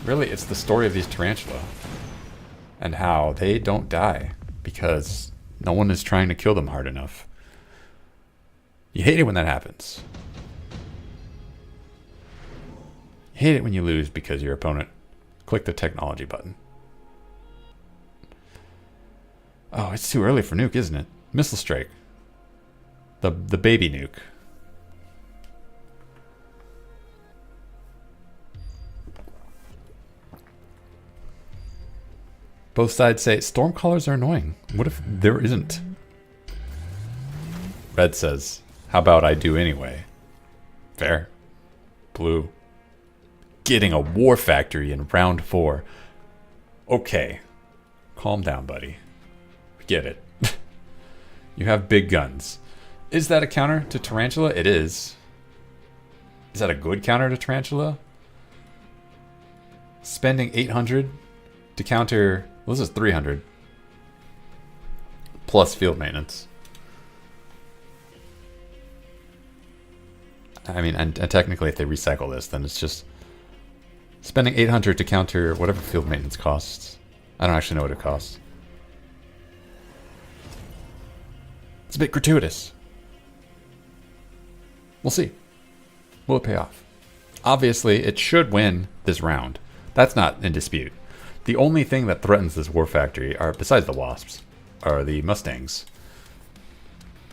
Really, it's the story of these Tarantula. And how they don't die because no one is trying to kill them hard enough. You hate it when that happens. You hate it when you lose because your opponent clicked the technology button. Oh, it's too early for nuke, isn't it? Missile strike. The baby nuke. Both sides say Stormcallers are annoying. What if there isn't? Red says, how about I do anyway? Fair. Blue. Getting a war factory in round 4. Okay. Calm down, buddy. We get it. You have big guns. Is that a counter to Tarantula? It is. Is that a good counter to Tarantula? Spending 800 to counter... Well, this is 300. Plus field maintenance. I mean, and technically if they recycle this, then it's just... Spending 800 to counter whatever field maintenance costs. I don't actually know what it costs. It's a bit gratuitous. We'll see. Will it pay off? Obviously, it should win this round. That's not in dispute. The only thing that threatens this war factory are, besides the wasps, are the mustangs.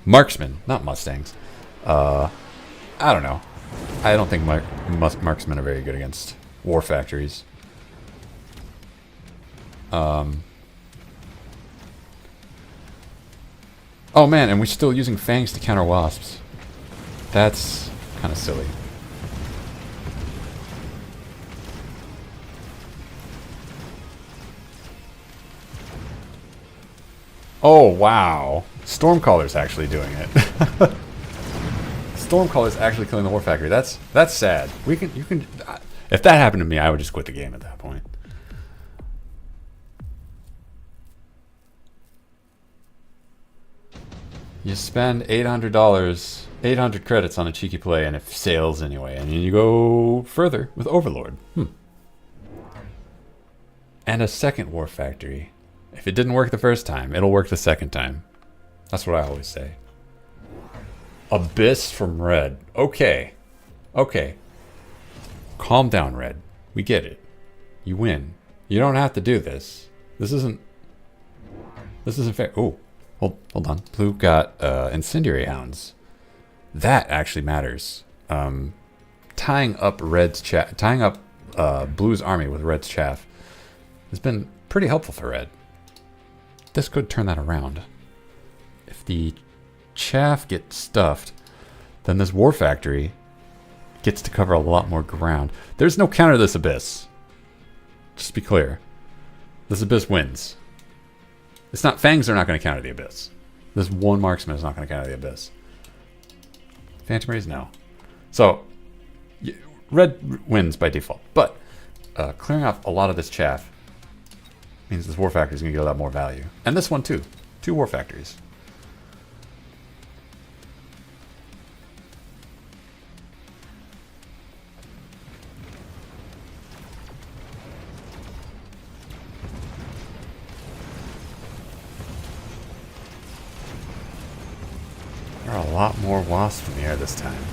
Marksmen, not mustangs. I don't know. I don't think marksmen are very good against war factories. Oh man, and we're still using fangs to counter wasps. That's kind of silly. Oh wow, Stormcaller's actually doing it. Stormcaller's actually killing the war factory. That's sad. You can. If that happened to me, I would just quit the game at that point. You spend $800, 800 credits on a cheeky play, and it fails anyway. And then you go further with Overlord. And a second war factory. If it didn't work the first time, it'll work the second time. That's what I always say. Abyss from Red. Okay. Okay. Calm down, Red. We get it. You win. You don't have to do this. This isn't fair. Oh. Hold on. Blue got incendiary hounds. That actually matters. Tying up Blue's army with Red's chaff has been pretty helpful for Red. This could turn that around. If the chaff gets stuffed, then this war factory gets to cover a lot more ground. There's no counter to this Abyss. Just to be clear. This Abyss wins. It's not... Fangs are not going to counter the Abyss. This one marksman is not going to counter the Abyss. Phantom Rays, no. So, Red wins by default. But, clearing off a lot of this chaff means this war factory is going to get a lot more value. And this one too. 2 war factories. There are a lot more wasps in the air this time.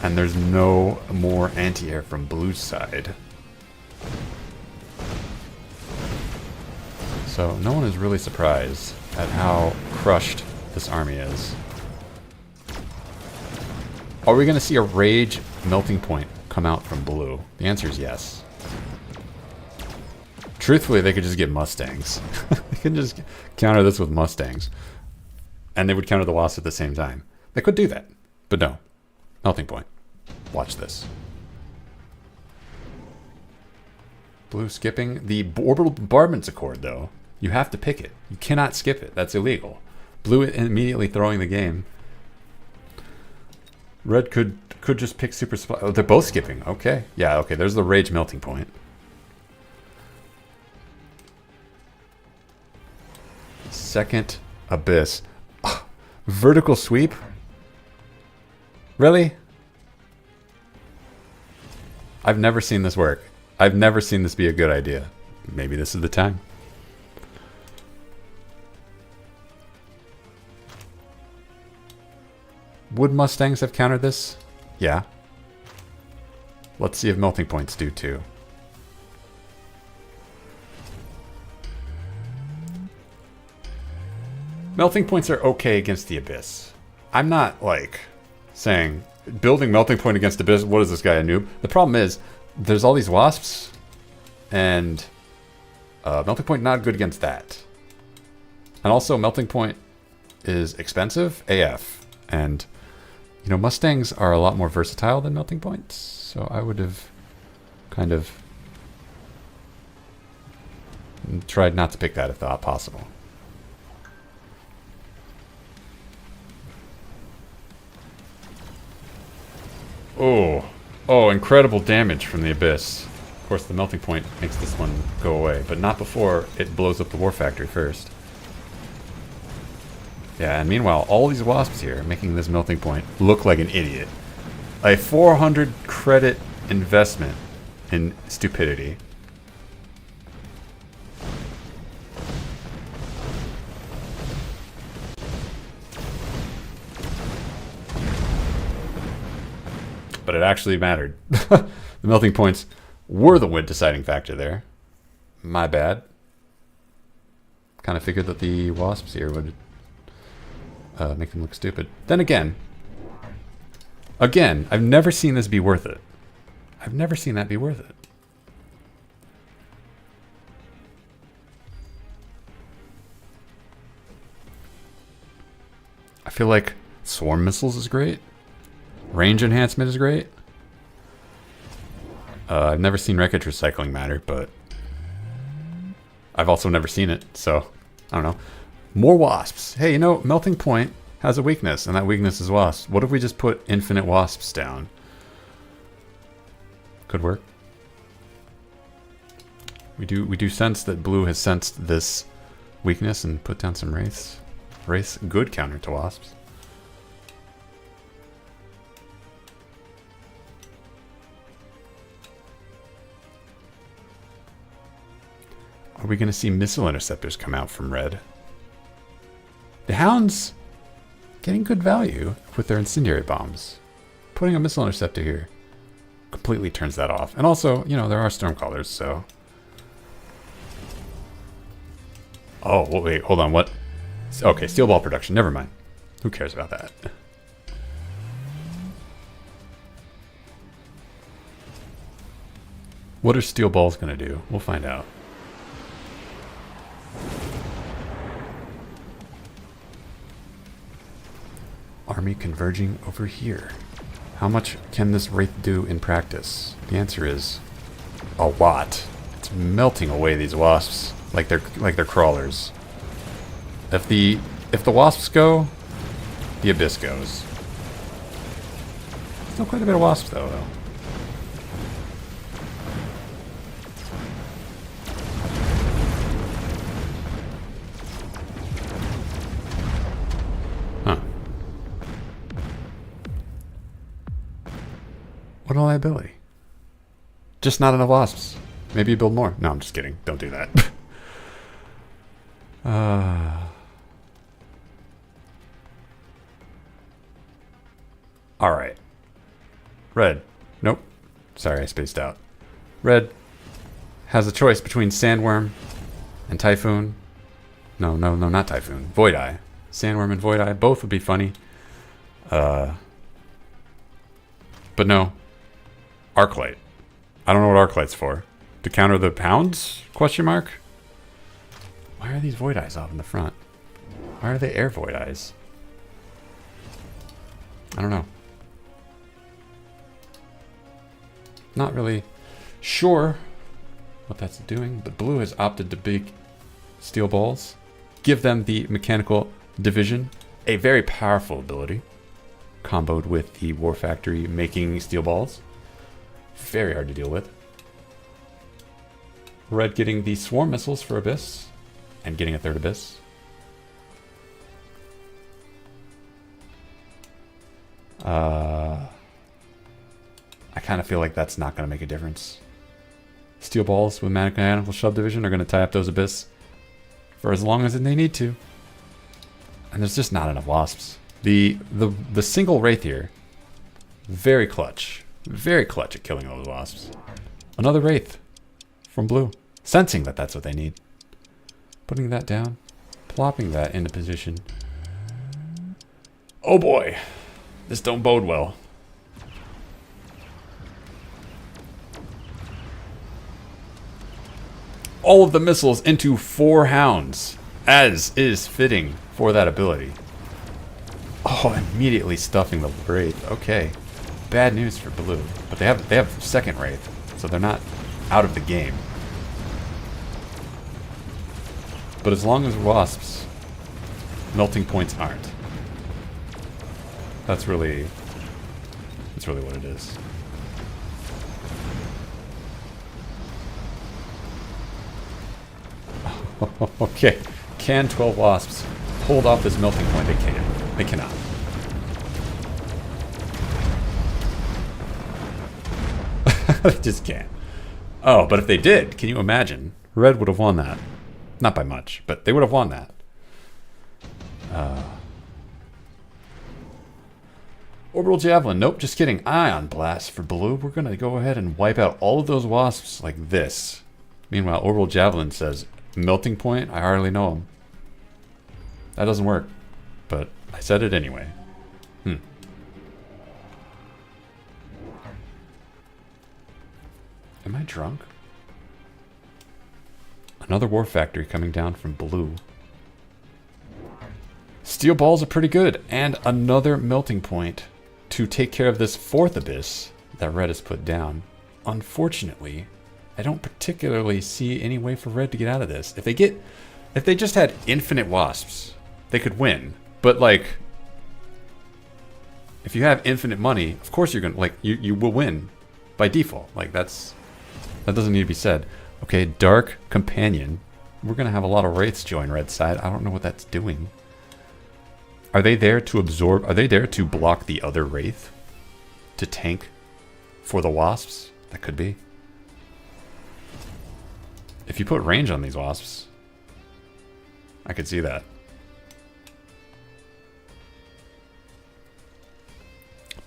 And there's no more anti-air from Blue's side. So no one is really surprised at how crushed this army is. Are we going to see a Rage melting point come out from Blue? The answer is yes. Truthfully, they could just get Mustangs. They could just counter this with Mustangs. And they would counter the Wasps at the same time. They could do that. But no. Melting point. Watch this. Blue skipping the Orbital Bombardment's Accord, though. You have to pick it. You cannot skip it. That's illegal. Blue immediately throwing the game. Red could just pick Super Supply. Oh, they're both skipping. Okay. Yeah, okay. There's the Rage melting point. Second Abyss. Vertical sweep? Really? I've never seen this work. I've never seen this be a good idea. Maybe this is the time. Would Mustangs have countered this? Yeah. Let's see if melting points do too. Melting points are okay against the Abyss. I'm not, like, saying, building melting point against Abyss, what is this guy, a noob? The problem is, there's all these wasps, and melting point not good against that. And also, melting point is expensive AF. And, you know, Mustangs are a lot more versatile than melting points. So I would have kind of tried not to pick that if thought possible. Oh, incredible damage from the Abyss. Of course, the melting point makes this one go away, but not before it blows up the war factory first. Yeah, and meanwhile, all these wasps here are making this melting point look like an idiot. A 400 credit investment in stupidity. But it actually mattered. The melting points were the deciding factor there. My bad. Kind of figured that the wasps here would make them look stupid. Then again, I've never seen this be worth it. I've never seen that be worth it. I feel like swarm missiles is great. Range enhancement is great. I've never seen wreckage recycling matter, but I've also never seen it, so I don't know. More wasps. Hey, you know, melting point has a weakness, and that weakness is wasps. What if we just put infinite wasps down? Could work. We do sense that blue has sensed this weakness and put down some wraiths. Wraiths, good counter to wasps. Are we going to see missile interceptors come out from red? The hounds getting good value with their incendiary bombs. Putting a missile interceptor here completely turns that off. And also, you know, there are stormcallers, so... Oh, wait, hold on, what? Okay, steel ball production, never mind. Who cares about that? What are steel balls going to do? We'll find out. Army converging over here. How much can this wraith do in practice? The answer is a lot. It's melting away these wasps like they're crawlers. If the wasps go, the abyss goes. Still quite a bit of wasps though. Huh. What a liability. Just not enough wasps. Maybe you build more. No, I'm just kidding. Don't do that. Alright. Red. Nope. Sorry, I spaced out. Red has a choice between Sandworm and Typhoon. No, not Typhoon. Void Eye. Sandworm and Void Eye. Both would be funny. But no. Arclight. I don't know what Arclight's for. To counter the hounds? Question mark? Why are these Void Eyes off in the front? Why are they air Void Eyes? I don't know. Not really sure what that's doing, but blue has opted to big steel balls. Give them the mechanical division, a very powerful ability, comboed with the War Factory making steel balls. Very hard to deal with. Red getting the swarm missiles for Abyss, and getting a third Abyss. I kind of feel like that's not going to make a difference. Steel balls with mechanical shove division are going to tie up those Abyss for as long as they need to. And there's just not enough wasps. The single wraith here, very clutch. Very clutch at killing all the wasps. Another wraith from blue. Sensing that that's what they need. Putting that down. Plopping that into position. Oh boy. This don't bode well. All of the missiles into 4 hounds, as is fitting for that ability. Oh, immediately stuffing the wraith. Okay. Bad news for blue. But they have second wraith, so they're not out of the game. But as long as wasps, melting points aren't. That's really what it is. Okay. Can 12 wasps hold off this melting point? They can't. They cannot. They just can't. Oh, but if they did, can you imagine? Red would have won that. Not by much, but they would have won that. Orbital Javelin. Nope, just kidding. Ion Blast for blue. We're going to go ahead and wipe out all of those wasps like this. Meanwhile, Orbital Javelin says, melting point? I hardly know him. That doesn't work. But I said it anyway. Am I drunk? Another War Factory coming down from blue. Steel balls are pretty good. And another melting point to take care of this fourth abyss that red has put down. Unfortunately, I don't particularly see any way for red to get out of this. If they just had infinite wasps, they could win. But like, if you have infinite money, of course you're gonna you will win by default. Like that doesn't need to be said. Okay, Dark Companion. We're gonna have a lot of wraiths join red side. I don't know what that's doing. Are they there to absorb? Are they there to block the other wraith? To tank for the wasps? That could be. If you put range on these wasps, I could see that.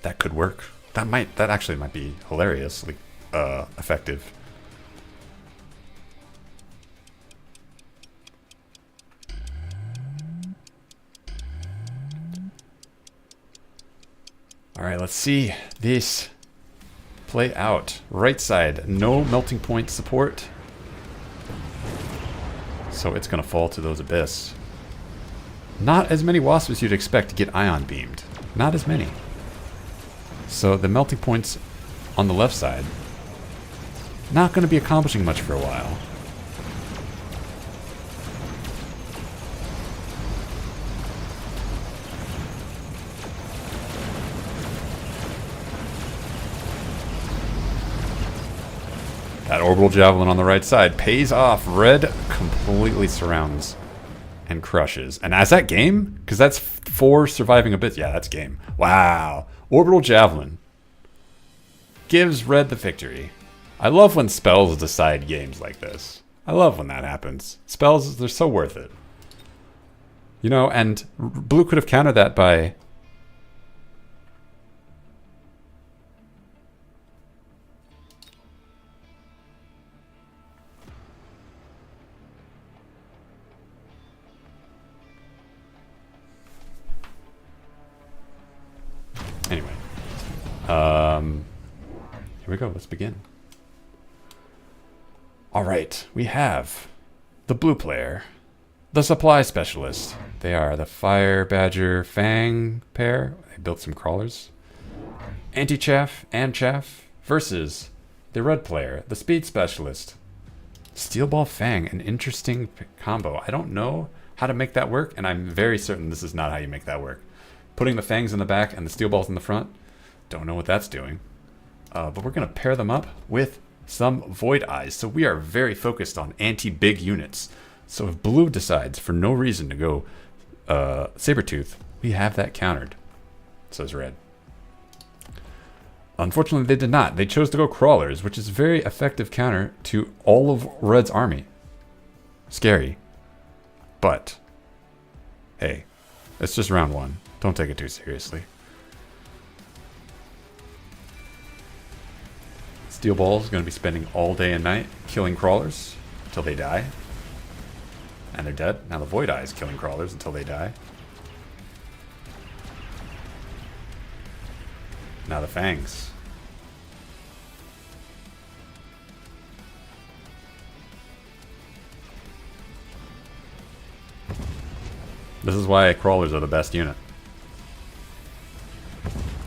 That could work. That actually might be hilariously effective. All right, let's see this play out. Right side, no melting point support. So it's going to fall to those abyss. Not as many wasps as you'd expect to get ion beamed. Not as many. So the melting points on the left side, not going to be accomplishing much for a while. That orbital javelin on the right side pays off. Red completely surrounds and crushes. And as that game? Because that's 4 surviving abyss. Yeah, that's game. Wow. Orbital javelin gives red the victory. I love when spells decide games like this. I love when that happens. Spells, they're so worth it. You know, and blue could have countered that by... Anyway. Here we go. Let's begin. All right. We have the blue player, the supply specialist. They are the Fire Badger Fang pair. They built some crawlers. Anti-Chaff and Chaff versus the red player, the speed specialist. Steel Ball Fang, an interesting combo. I don't know how to make that work, and I'm very certain this is not how you make that work. Putting the fangs in the back and the steel balls in the front, don't know what that's doing. But we're going to pair them up with some Void Eyes. So we are very focused on anti-big units. So if blue decides for no reason to go Sabertooth, we have that countered. So is red. Unfortunately, they did not. They chose to go Crawlers, which is a very effective counter to all of red's army. Scary. But, hey, it's just round 1. Don't take it too seriously. Steel Ball is going to be spending all day and night killing crawlers until they die. And they're dead. Now the Void Eye is killing crawlers until they die. Now the Fangs. This is why crawlers are the best unit.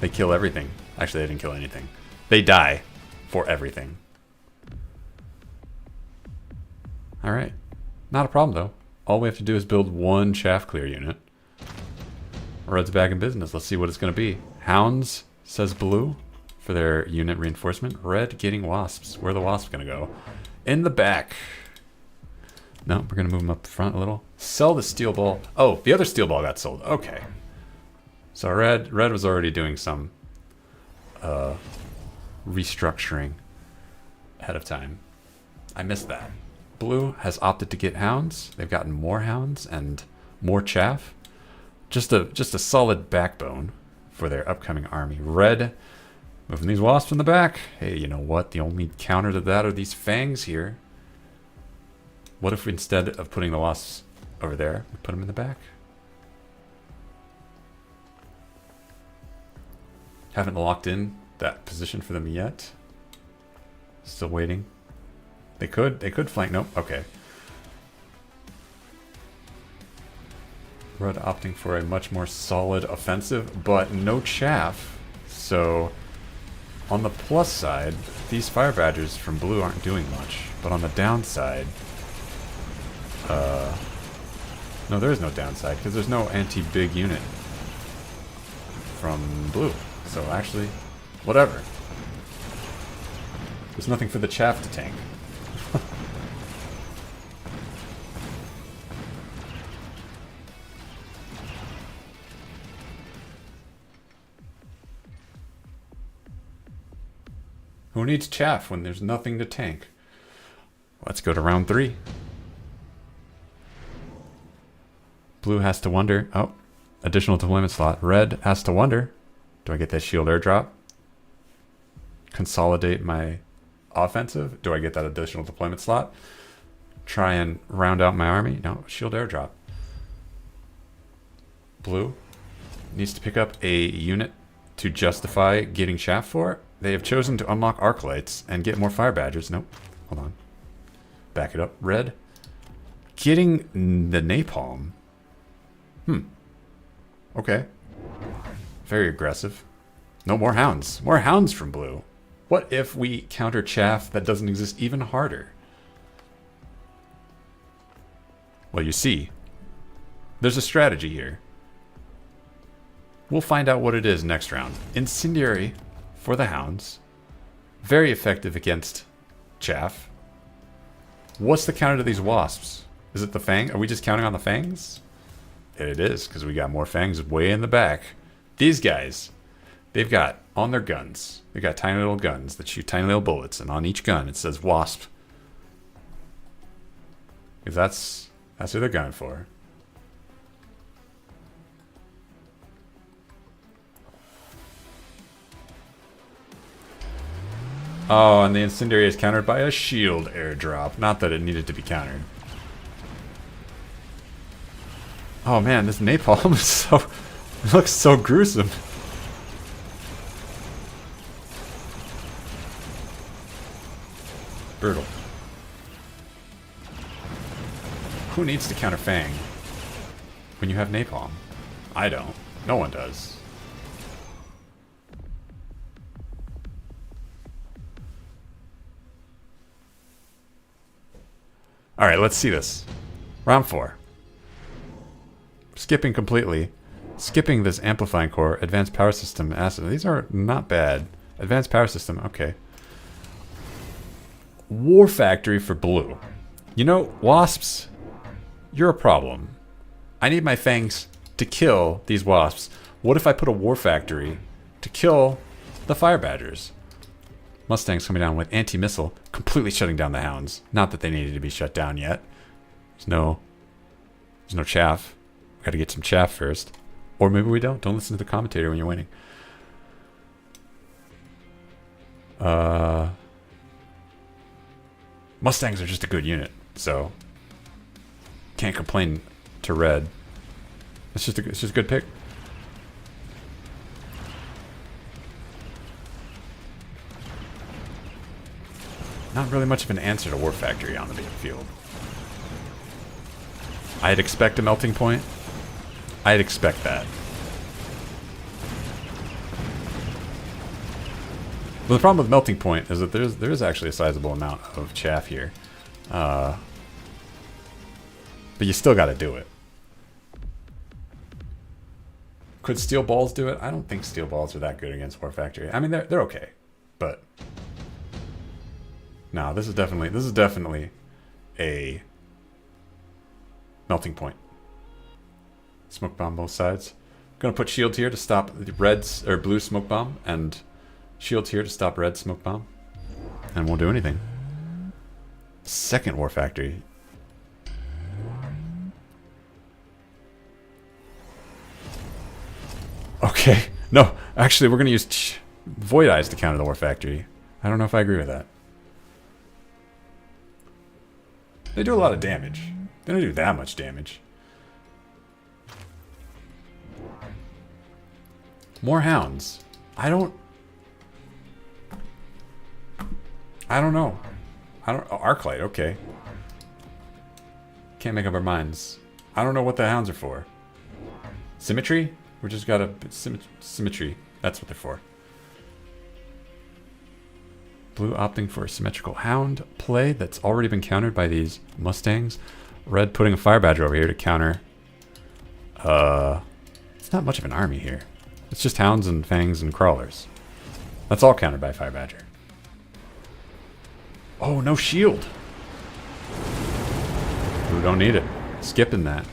They kill everything. Actually, they didn't kill anything. They die for everything. Alright. Not a problem, though. All we have to do is build 1 chaff clear unit. Red's back in business. Let's see what it's going to be. Hounds, says blue, for their unit reinforcement. Red getting wasps. Where are the wasps going to go? In the back. No, we're going to move them up front a little. Sell the steel ball. Oh, the other steel ball got sold. Okay. So red was already doing some restructuring ahead of time. I missed that. Blue has opted to get hounds. They've gotten more hounds and more chaff. Just a solid backbone for their upcoming army. Red, moving these wasps in the back. Hey, you know what? The only counter to that are these fangs here. What if we, instead of putting the wasps over there, we put them in the back? Haven't locked in that position for them yet. Still waiting. They could flank. Nope. Okay. Red opting for a much more solid offensive, but no chaff. So on the plus side, these fire badgers from blue aren't doing much. But on the downside, no, there is no downside because there's no anti-big unit from blue. So actually, whatever. There's nothing for the chaff to tank. Who needs chaff when there's nothing to tank? Let's go to round 3. Blue has to wonder. Oh, additional deployment slot. Red has to wonder. Do I get that shield airdrop? Consolidate my offensive? Do I get that additional deployment slot? Try and round out my army? No, shield airdrop. Blue needs to pick up a unit to justify getting chaff for. They have chosen to unlock arc lights and get more fire badgers. Nope. Hold on. Back it up. Red. Getting the napalm. Okay. Very aggressive. No more hounds. More hounds from blue. What if we counter chaff that doesn't exist even harder? Well, you see, there's a strategy here. We'll find out what it is next round. Incendiary for the hounds. Very effective against chaff. What's the counter to these wasps? Is it the fang? Are we just counting on the fangs? It is, because we got more fangs way in the back. These guys, they've got on their guns, they've got tiny little guns that shoot tiny little bullets, and on each gun it says wasp. Because that's who they're gunning for. Oh, and the incendiary is countered by a shield airdrop. Not that it needed to be countered. Oh man, this napalm is so... it looks so gruesome. Brutal. Who needs to counter Fang when you have napalm? I don't. No one does. Alright, let's see this. Round 4. Skipping completely. Skipping this amplifying core, advanced power system, acid. These are not bad. Advanced power system, okay. War factory for blue. You know, wasps, you're a problem. I need my fangs to kill these wasps. What if I put a war factory to kill the fire badgers? Mustangs coming down with anti-missile, completely shutting down the hounds. Not that they needed to be shut down yet. There's no chaff. We gotta get some chaff first. Or maybe we don't. Don't listen to the commentator when you're winning. Mustangs are just a good unit, so can't complain to red. It's just a good pick. Not really much of an answer to War Factory on the big field. I'd expect a melting point. I'd expect that. But the problem with melting point is that there is actually a sizable amount of chaff here. But you still got to do it. Could steel balls do it? I don't think steel balls are that good against War Factory. I mean, they're okay, but no, this is definitely a melting point. Smoke bomb both sides. Gonna put shield here to stop the red's or blue smoke bomb, and shields here to stop red smoke bomb, and won't do anything. Second war factory. Okay, no, actually we're gonna use Void Eyes to counter the war factory. I don't know if I agree with that. They do a lot of damage. They don't do that much damage. More hounds. I don't know. Arclight, okay. Can't make up our minds. I don't know what the hounds are for. Symmetry? We just got a symmetry. That's what they're for. Blue opting for a symmetrical hound play that's already been countered by these Mustangs. Red putting a Fire Badger over here to counter. It's not much of an army here. It's just hounds and fangs and crawlers. That's all countered by Fire Badger. Oh, no shield. We don't need it. Skipping that.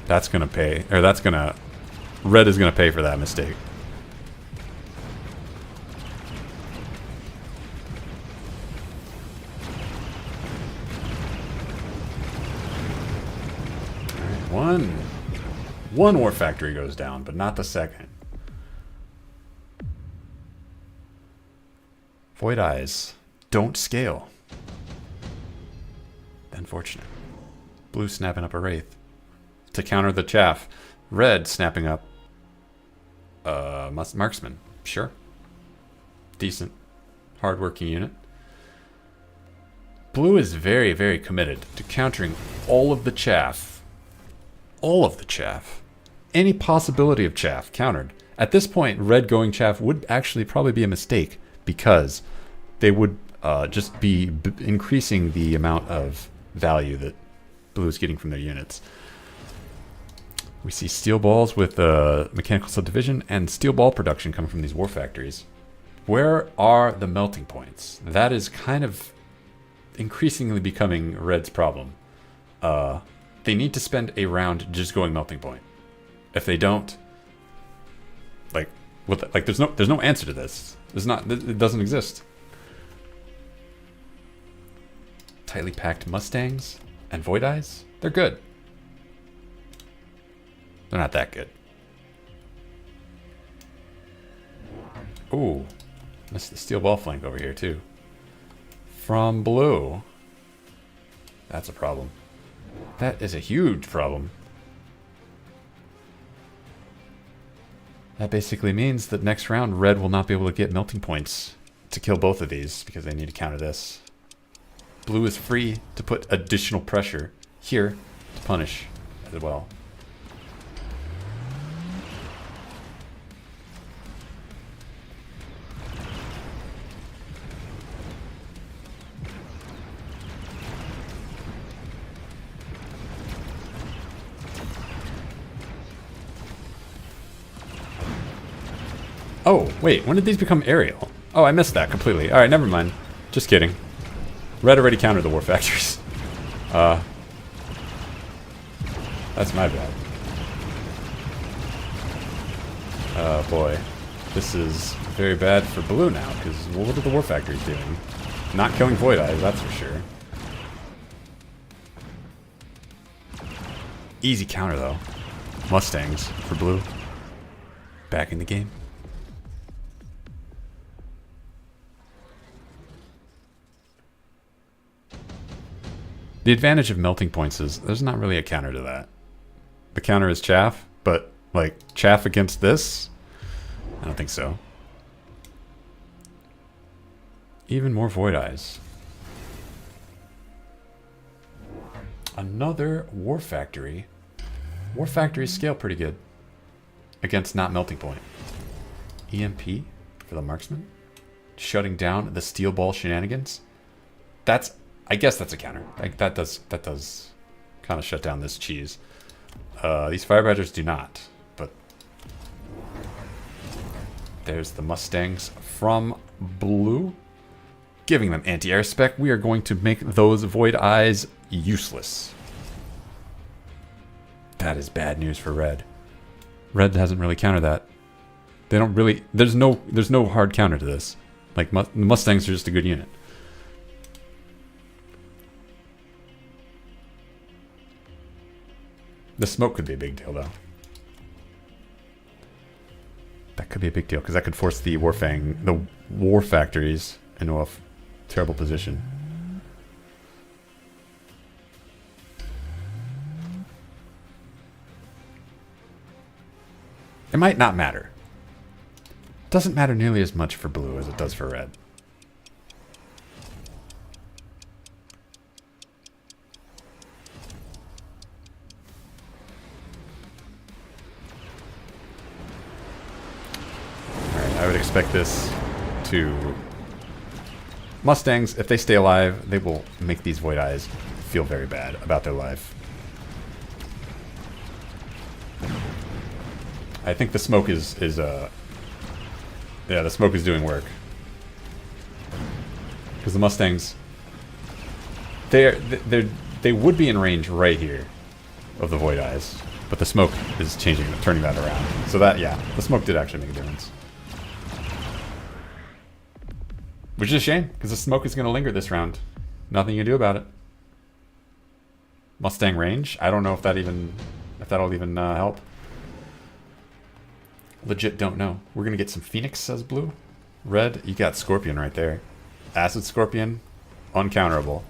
That's gonna pay, or that's gonna... Red is gonna pay for that mistake. Alright, one war factory goes down, but not the second. Void Eyes don't scale. Unfortunate. Blue snapping up a Wraith to counter the chaff. Red snapping up Marksman. Sure. Decent. Hard-working unit. Blue is very, very committed to countering all of the chaff. All of the chaff. Any possibility of chaff countered. At this point, red going chaff would actually probably be a mistake because they would just be increasing the amount of value that blue is getting from their units. We see steel balls with mechanical subdivision and steel ball production coming from these war factories. Where are the melting points? That is kind of increasingly becoming red's problem. They need to spend a round just going melting point. If they don't, there's no answer to this. It doesn't exist. Tightly packed Mustangs and Void Eyes, they're good. They're not that good. Ooh, missed the steel ball flank over here too. From blue. That's a problem. That is a huge problem. That basically means that next round, red will not be able to get melting points to kill both of these because they need to counter this. Blue is free to put additional pressure here to punish as well. Oh, wait, when did these become aerial? Oh, I missed that completely. Alright, never mind. Just kidding. Red already countered the war factories. That's my bad. Oh boy. This is very bad for blue now, because what are the war factories doing? Not killing Void Eyes, that's for sure. Easy counter though. Mustangs for blue. Back in the game. The advantage of melting points is there's not really a counter to that. The counter is chaff, but like chaff against this? I don't think so. Even more Void Eyes. Another War Factory. War Factories scale pretty good against not melting point. EMP for the marksman. Shutting down the steel ball shenanigans. I guess that's a counter. Like that does kind of shut down this cheese. These Fire Badgers do not, but there's the Mustangs from blue. Giving them anti-air spec, we are going to make those Void Eyes useless. That is bad news for red. Red hasn't really countered that. They don't really... There's no hard counter to this. Like, Mustangs are just a good unit. The smoke could be a big deal, though. That could be a big deal, because that could force the war factories into a terrible position. It might not matter. It doesn't matter nearly as much for blue as it does for red. Alright, I would expect this to... Mustangs, if they stay alive, they will make these Void Eyes feel very bad about their life. I think the smoke is yeah, the smoke is doing work. Because the Mustangs, they would be in range right here of the Void Eyes, but the smoke is turning that around. So that, yeah, the smoke did actually make a difference. Which is a shame, because the smoke is going to linger this round. Nothing you can do about it. Mustang range? I don't know if that'll even help. Legit don't know. We're going to get some Phoenix, says blue. Red, you got Scorpion right there. Acid Scorpion, uncounterable.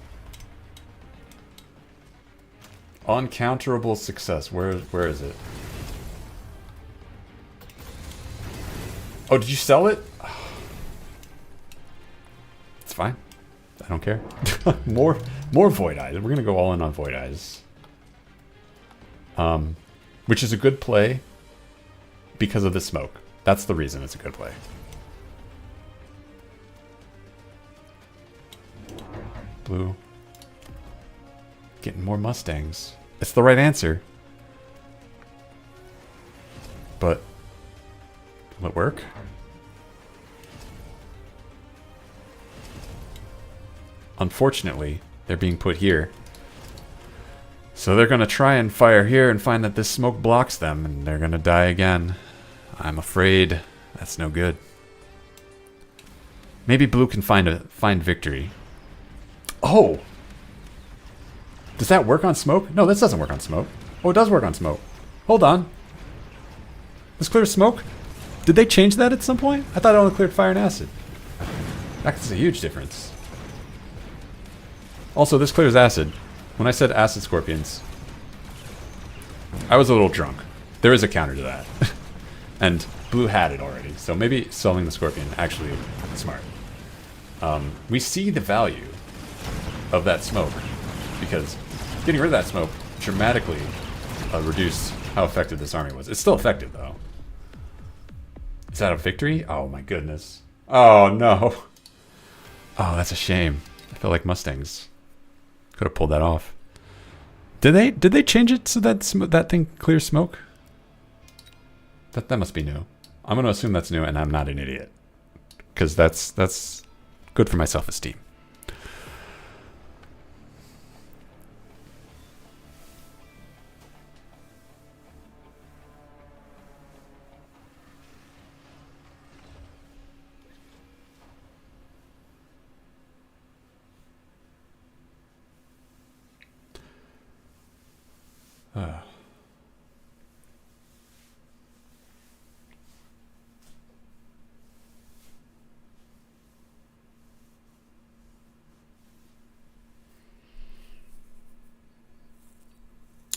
Uncounterable success. Where is it? Oh, did you sell it? It's fine. I don't care. more Void Eyes. We're going to go all in on Void Eyes. Which is a good play. Because of the smoke. That's the reason it's a good play. Blue. Getting more Mustangs. It's the right answer. But will it work? Unfortunately, they're being put here. So they're going to try and fire here and find that this smoke blocks them, and they're going to die again. I'm afraid that's no good. Maybe blue can find victory. Oh! Does that work on smoke? No, this doesn't work on smoke. Oh, it does work on smoke. Hold on. This clears smoke? Did they change that at some point? I thought it only cleared fire and acid. That's a huge difference. Also, this clears acid. When I said acid scorpions, I was a little drunk. There is a counter to that. And blue had it already, so maybe selling the scorpion actually is smart. We see the value of that smoke, because getting rid of that smoke dramatically reduced how effective this army was. It's still effective, though. Is that a victory? Oh my goodness. Oh no. Oh, that's a shame. I feel like Mustangs could have pulled that off. Did they change it so that that thing clears smoke? That must be new. I'm going to assume that's new, and I'm not an idiot, because that's good for my self-esteem.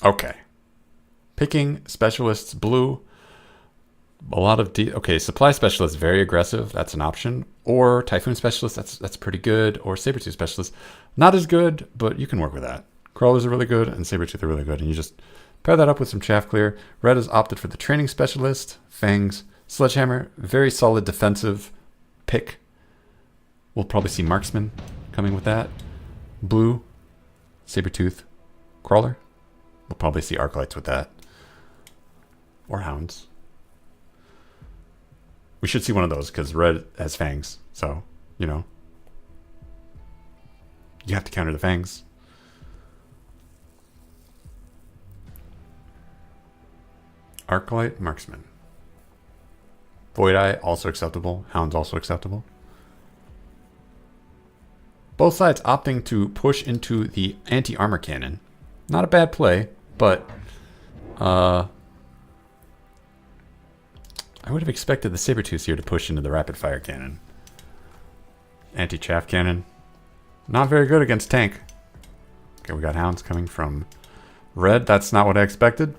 Okay. Picking specialists, blue. A lot of okay, supply specialist, very aggressive. That's an option. Or typhoon specialist. That's pretty good. Or saber-tooth specialist, not as good, but you can work with that. Crawlers are really good, and saber-tooth are really good, and you just pair that up with some chaff clear. Red has opted for the training specialist, fangs, sledgehammer, very solid defensive pick. We'll probably see marksman coming with that. Blue, saber-tooth, crawler. We'll probably see arclights with that. Or hounds. We should see one of those, because red has fangs. So, you know. You have to counter the fangs. Arclight, Marksman. Void Eye, also acceptable. Hound's also acceptable. Both sides opting to push into the anti-armor cannon. Not a bad play, but I would have expected the Sabertooth here to push into the rapid fire cannon. Anti-chaff cannon. Not very good against tank. Okay, we got hounds coming from red. That's not what I expected.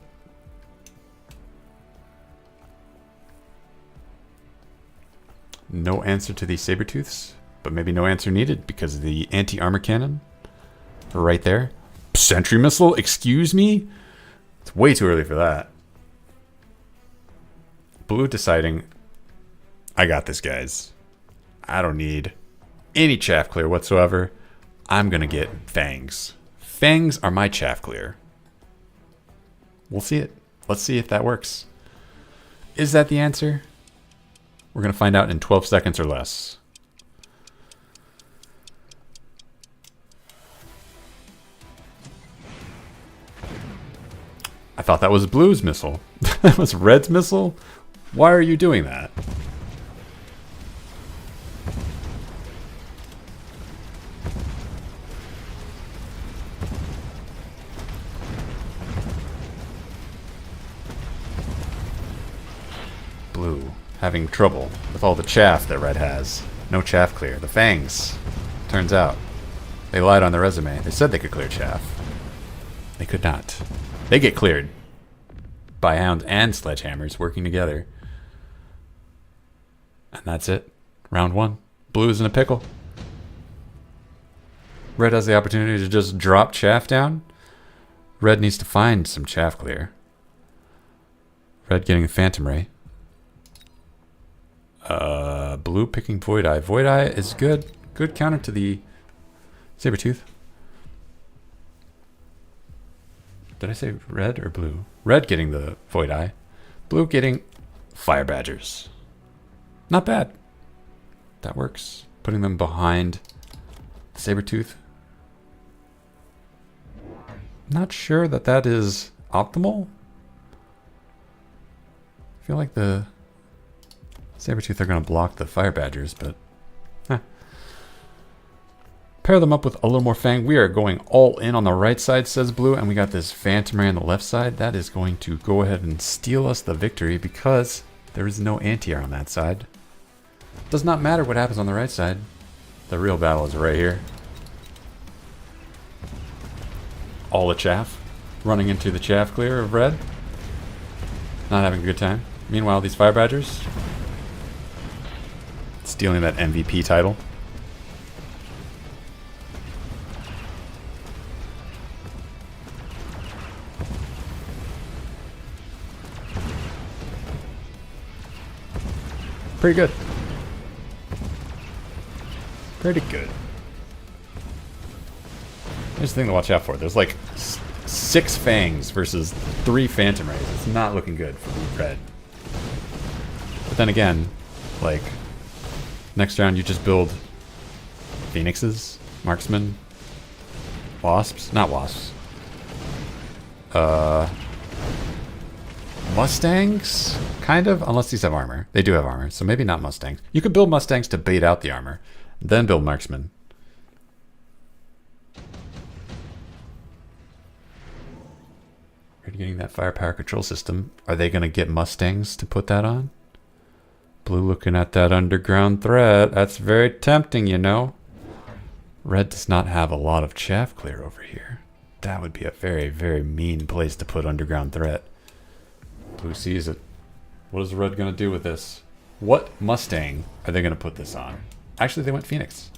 No answer to these Sabertooths, but maybe no answer needed because of the anti-armor cannon. Right there. Sentry missile? Excuse me? It's way too early for that. Blue deciding, I got this, guys. I don't need any chaff clear whatsoever. I'm going to get fangs. Fangs are my chaff clear. We'll see it. Let's see if that works. Is that the answer? We're going to find out in 12 seconds or less. I thought that was Blue's missile. That was Red's missile? Why are you doing that? Blue having trouble with all the chaff that Red has. No chaff clear. The fangs. Turns out they lied on their resume. They said they could clear chaff. They could not. They get cleared by hounds and sledgehammers working together. And that's it. Round one. Blue is in a pickle. Red has the opportunity to just drop chaff down. Red needs to find some chaff clear. Red getting a Phantom Ray. Blue picking Void Eye. Void Eye is good. Good counter to the Sabertooth. Did I say red or blue? Red getting the Void Eye. Blue getting Fire Badgers. Not bad. That works. Putting them behind the Sabertooth. Not sure that that is optimal. I feel like the Sabertooth are going to block the Fire Badgers, but pair them up with a little more Fang. We are going all in on the right side, says Blue, and we got this Phantom Ray on the left side. That is going to go ahead and steal us the victory because there is no anti-air on that side. Does not matter what happens on the right side. The real battle is right here. All the chaff running into the chaff clear of Red. Not having a good time. Meanwhile, these Fire Badgers stealing that MVP title. Pretty good. Pretty good. Here's the thing to watch out for. There's like 6 Fangs versus 3 Phantom Rays. It's not looking good for Red. But then again, like, next round you just build Phoenixes, Marksmen, Wasps. Not Wasps. Mustangs? Kind of, unless these have armor. They do have armor, so maybe not Mustangs. You could build Mustangs to bait out the armor, then build Marksmen. You're getting that firepower control system. Are they going to get Mustangs to put that on? Blue looking at that underground threat. That's very tempting, you know. Red does not have a lot of chaff clear over here. That would be a very, very mean place to put underground threat. Blue sees it. What is Red going to do with this? What Mustang are they going to put this on? Actually, they went Phoenix.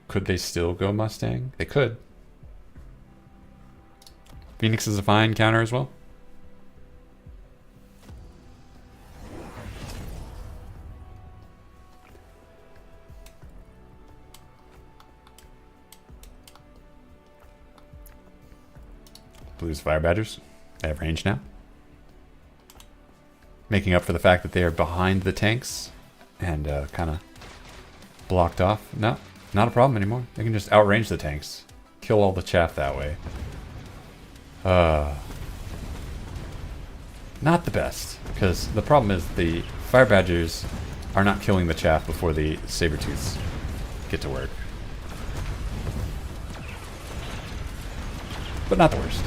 Could they still go Mustang? They could. Phoenix is a fine counter as well. Blue's Fire Badgers. They have range now. Making up for the fact that they are behind the tanks and kind of blocked off. No, Not a problem anymore. They can just outrange the tanks. Kill all the chaff that way. Not the best, because the problem is the Fire Badgers are not killing the chaff before the Sabertooths get to work. But not the worst.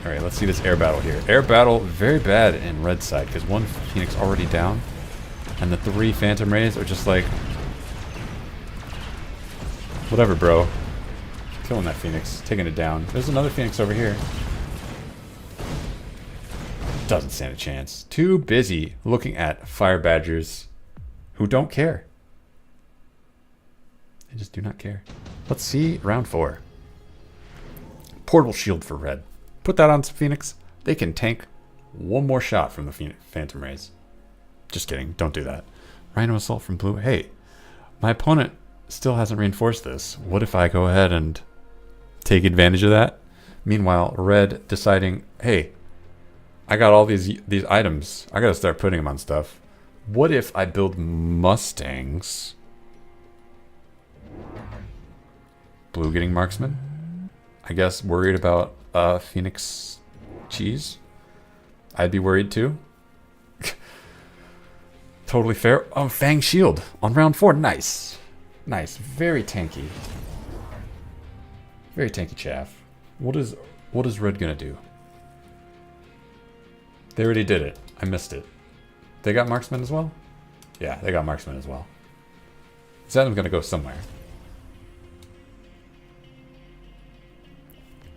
Alright, let's see this air battle here. Air battle, very bad in red side, because one Phoenix already down, and the 3 Phantom Rays are just like... Whatever, bro. Killing that Phoenix, taking it down. There's another Phoenix over here. Doesn't stand a chance. Too busy looking at Fire Badgers who don't care. They just do not care. Let's see round 4. Portable shield for red. Put that on some Phoenix. They can tank one more shot from the Phantom Rays. Just kidding. Don't do that. Rhino Assault from blue. Hey, my opponent still hasn't reinforced this. What if I go ahead and take advantage of that? Meanwhile, red deciding, hey, I got all these items. I gotta start putting them on stuff. What if I build Mustangs? Blue getting marksman. I guess worried about Phoenix cheese. I'd be worried too. Totally fair. Oh, Fang shield on round 4. Nice. Nice. Very tanky. Very tanky chaff. What is red gonna do? They already did it. I missed it. They got marksman as well? Yeah, they got marksman as well. Zenim's gonna go somewhere.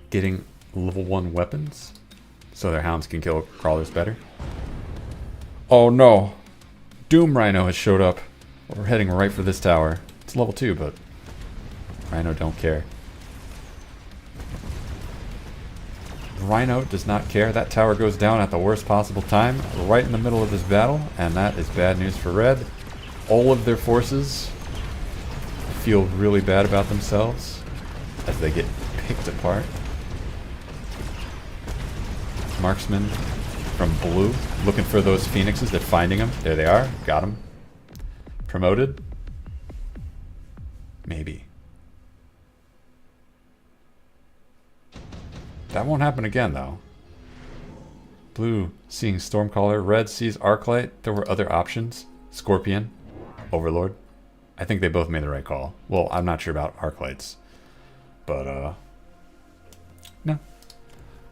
Getting level 1 weapons so their hounds can kill crawlers better. Oh no! Doom Rhino has showed up. We're heading right for this tower. It's level 2, but Rhino don't care. Rhino does not care. That tower goes down at the worst possible time, right in the middle of this battle, and that is bad news for red. All of their forces feel really bad about themselves as they get picked apart. Marksman from blue, looking for those Phoenixes. They're finding them. There they are. Got them. Promoted? Maybe. That won't happen again, though. Blue seeing Stormcaller. Red sees Arclight. There were other options. Scorpion. Overlord. I think they both made the right call. Well, I'm not sure about Arclights. But, no.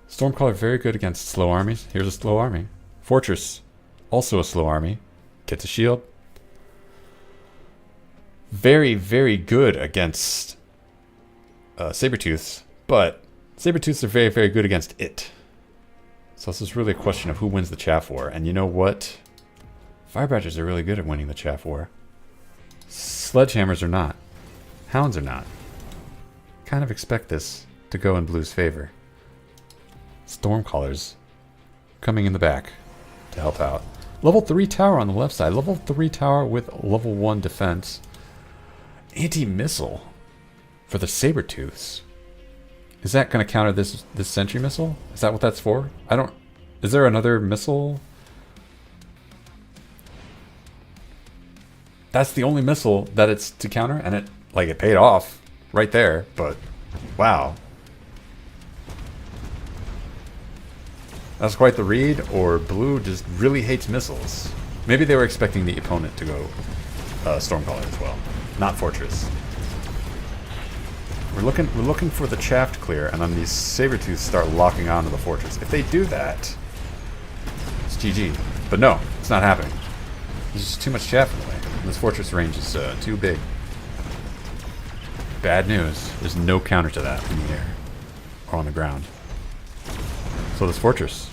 Stormcaller very good against slow armies. Here's a slow army. Fortress. Also a slow army. Gets a shield. Very, very good against Sabertooths. But Sabertooths are very, very good against it. So this is really a question of who wins the chaff war. And you know what? Fire Badgers are really good at winning the chaff war. Sledgehammers are not. Hounds are not. Kind of expect this to go in blue's favor. Stormcallers coming in the back to help out. Level 3 tower on the left side. Level 3 tower with level 1 defense. Anti-missile for the Sabertooths. Is that going to counter this sentry missile? Is that what that's for? I don't... Is there another missile? That's the only missile that it's to counter, and it paid off right there, but wow. That's quite the read, or blue just really hates missiles. Maybe they were expecting the opponent to go Stormcaller as well, not Fortress. We're looking for the chaff to clear, and then these Sabertooths start locking onto the Fortress. If they do that, it's GG. But no, it's not happening. There's just too much chaff in the way. And this Fortress range is too big. Bad news. There's no counter to that in the air or on the ground. So this Fortress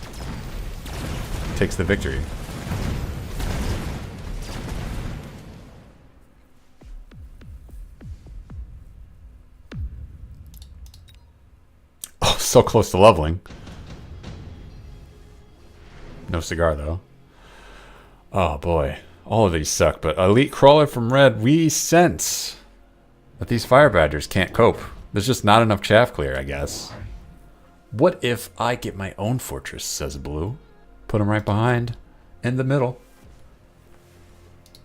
takes the victory. Oh, so close to leveling. No cigar, though. Oh, boy. All of these suck, but Elite Crawler from Red, we sense that these Fire Badgers can't cope. There's just not enough chaff clear, I guess. What if I get my own Fortress, says Blue. Put him right behind, in the middle.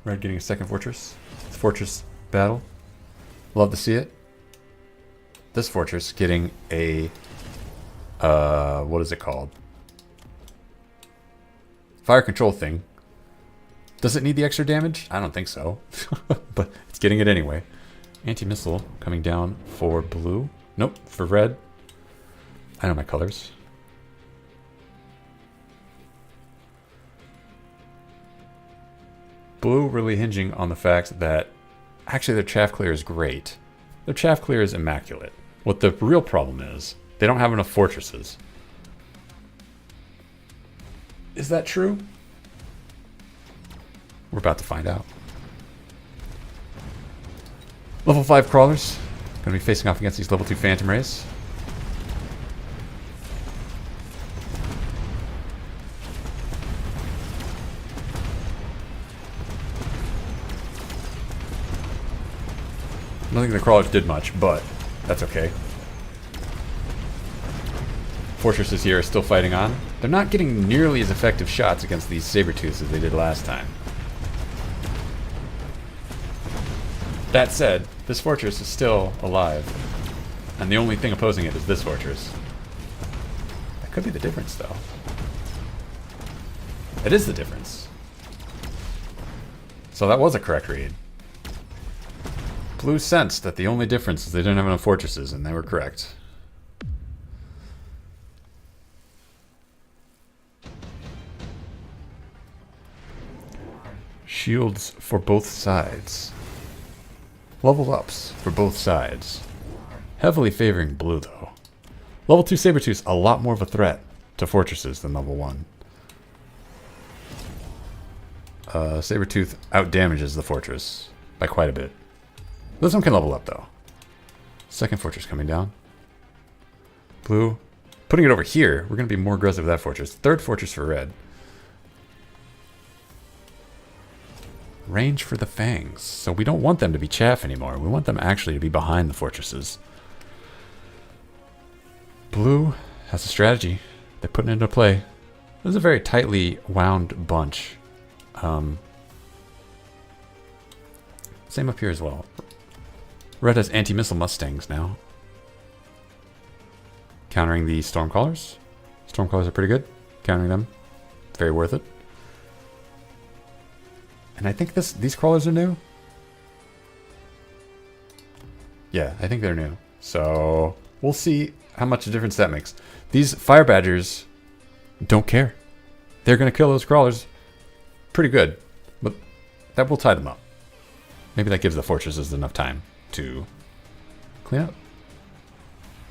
Red getting a second fortress. Fortress battle. Love to see it. This fortress getting a... what is it called? Fire control thing. Does it need the extra damage? I don't think so. But it's getting it anyway. Anti-missile coming down for blue. Nope, for red. I know my colors. Blue really hinging on the fact that actually their chaff clear is great. Their chaff clear is immaculate. What the real problem is, they don't have enough fortresses. Is that true? We're about to find out. Level 5 crawlers. Gonna be facing off against these level 2 phantom rays. I don't think the crawlers did much, but that's okay. Fortresses here are still fighting on. They're not getting nearly as effective shots against these saber-tooths as they did last time. That said, this fortress is still alive. And the only thing opposing it is this fortress. That could be the difference, though. It is the difference. So that was a correct read. Blue sensed that the only difference is they didn't have enough fortresses, and they were correct. Shields for both sides. Level ups for both sides. Heavily favoring blue, though. Level 2 Sabertooth's a lot more of a threat to fortresses than level 1. Sabertooth outdamages the fortress by quite a bit. This one can level up, though. Second fortress coming down. Blue. Putting it over here, we're going to be more aggressive with that fortress. Third fortress for red. Range for the fangs. So we don't want them to be chaff anymore. We want them actually to be behind the fortresses. Blue has a strategy. They're putting it into play. This is a very tightly wound bunch. Same up here as well. Red has anti-missile Mustangs now. Countering the Stormcallers. Stormcallers are pretty good. Countering them. Very worth it. And I think these crawlers are new. Yeah, I think they're new. So we'll see how much a difference that makes. These Fire Badgers don't care. They're going to kill those crawlers pretty good. But that will tie them up. Maybe that gives the fortresses enough time to clean up.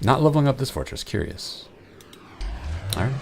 Not leveling up this fortress. Curious. Alright.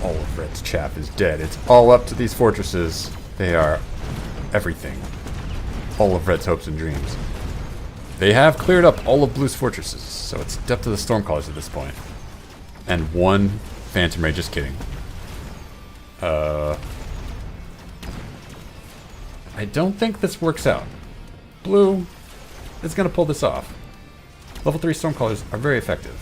All of Red's chaff is dead. It's all up to these fortresses. They are everything. All of Red's hopes and dreams. They have cleared up all of Blue's fortresses, so it's up to the Stormcallers at this point. And one Phantom Ray, just kidding. I don't think this works out. Blue is going to pull this off. Level 3 Stormcallers are very effective.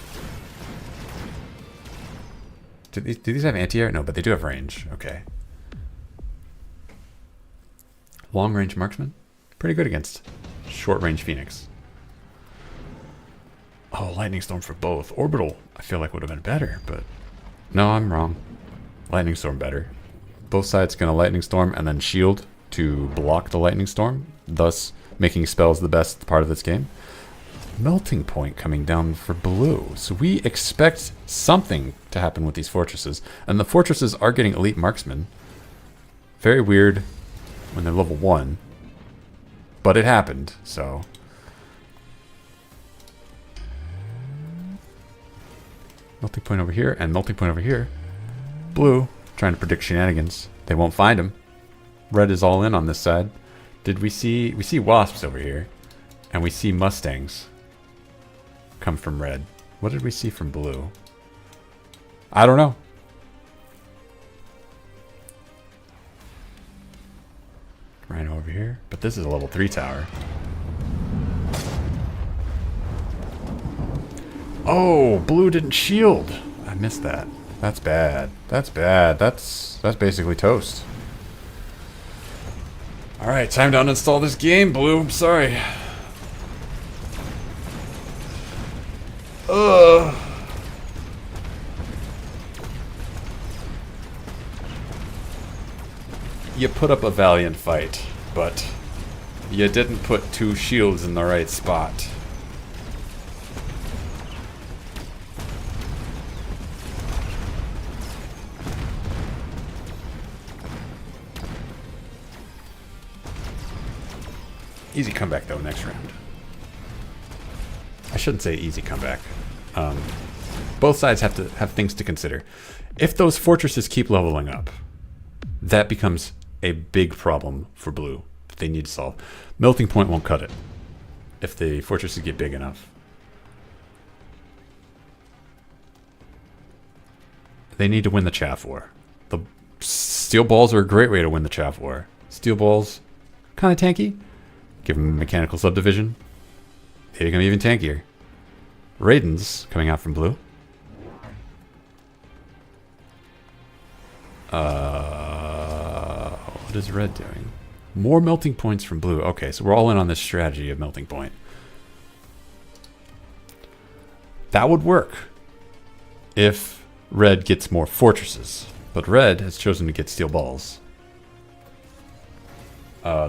Do these have anti-air? No, but they do have range. Okay. Long-range marksman? Pretty good against short-range Phoenix. Oh, Lightning Storm for both. Orbital, I feel like would have been better, but... No, I'm wrong. Lightning Storm better. Both sides going to Lightning Storm and then shield to block the Lightning Storm, thus making spells the best part of this game. Melting Point coming down for blue. So we expect something to happen with these fortresses. And the fortresses are getting elite marksmen. Very weird when they're level 1. But it happened, so... Melting Point over here and Melting Point over here. Blue, trying to predict shenanigans. They won't find him. Red is all in on this side. Did we see... We see wasps over here. And we see Mustangs come from red. What did we see from blue? I don't know. Rhino over here. But this is a level 3 tower. Oh, blue didn't shield. I missed that. That's bad. That's bad. That's basically toast. Alright, time to uninstall this game, blue. I'm sorry. Ugh. You put up a valiant fight, but you didn't put 2 shields in the right spot. Easy comeback, though, next round. I shouldn't say easy comeback. Both sides have to have things to consider. If those fortresses keep leveling up, that becomes a big problem for blue that they need to solve. Melting Point won't cut it if the fortresses get big enough. They need to win the chaff war. The steel balls are a great way to win the chaff war. Steel balls, kind of tanky. Give them a mechanical subdivision. They become even tankier. Raidens coming out from blue. What is red doing? More melting points from blue. Okay, so we're all in on this strategy of melting point. That would work if red gets more fortresses. But red has chosen to get steel balls.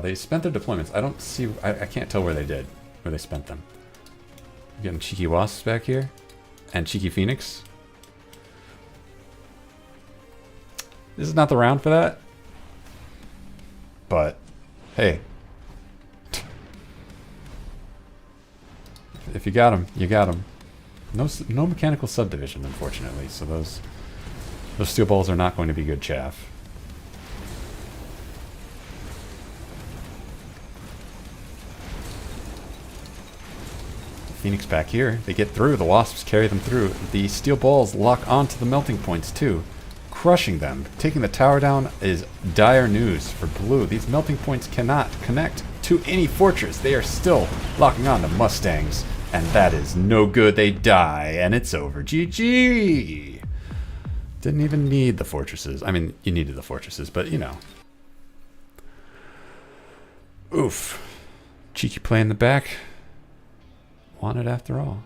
They spent their deployments. I don't see... I can't tell where they did. Where they spent them. We're getting Cheeky Wasps back here. And Cheeky Phoenix. This is not the round for that. But, hey. If you got them, you got them. No mechanical subdivision, unfortunately. So those steel balls are not going to be good chaff. Phoenix back here. They get through. The Wasps carry them through. The steel balls lock onto the melting points too, crushing them. Taking the tower down is dire news for blue. These melting points cannot connect to any fortress. They are still locking on to Mustangs, and that is no good. They die, and it's over. GG! Didn't even need the fortresses. I mean, you needed the fortresses, but you know. Oof. Cheeky play in the back. Wanted after all.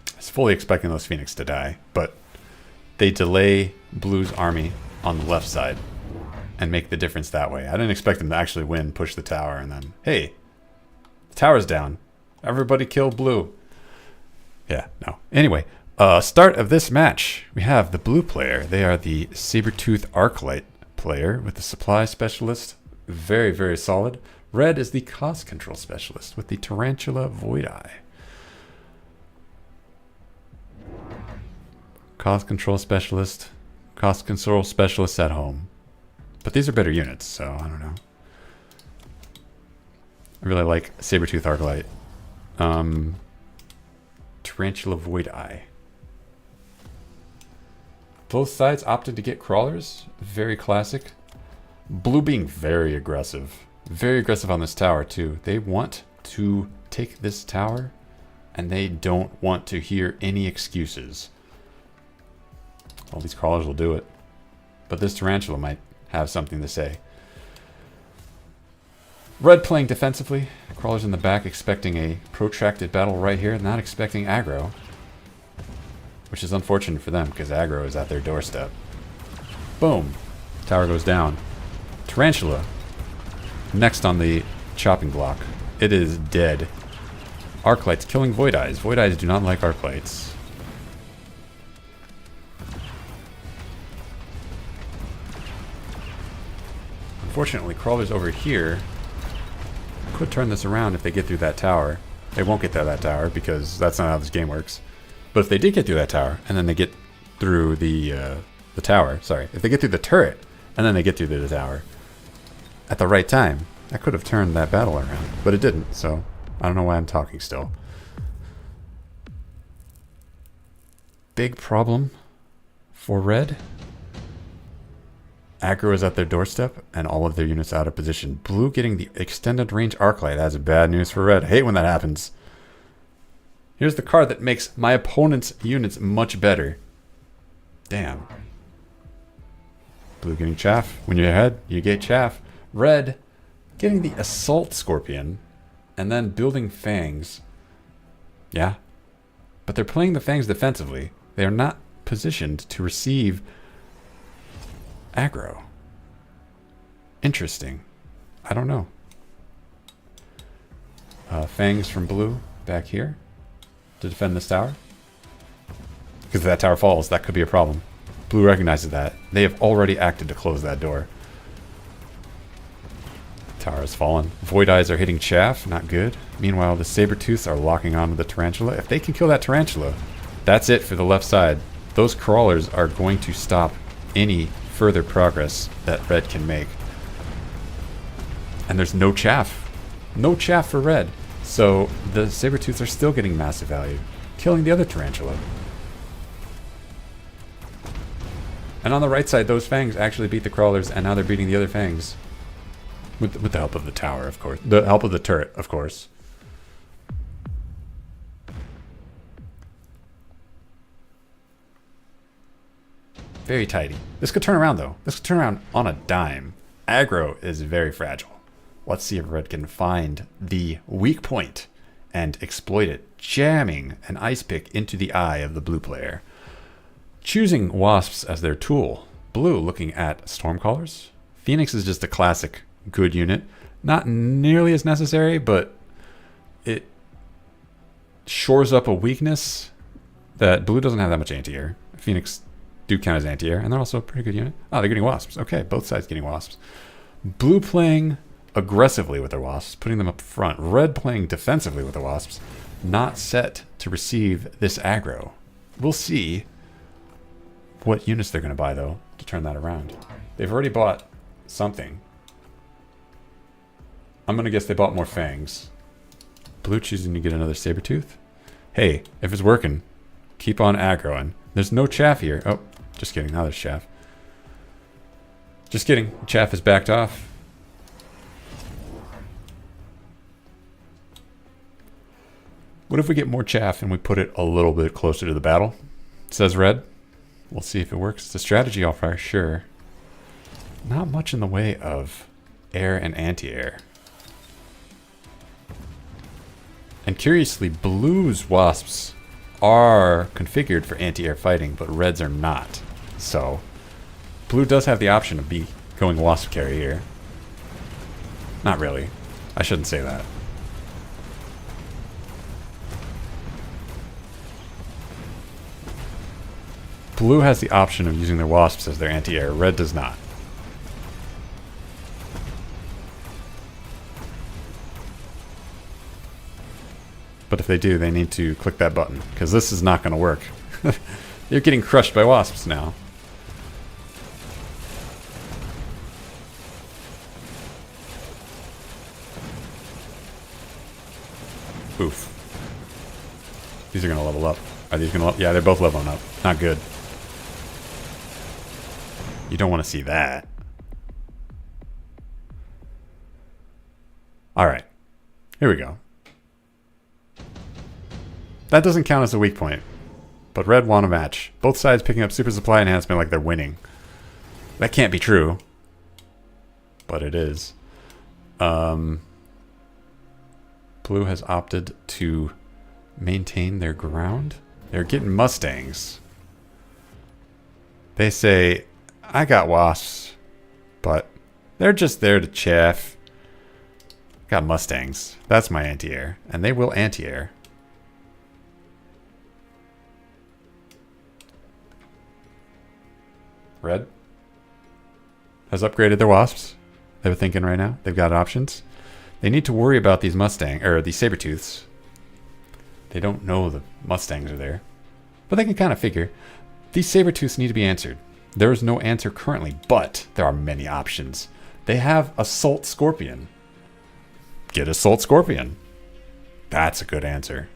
I was fully expecting those Phoenix to die, but they delay Blue's army on the left side and make the difference that way. I didn't expect them to actually win, push the tower, and then, hey, the tower's down. Everybody kill blue. Yeah, no. Anyway, start of this match. We have the blue player. They are the Sabertooth Arclight player with the supply specialist. Very, very solid. Red is the cost control specialist with the Tarantula Void Eye. Cost control specialist. Cost control specialist at home. But these are better units, so I don't know. I really like Sabertooth Arclight. Tarantula Void Eye. Both sides opted to get crawlers. Very classic. Blue being very aggressive. Very aggressive on this tower too. They want to take this tower and they don't want to hear any excuses. All these crawlers will do it. But this Tarantula might have something to say. Red playing defensively. Crawlers in the back expecting a protracted battle right here. Not expecting aggro. Which is unfortunate for them because aggro is at their doorstep. Boom. Tower goes down. Tarantula. Next on the chopping block. It is dead. Arclights killing Void Eyes. Void Eyes do not like Arclights. Unfortunately, crawlers over here could turn this around if they get through that tower. They won't get through that tower because that's not how this game works. But if they did get through that tower, and then they get through the tower, sorry, if they get through the turret, and then they get through the tower, at the right time, that could have turned that battle around. But it didn't, so I don't know why I'm talking still. Big problem for red. Aggro is at their doorstep, and all of their units out of position. Blue getting the extended range arc light. That's bad news for red. I hate when that happens. Here's the card that makes my opponent's units much better. Damn. Blue getting chaff. When you're ahead, you get chaff. Red getting the assault scorpion, and then building fangs. Yeah. But they're playing the fangs defensively. They are not positioned to receive aggro. Interesting. I don't know. Fangs from blue back here to defend this tower. Because if that tower falls, that could be a problem. Blue recognizes that. They have already acted to close that door. Tower has fallen. Void Eyes are hitting chaff. Not good. Meanwhile, the Sabertooths are locking onto the Tarantula. If they can kill that Tarantula, that's it for the left side. Those crawlers are going to stop any further progress that red can make. And there's no chaff. No chaff for red. So the Sabertooths are still getting massive value, killing the other Tarantula. And on the right side, those fangs actually beat the crawlers, and now they're beating the other fangs. With the help of the tower, of course. The help of the turret, of course. Very tidy. This could turn around, though. This could turn around on a dime. Aggro is very fragile. Let's see if red can find the weak point and exploit it, jamming an ice pick into the eye of the blue player. Choosing wasps as their tool. Blue looking at Stormcallers. Phoenix is just a classic good unit. Not nearly as necessary, but it shores up a weakness that blue doesn't have that much anti-air. Phoenix do count as anti-air, and they're also a pretty good unit. Oh, they're getting wasps. Okay, both sides getting wasps. Blue playing aggressively with their wasps, putting them up front. Red playing defensively with the wasps, not set to receive this aggro. We'll see what units they're going to buy, though, to turn that around. They've already bought something. I'm going to guess they bought more fangs. Blue choosing to get another Sabertooth. Hey, if it's working, keep on aggroing. There's no chaff here. Oh, just kidding. Now there's chaff. Just kidding. Chaff is backed off. What if we get more chaff and we put it a little bit closer to the battle? Says red. We'll see if it works. It's a strategy all for sure. Not much in the way of air and anti-air. And curiously, blue's wasps are configured for anti-air fighting, but reds are not. So, blue does have the option of going wasp carry here. Not really. I shouldn't say that. Blue has the option of using their wasps as their anti-air. Red does not. But if they do, they need to click that button, because this is not going to work. You're getting crushed by wasps now. Oof. These are going to level up. Are these going to level? Yeah, they're both leveling up. Not good. You don't want to see that. Alright. Here we go. That doesn't count as a weak point. But red won a match. Both sides picking up super supply enhancement like they're winning. That can't be true. But it is. Blue has opted to maintain their ground. They're getting Mustangs. They say, I got wasps, but they're just there to chaff. Got Mustangs. That's my anti-air. And they will anti-air. Red has upgraded their wasps. They're thinking right now. They've got options. They need to worry about these Mustang or these Sabertooths. They don't know the Mustangs are there, but they can kind of figure. These Sabertooths need to be answered. There is no answer currently, but there are many options. They have Assault Scorpion. Get Assault Scorpion. That's a good answer.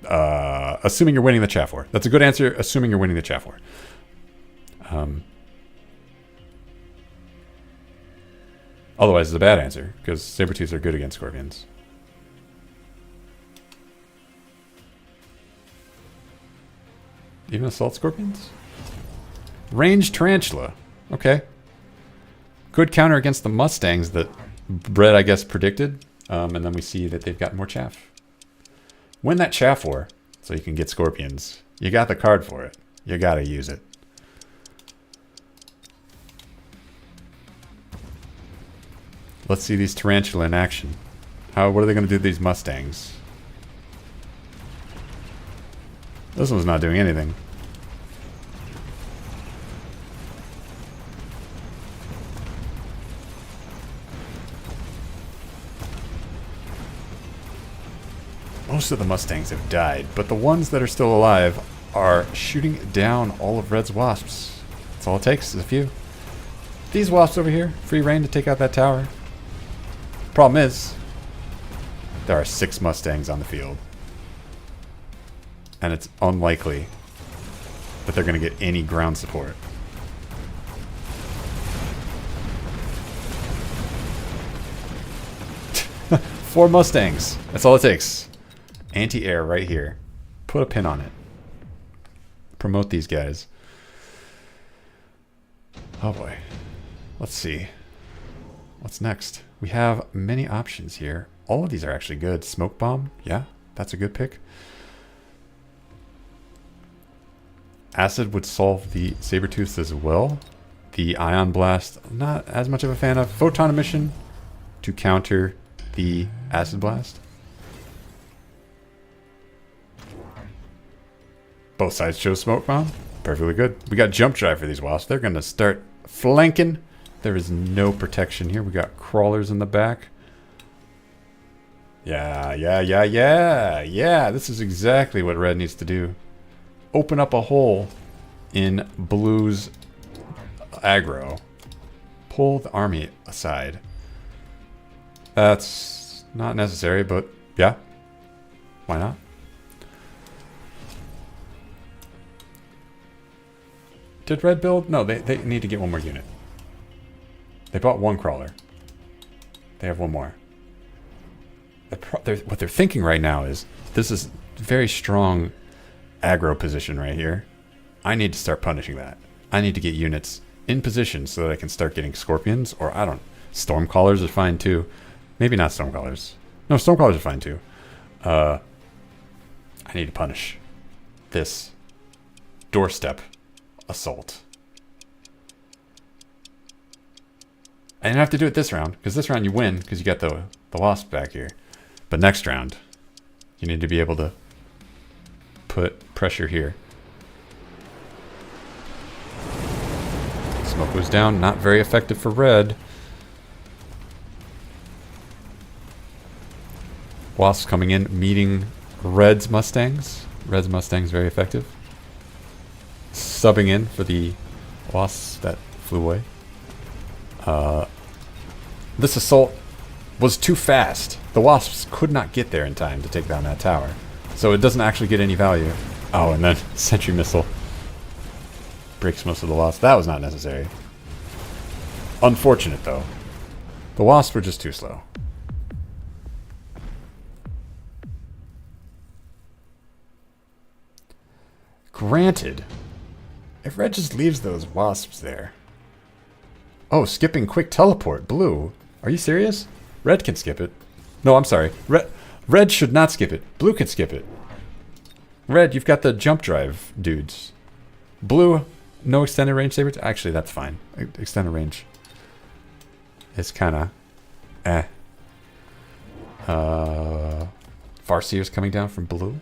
Assuming you're winning the chaff war. That's a good answer, assuming you're winning the chaff war. Otherwise, it's a bad answer, because Sabertooths are good against Scorpions. Even Assault Scorpions? Ranged Tarantula. Okay. Good counter against the Mustangs that Brett, I guess, predicted. And then we see that they've got more chaff. Win that chaff war so you can get Scorpions. You got the card for it. You got to use it. Let's see these Tarantula in action. What are they going to do to these Mustangs? This one's not doing anything. Most of the Mustangs have died, but the ones that are still alive are shooting down all of Red's Wasps. That's all it takes, is a few. These Wasps over here, free reign to take out that tower. Problem is, there are 6 Mustangs on the field. And it's unlikely that they're going to get any ground support. Four Mustangs. That's all it takes. Anti-air right here. Put a pin on it. Promote these guys. Oh boy. Let's see. What's next? We have many options here. All of these are actually good. Smoke Bomb. Yeah, that's a good pick. Acid would solve the Sabertooth as well. The Ion Blast, not as much of a fan of. Photon Emission to counter the Acid Blast. Both sides chose Smoke Bomb. Perfectly good. We got Jump Drive for these Wasps. They're going to start flanking. There is no protection here. We got Crawlers in the back. Yeah. This is exactly what Red needs to do. Open up a hole in Blue's aggro. Pull the army aside. That's not necessary, but yeah. Why not? Did Red build? No, they need to get one more unit. They bought one Crawler. They have one more. What they're thinking right now is, this is very strong aggro position right here. I need to start punishing that. I need to get units in position so that I can start getting Scorpions, or I don't... Stormcallers are fine too. Maybe not Stormcallers. No, Stormcallers are fine too. I need to punish this doorstep assault. I didn't have to do it this round, because this round you win because you got the Wasp back here. But next round, you need to be able to put pressure here. Smoke was down, not very effective for Red. Wasps coming in, meeting Red's Mustangs. Red's Mustangs very effective. Subbing in for the Wasps that flew away. This assault was too fast. The Wasps could not get there in time to take down that tower. So it doesn't actually get any value. Oh, and then Sentry Missile breaks most of the Wasps. That was not necessary. Unfortunate, though. The Wasps were just too slow. Granted, if Red just leaves those Wasps there... Oh, skipping quick teleport. Blue. Are you serious? Red can skip it. No, I'm sorry. Red should not skip it. Blue can skip it. Red, you've got the jump drive dudes. Blue, no extended range sabers. Actually, that's fine. Extended range. It's kind of... Farseer's coming down from blue.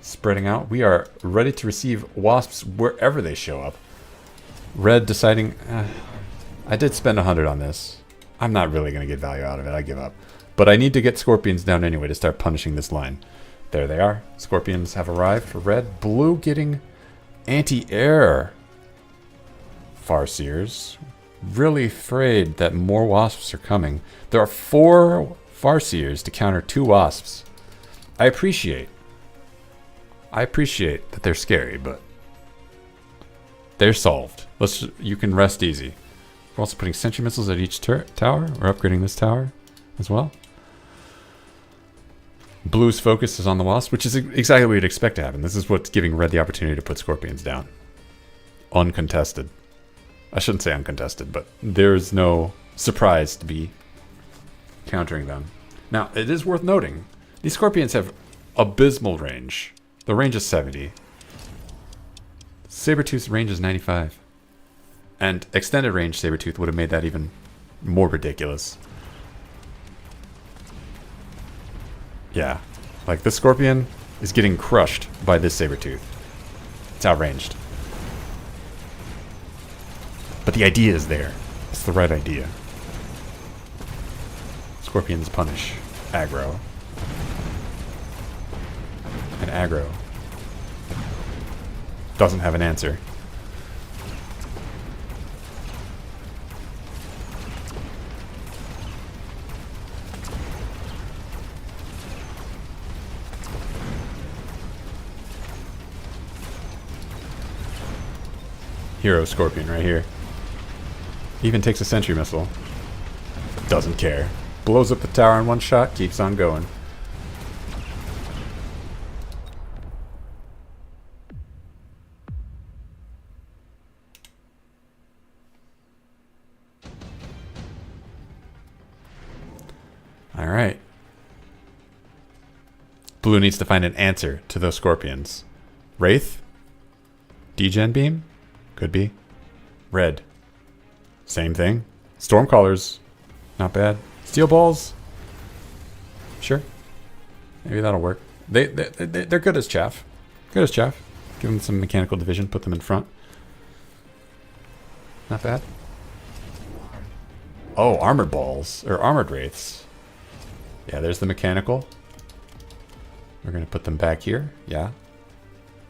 Spreading out. We are ready to receive Wasps wherever they show up. Red deciding... I did spend 100 on this. I'm not really going to get value out of it. I give up. But I need to get Scorpions down anyway to start punishing this line. There they are. Scorpions have arrived for red. Blue getting anti-air. Farseers. Really afraid that more wasps are coming. There are 4 Farseers to counter 2 wasps. I appreciate that they're scary, but they're solved. You can rest easy. We're also putting sentry missiles at each tower. We're upgrading this tower as well. Blue's focus is on the wasp, which is exactly what you'd expect to happen. This is what's giving red the opportunity to put Scorpions down. Uncontested. I shouldn't say uncontested, but there's no surprise to be countering them. Now, it is worth noting, these Scorpions have abysmal range. The range is 70. Sabertooth's range is 95. And extended range Sabertooth would have made that even more ridiculous. Yeah. Like, this Scorpion is getting crushed by this Sabertooth. It's outranged. But the idea is there. It's the right idea. Scorpions punish aggro. And aggro doesn't have an answer. Hero Scorpion right here. Even takes a sentry missile. Doesn't care. Blows up the tower in one shot, keeps on going. Alright. Blue needs to find an answer to those Scorpions. Wraith? Degen Beam? Could be. Red. Same thing. Stormcallers. Not bad. Steel Balls? Sure. Maybe that'll work. They're good as chaff. Good as chaff. Give them some mechanical division. Put them in front. Not bad. Oh, armored balls. Or armored wraiths. Yeah, there's the mechanical. We're going to put them back here. Yeah.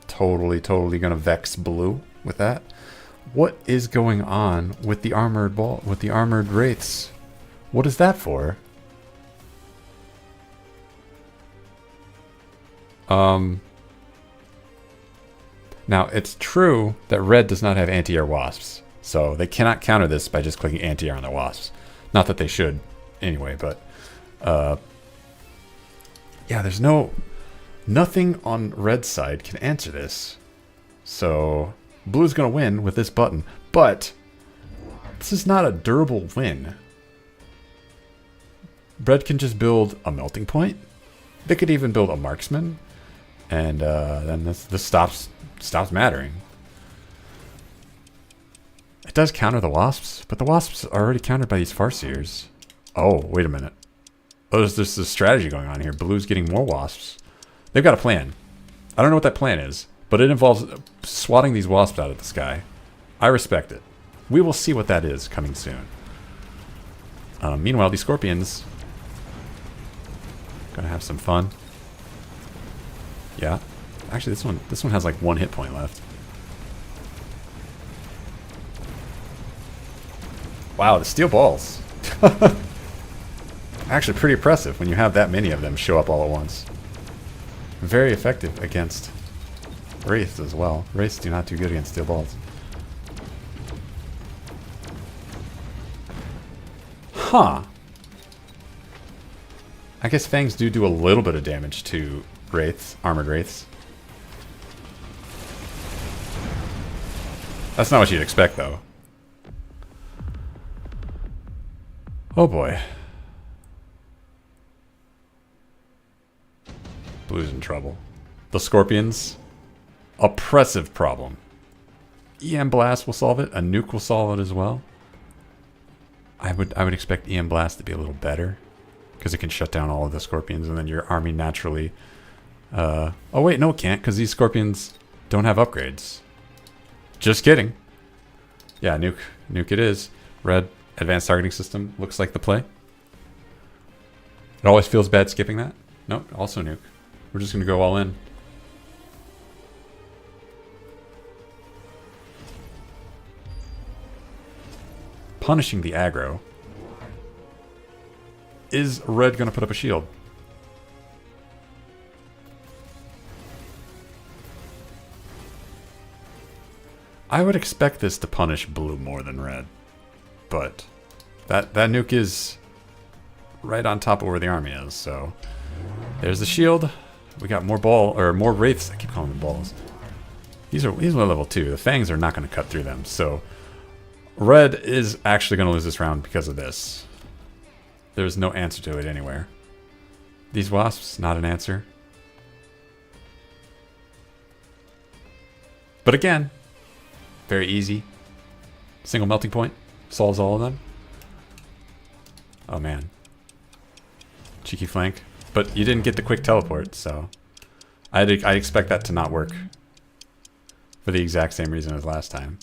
Totally going to vex blue with that. What is going on with the armored ball, with the armored wraiths? What is that for? Now, it's true that red does not have anti-air wasps. So they cannot counter this by just clicking anti-air on their wasps. Not that they should anyway, but... yeah, there's nothing on red's side can answer this. So... Blue's going to win with this button, but this is not a durable win. Red can just build a melting point. They could even build a marksman, and then this stops mattering. It does counter the wasps, but the wasps are already countered by these Farseers. Oh, wait a minute. Oh, there's a strategy going on here. Blue's getting more wasps. They've got a plan. I don't know what that plan is. But it involves swatting these wasps out of the sky. I respect it. We will see what that is coming soon. Meanwhile, these Scorpions... gonna have some fun. Yeah. Actually, this one has like 1 hit point left. Wow, the steel balls. Actually pretty impressive when you have that many of them show up all at once. Very effective against... Wraiths as well. Wraiths do not do good against steel balls. Huh. I guess Fangs do a little bit of damage to Wraiths, armored Wraiths. That's not what you'd expect, though. Oh boy. Blue's in trouble. The Scorpions... oppressive problem. EM Blast will solve it. A nuke will solve it as well. I would expect EM Blast to be a little better because it can shut down all of the Scorpions, and then your army naturally... oh wait, no it can't, because these Scorpions don't have upgrades. Just kidding. Yeah, nuke it is. Red Advanced targeting system looks like the play. It always feels bad skipping that. Nope, also nuke. We're just going to go all in. Punishing the aggro. Is red going to put up a shield? I would expect this to punish blue more than red. But that nuke is right on top of where the army is, so there's the shield. We got more more wraiths. I keep calling them balls. These are level 2. The fangs are not going to cut through them, so red is actually going to lose this round because of this. There's no answer to it anywhere. These wasps, not an answer. But again, very easy. Single melting point solves all of them. Oh man. Cheeky flank. But you didn't get the quick teleport, so I expect that to not work. For the exact same reason as last time.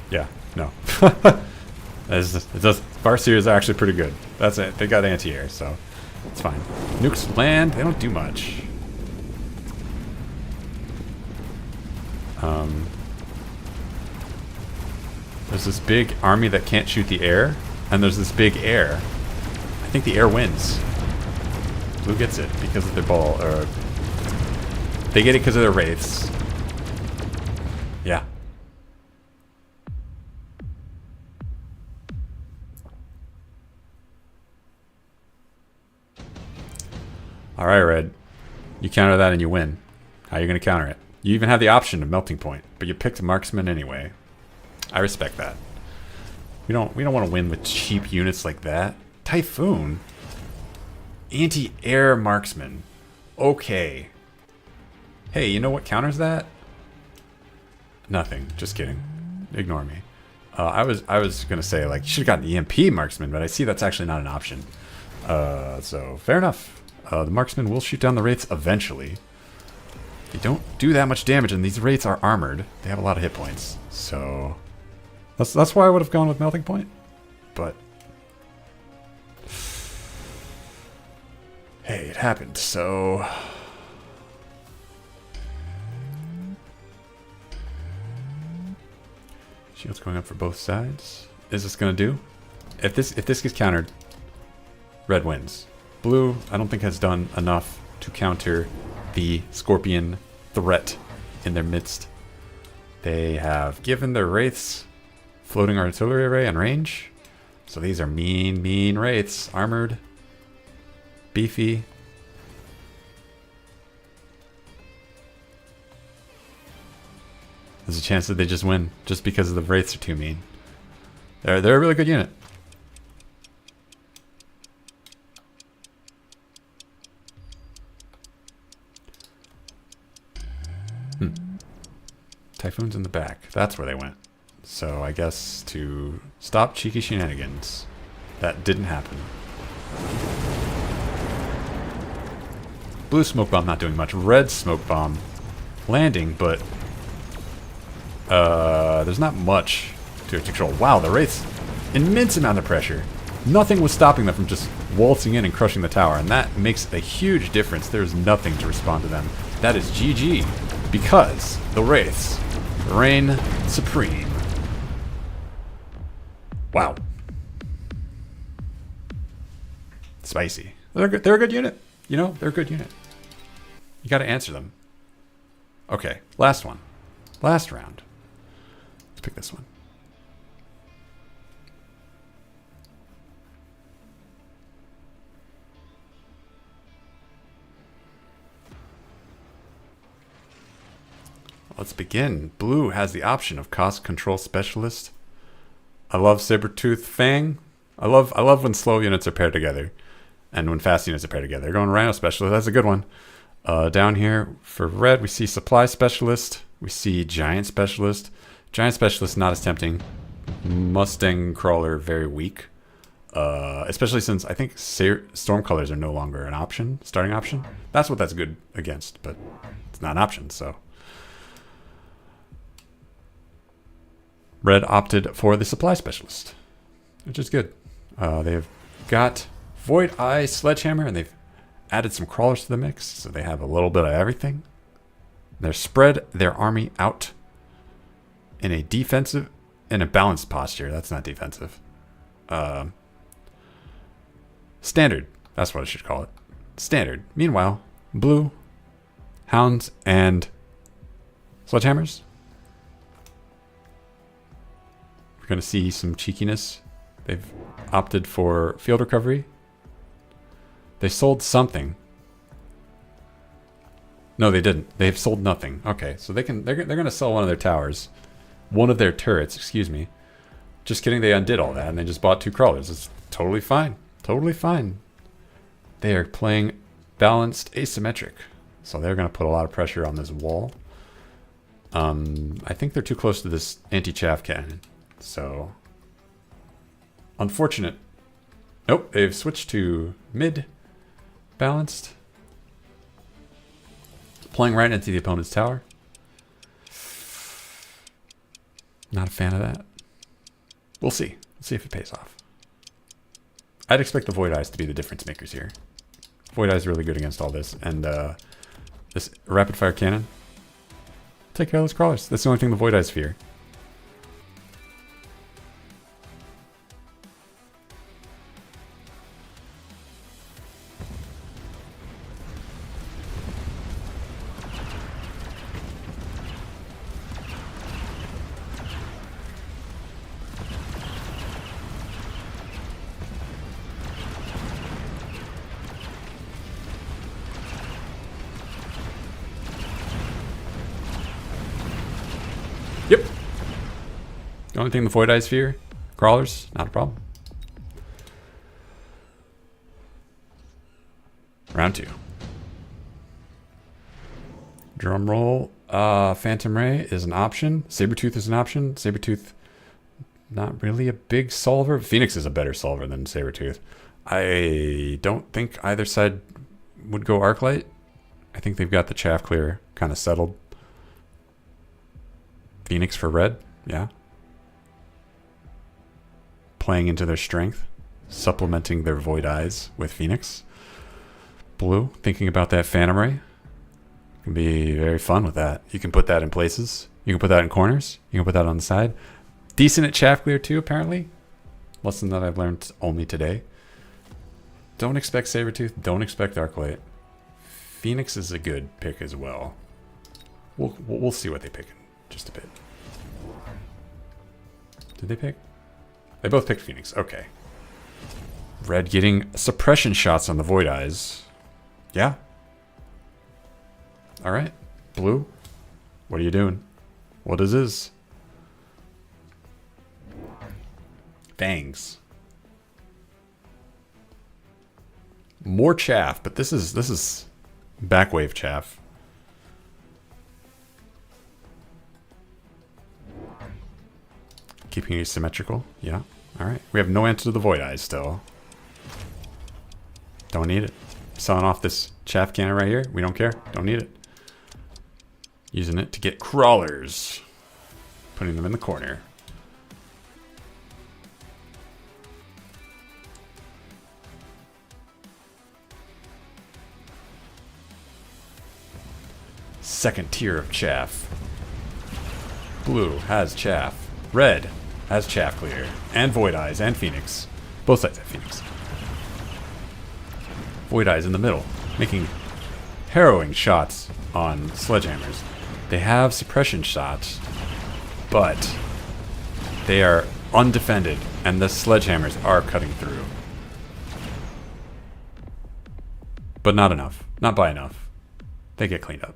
Yeah, no. Farseer is actually pretty good. That's it. They got anti-air, so it's fine. Nukes land. They don't do much. There's this big army that can't shoot the air, and there's this big air. I think the air wins. Blue gets it because of their ball, or they get it because of their wraiths. Yeah. All right, red. You counter that and you win. How are you going to counter it? You even have the option of melting point, but you picked marksman anyway. I respect that. We don't want to win with cheap units like that. Typhoon. Anti-air marksman. Okay. Hey, you know what counters that? Nothing. Just kidding. Ignore me. I was gonna say like you should have gotten EMP marksman, but I see that's actually not an option. So fair enough. The marksman will shoot down the wraiths eventually. They don't do that much damage, and these wraiths are armored. They have a lot of hit points, so that's why I would have gone with melting point. But hey, it happened. So shield's going up for both sides. Is this gonna do? If this gets countered, red wins. Blue, I don't think has done enough to counter the Scorpion threat in their midst. They have given their wraiths floating artillery array and range. So these are mean wraiths. Armored. Beefy. There's a chance that they just win just because the wraiths are too mean. They're a really good unit. Typhoon's in the back. That's where they went. So I guess to stop cheeky shenanigans. That didn't happen. Blue smoke bomb not doing much. Red smoke bomb landing, but there's not much to control. Wow, the wraiths, immense amount of pressure. Nothing was stopping them from just waltzing in and crushing the tower, and that makes a huge difference. There's nothing to respond to them. That is GG, because the wraiths reign supreme. Wow. Spicy. They're good. They're a good unit. You know, they're a good unit. You got to answer them. Okay, last one. Last round. Let's pick this one. Let's begin. Blue has the option of cost control specialist. I love Sabertooth Fang. I love when slow units are paired together, and when fast units are paired together. They're going Rhino specialist. That's a good one. Down here for red, we see supply specialist. We see giant specialist. Giant specialist not as tempting. Mustang crawler very weak. Especially since I think storm colors are no longer an option, starting option. That's what that's good against, but it's not an option, so. Red opted for the supply specialist, which is good. They've got Void Eye Sledgehammer, and they've added some crawlers to the mix, so they have a little bit of everything. They're spread their army out in a balanced posture. That's not defensive. Standard. That's what I should call it. Standard. Meanwhile, blue, hounds, and sledgehammers. We're going to see some cheekiness. They've opted for field recovery. They sold something. No, they didn't. They've sold nothing. Okay, so they're going to sell one of their towers. One of their turrets, excuse me. Just kidding, they undid all that and they just bought 2 crawlers. It's totally fine. Totally fine. They are playing balanced asymmetric. So they're going to put a lot of pressure on this wall. I think they're too close to this anti-chaff cannon. So, unfortunate. Nope, they've switched to mid balanced. Playing right into the opponent's tower. Not a fan of that. We'll see. Let's see if it pays off. I'd expect the Void Eyes to be the difference makers here. Void Eyes are really good against all this. And this rapid fire cannon. Take care of those crawlers. That's the only thing the Void Eyes fear. Yep. The only thing the Void Eyes fear, crawlers, not a problem. Round 2. Drum roll. Phantom Ray is an option. Sabretooth is an option. Sabretooth, not really a big solver. Phoenix is a better solver than Sabretooth. I don't think either side would go Arclight. I think they've got the chaff clear kind of settled. Phoenix for red, yeah. Playing into their strength, supplementing their Void Eyes with Phoenix. Blue, thinking about that Phantom Ray. Can be very fun with that. You can put that in places. You can put that in corners. You can put that on the side. Decent at chaff clear too, apparently. Lesson that I've learned only today. Don't expect Sabretooth. Don't expect Arclight. Phoenix is a good pick as well. We'll see what they pick. Just a bit. Did they pick? They both picked Phoenix. Okay. Red getting suppression shots on the Void Eyes. Yeah. Alright. Blue. What are you doing? What is this? Fangs. More chaff, but this is backwave chaff. Keeping it symmetrical. Yeah. Alright. We have no answer to the Void Eyes still. Don't need it. Selling off this chaff cannon right here. We don't care. Don't need it. Using it to get crawlers. Putting them in the corner. Second tier of chaff. Blue has chaff. Red has chaff clear. And Void Eyes and Phoenix. Both sides have Phoenix. Void Eyes in the middle. Making harrowing shots on sledgehammers. They have suppression shots. But they are undefended. And the sledgehammers are cutting through. But not enough. Not by enough. They get cleaned up.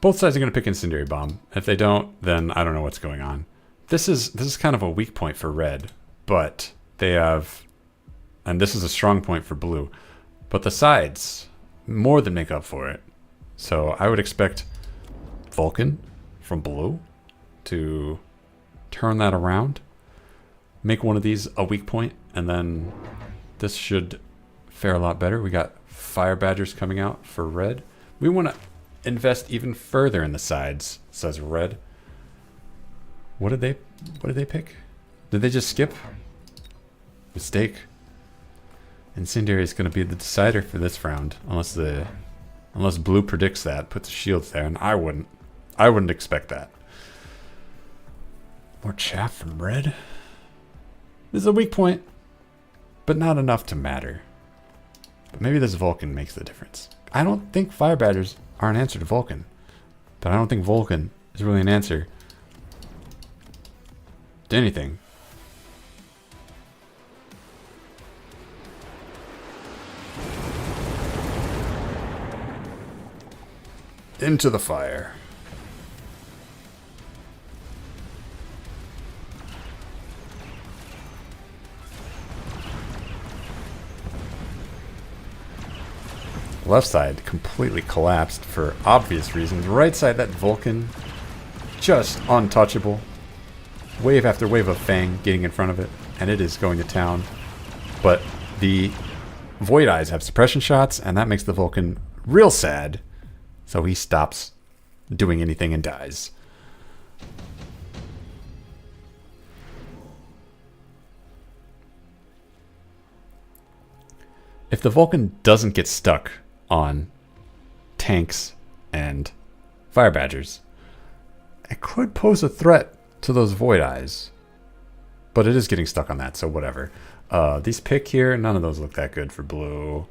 Both sides are going to pick Incendiary Bomb. If they don't, then I don't know what's going on. This is kind of a weak point for red, but they have, and this is a strong point for blue, but the sides more than make up for it. So I would expect Vulcan from blue to turn that around. Make one of these a weak point, and then this should fare a lot better. We got Fire Badgers coming out for red. We want to invest even further in the sides, says red. What did they pick? Did they just skip? Mistake. Incendiary is going to be the decider for this round, unless blue predicts that, puts shields there, and I wouldn't expect that. More chaff from red. This is a weak point, but not enough to matter. But maybe this Vulcan makes the difference. I don't think Fire Badgers are an answer to Vulcan, but I don't think Vulcan is really an answer to anything. Into the fire. Left side completely collapsed for obvious reasons. Right side, that Vulcan, just untouchable. Wave after wave of Fang getting in front of it, and it is going to town. But the Void Eyes have suppression shots, and that makes the Vulcan real sad. So he stops doing anything and dies. If the Vulcan doesn't get stuck on tanks and Fire Badgers, it could pose a threat to those Void Eyes. But it is getting stuck on that, so whatever. These pick here, none of those look that good for blue.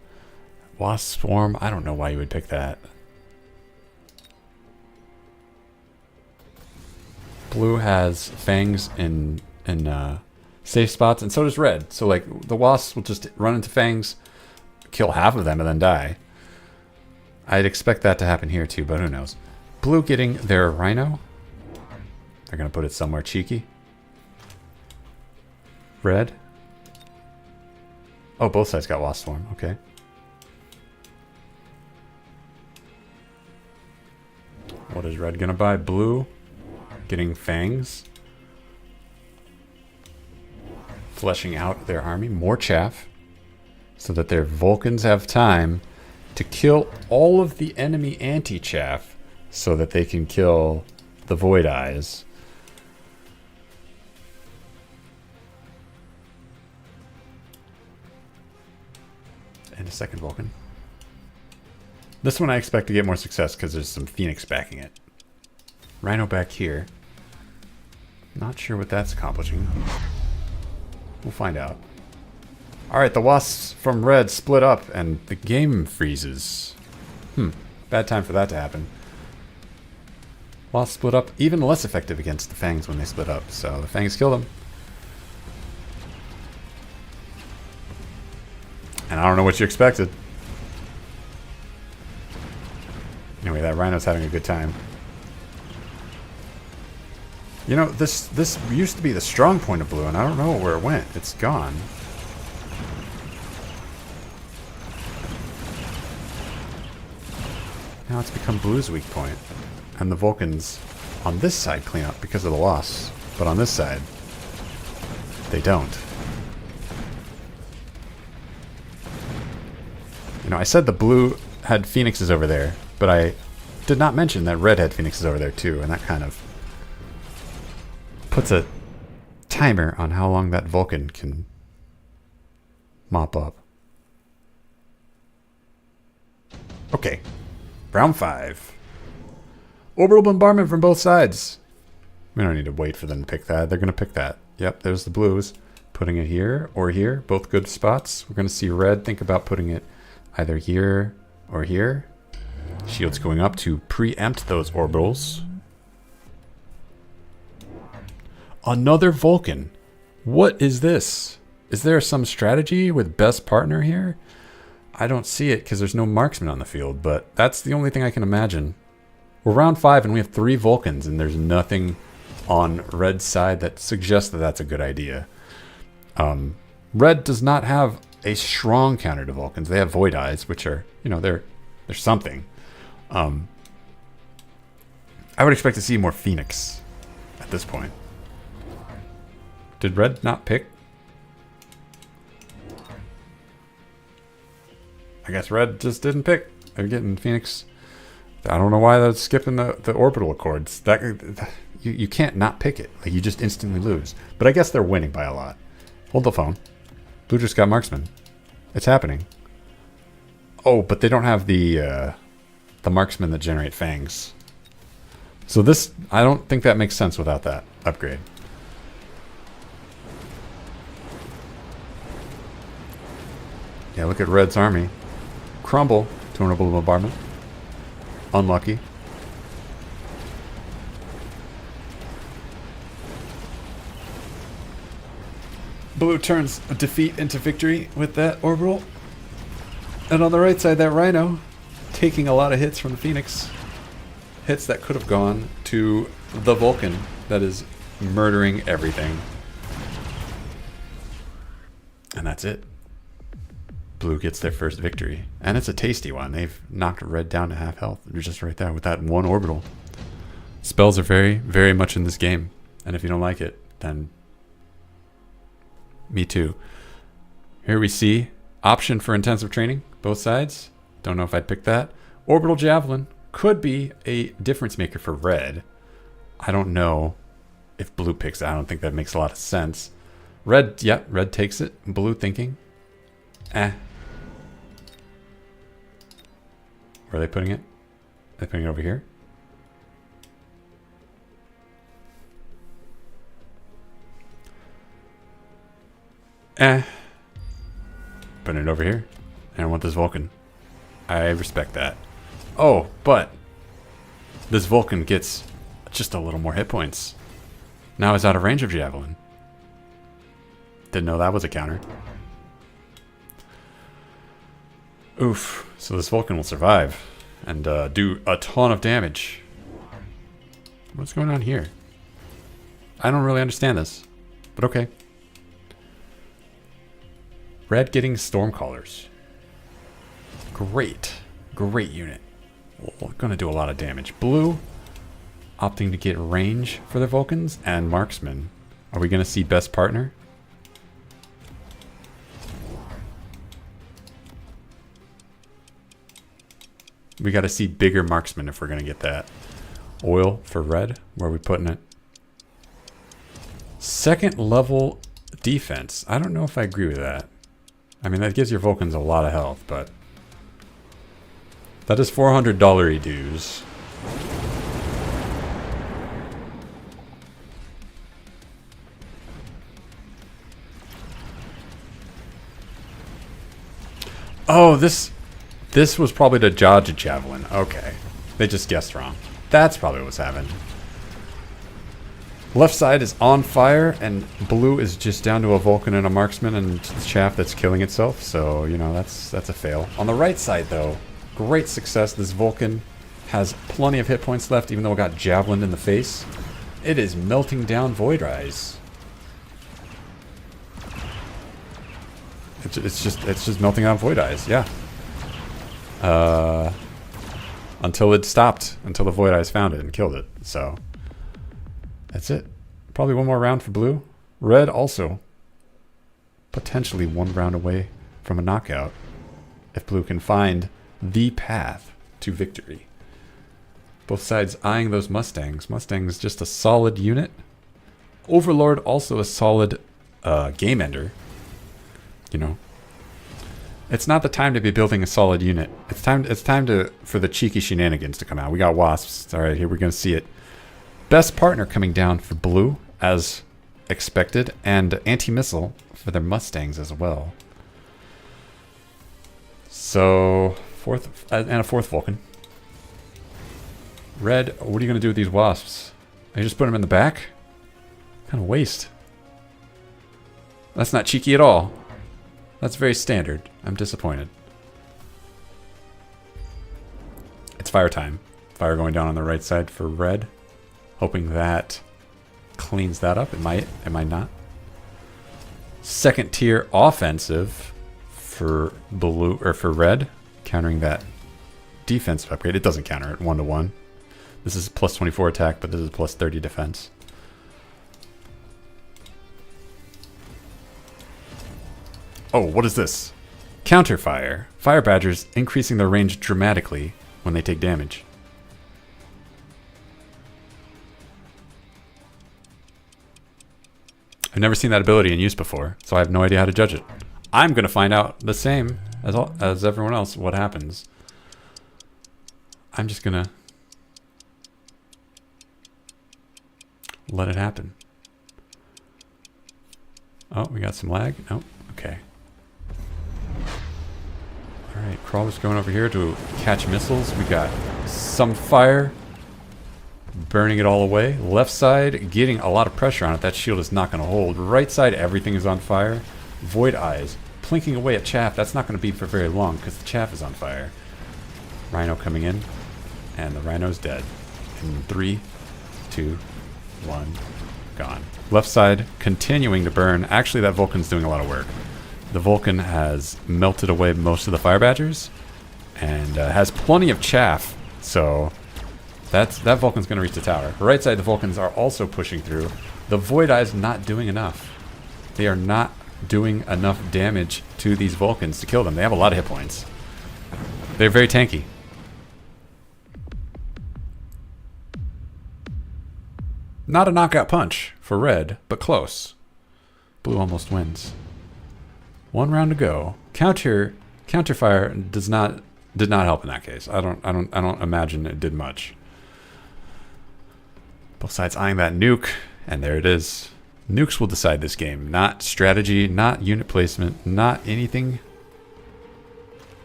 Wasp Swarm, I don't know why you would pick that. Blue has fangs in safe spots, and so does red. So like the wasps will just run into fangs, kill half of them, and then die. I'd expect that to happen here too, but who knows. Blue getting their rhino. They're gonna put it somewhere cheeky. Red. Oh, both sides got wasp swarm. Okay. What is red gonna buy? Blue. Getting fangs. Fleshing out their army. More chaff. So that their Vulcans have time to kill all of the enemy anti-chaff. So that they can kill the Void Eyes. And a second Vulcan. This one I expect to get more success because there's some Phoenix backing it. Rhino back here. Not sure what that's accomplishing. We'll find out. Alright, the wasps from red split up and the game freezes. Bad time for that to happen. Wasps split up, even less effective against the fangs when they split up, so the fangs kill them. And I don't know what you expected. Anyway, that rhino's having a good time. You know, this used to be the strong point of blue, and I don't know where it went. It's gone. Now it's become blue's weak point. And the Vulcans on this side clean up because of the loss. But on this side, they don't. You know, I said the blue had phoenixes over there, but I did not mention that red had phoenixes over there too, and that kind of puts a timer on how long that Vulcan can mop up. Okay. Round 5. Orbital bombardment from both sides. We don't need to wait for them to pick that. They're going to pick that. Yep, there's the blues. Putting it here or here. Both good spots. We're going to see red think about putting it either here or here. Shields going up to preempt those orbitals. Another Vulcan. What is this? Is there some strategy with best partner here? I don't see it because there's no marksman on the field, but that's the only thing I can imagine. We're round 5 and we have 3 Vulcans, and there's nothing on red's side that suggests that that's a good idea. Red does not have a strong counter to Vulcans. They have Void Eyes, which are, you know, they're something. I would expect to see more Phoenix at this point. Did red not pick? I guess red just didn't pick. They're getting Phoenix. I don't know why they're skipping the orbital accords. You can't not pick it. Like, you just instantly lose. But I guess they're winning by a lot. Hold the phone. Blue just got marksman. It's happening. Oh, but they don't have the marksmen that generate fangs. So this, I don't think that makes sense without that upgrade. Yeah, look at red's army. Crumble to an orbital bombardment. Unlucky. Blue turns a defeat into victory with that orbital. And on the right side, that Rhino taking a lot of hits from the Phoenix. Hits that could have gone to the Vulcan that is murdering everything. And that's it. Blue gets their first victory. And it's a tasty one. They've knocked red down to half health. They're just right there with that one orbital. Spells are very, very much in this game. And if you don't like it, then me too. Here we see option for intensive training. Both sides. Don't know if I'd pick that. Orbital Javelin could be a difference maker for red. I don't know if blue picks it. I don't think that makes a lot of sense. Red, yep, red takes it. Blue thinking, Where are they putting it? They're putting it over here. Putting it over here. And I want this Vulcan. I respect that. Oh, but this Vulcan gets just a little more hit points. Now he's out of range of Javelin. Didn't know that was a counter. Oof. So this Vulcan will survive and do a ton of damage. What's going on here? I don't really understand this, but okay. Red getting Stormcallers. Great. Great unit. We're going to do a lot of damage. Blue opting to get range for the Vulcans and marksman. Are we going to see best partner? We got to see bigger marksman if we're going to get that. Oil for red. Where are we putting it? Second level defense. I don't know if I agree with that. I mean, that gives your Vulcans a lot of health, but that is $400 dues. Oh, this was probably the Dodge Javelin. Okay. They just guessed wrong. That's probably what's happened. Left side is on fire, and blue is just down to a Vulcan and a marksman and chaff that's killing itself. So, you know, that's a fail. On the right side, though, great success. This Vulcan has plenty of hit points left, even though it got javelined in the face. It is melting down Void Rise. It's just melting down Void Eyes, yeah. Until it stopped, until the Void Eyes found it and killed it. So that's it. Probably one more round for blue. Red also potentially one round away from a knockout if blue can find the path to victory. Both sides eyeing those Mustangs. Mustang's just a solid unit. Overlord also a solid game ender. You know, it's not the time to be building a solid unit. It's time for the cheeky shenanigans to come out. We got wasps. All right, here we're gonna see it. Best partner coming down for blue as expected, and anti-missile for their Mustangs as well. So fourth and a fourth Vulcan. Red, what are you gonna do with these wasps? Are you just put them in the back? Kind of waste. That's not cheeky at all. That's very standard. I'm disappointed. It's fire time. Fire going down on the right side for red. Hoping that cleans that up. It might not. Second tier offensive for blue or for red. Countering that defensive upgrade. It doesn't counter it 1-to-1. This is plus 24 attack, but this is plus 30 defense. Oh, what is this? Counterfire. Fire badgers increasing their range dramatically when they take damage. I've never seen that ability in use before, so I have no idea how to judge it. I'm going to find out the same as everyone else what happens. I'm just going to let it happen. Oh, we got some lag. Oh, okay. Alright, Crawler's going over here to catch missiles. We got some fire. Burning it all away. Left side, getting a lot of pressure on it. That shield is not going to hold. Right side, everything is on fire. Void Eyes, plinking away at Chaff. That's not going to be for very long because the Chaff is on fire. Rhino coming in. And the Rhino's dead. In 3, 2, 1, gone. Left side, continuing to burn. Actually, that Vulcan's doing a lot of work. The Vulcan has melted away most of the Fire Badgers. And has plenty of Chaff. So... that Vulcan's going to reach the tower. Right side, the Vulcans are also pushing through. The Void Eyes not doing enough. They are not doing enough damage to these Vulcans to kill them. They have a lot of hit points. They're very tanky. Not a knockout punch for red, but close. Blue almost wins. 1 round to go. Counterfire did not help in that case. I don't imagine it did much. Both sides eyeing that nuke, and there it is. Nukes will decide this game. Not strategy, not unit placement, not anything.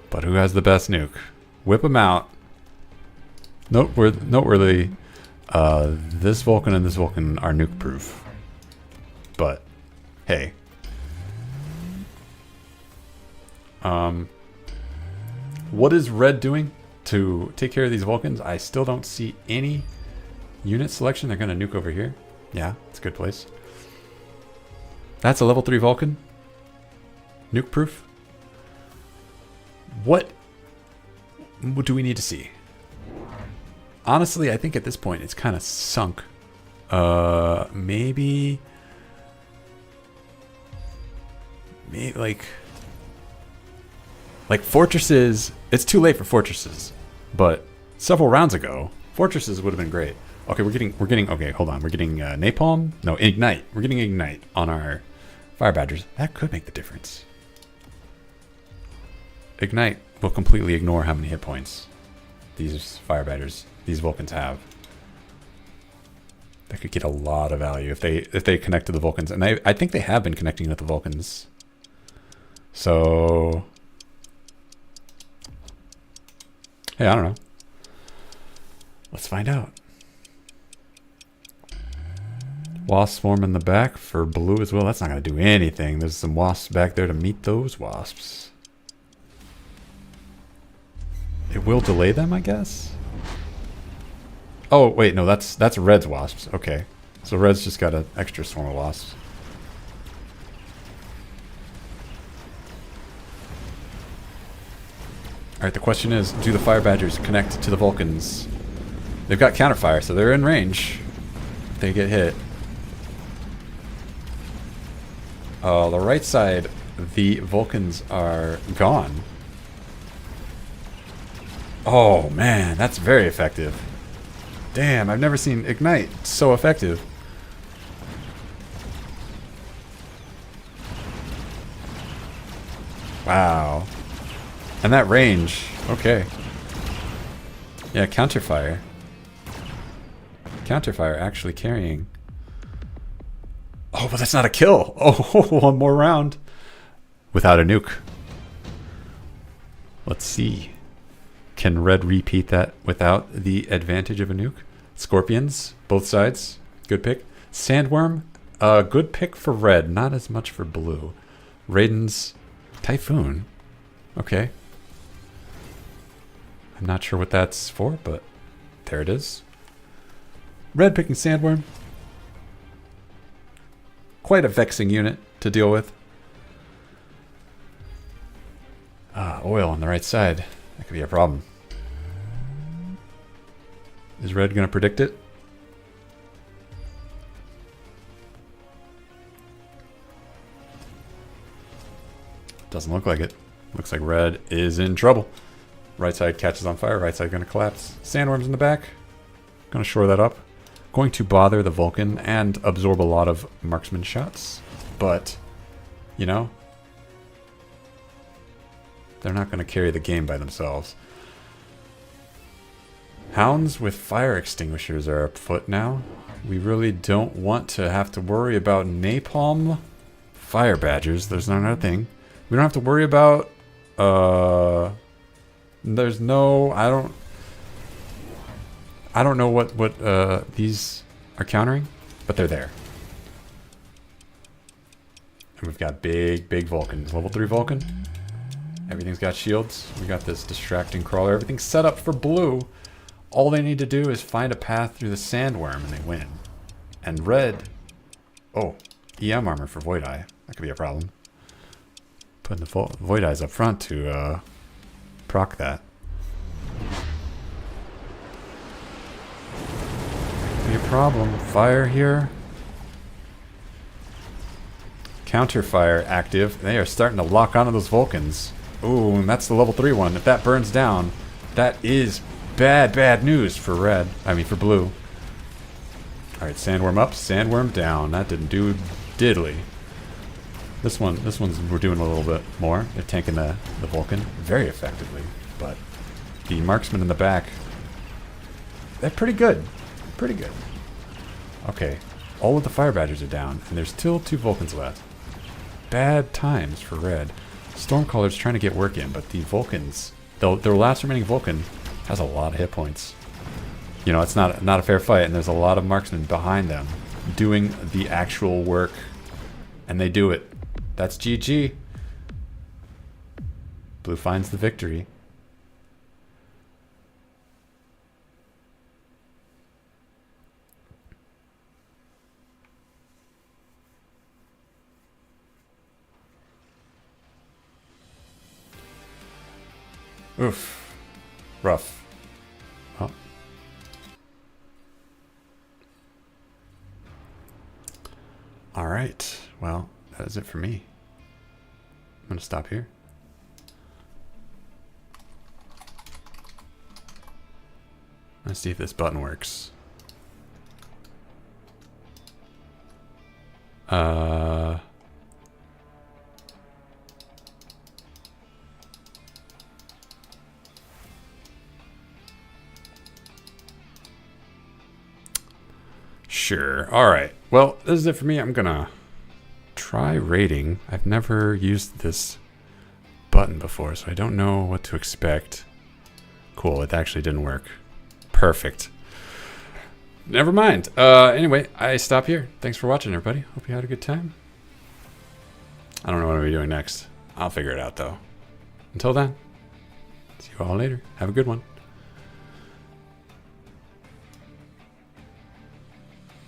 But who has the best nuke? Whip them out. Noteworthy, this Vulcan and this Vulcan are nuke proof. But, hey. What is red doing to take care of these Vulcans? I still don't see any unit selection. They're going to nuke over here. Yeah, it's a good place. That's a level 3 Vulcan. Nuke proof. What do we need to see? Honestly, I think at this point it's kind of sunk. Maybe like fortresses. It's too late for fortresses, but several rounds ago, fortresses would have been great. Okay, we're getting. Okay, hold on. We're getting napalm. No, ignite. We're getting ignite on our fire badgers. That could make the difference. Ignite will completely ignore how many hit points these fire badgers, these Vulcans have. They could get a lot of value if they connect to the Vulcans, and I think they have been connecting with the Vulcans. So, hey, I don't know. Let's find out. Wasp swarm in the back for blue as well. That's not going to do anything. There's some wasps back there to meet those wasps. It will delay them, I guess. Oh, wait, no, that's red's wasps. Okay. So red's just got an extra swarm of wasps. Alright, the question is, do the fire badgers connect to the Vulcans? They've got counterfire, so they're in range. If they get hit. The right side, the Vulcans are gone. Oh man, that's very effective. Damn, I've never seen Ignite so effective. Wow. And that range, okay. Yeah, counterfire. Counterfire actually carrying. Oh, but that's not a kill. Oh, one more round. Without a nuke. Let's see. Can red repeat that without the advantage of a nuke? Scorpions, both sides. Good pick. Sandworm, good pick for red. Not as much for blue. Raiden's Typhoon. Okay. I'm not sure what that's for, but there it is. Red picking Sandworm. Quite a vexing unit to deal with. Oil on the right side. That could be a problem. Is red going to predict it? Doesn't look like it. Looks like red is in trouble. Right side catches on fire. Right side going to collapse. Sandworms in the back. Going to shore that up. Going to bother the Vulcan and absorb a lot of marksman shots. But, you know, they're not going to carry the game by themselves. Hounds with fire extinguishers are afoot now. We really don't want to have to worry about napalm fire badgers. There's not another thing. We don't have to worry about, there's no, I don't know what these are countering, but they're there. And we've got big Vulcans. Level 3 Vulcan. Everything's got shields. We got this distracting crawler. Everything's set up for blue. All they need to do is find a path through the sandworm and they win. And red, oh, EM armor for Void Eye. That could be a problem. Putting the Void Eyes up front to proc that. Be a problem. Fire here. Counter fire active. They are starting to lock onto those Vulcans. Ooh, and that's the level 3 one. If that burns down, that is bad news for red. I mean for blue. Alright, sandworm up, sandworm down. That didn't do diddly. This one's we're doing a little bit more. They're tanking the Vulcan very effectively. But the marksmen in the back, they're pretty good. Pretty good. Okay. All of the fire badgers are down, and there's still 2 Vulcans left. Bad times for red. Stormcaller's trying to get work in, but the Vulcans, their last remaining Vulcan has a lot of hit points. You know, it's not a fair fight, and there's a lot of marksmen behind them doing the actual work, and they do it. That's GG. Blue finds the victory. Oof. Rough. Oh. Alright. Well, that is it for me. I'm going to stop here. Let's see if this button works. Sure. All right. Well, this is it for me. I'm going to try rating. I've never used this button before, so I don't know what to expect. Cool. It actually didn't work. Perfect. Never mind. Anyway, I stop here. Thanks for watching, everybody. Hope you had a good time. I don't know what I'll be doing next. I'll figure it out, though. Until then, see you all later. Have a good one.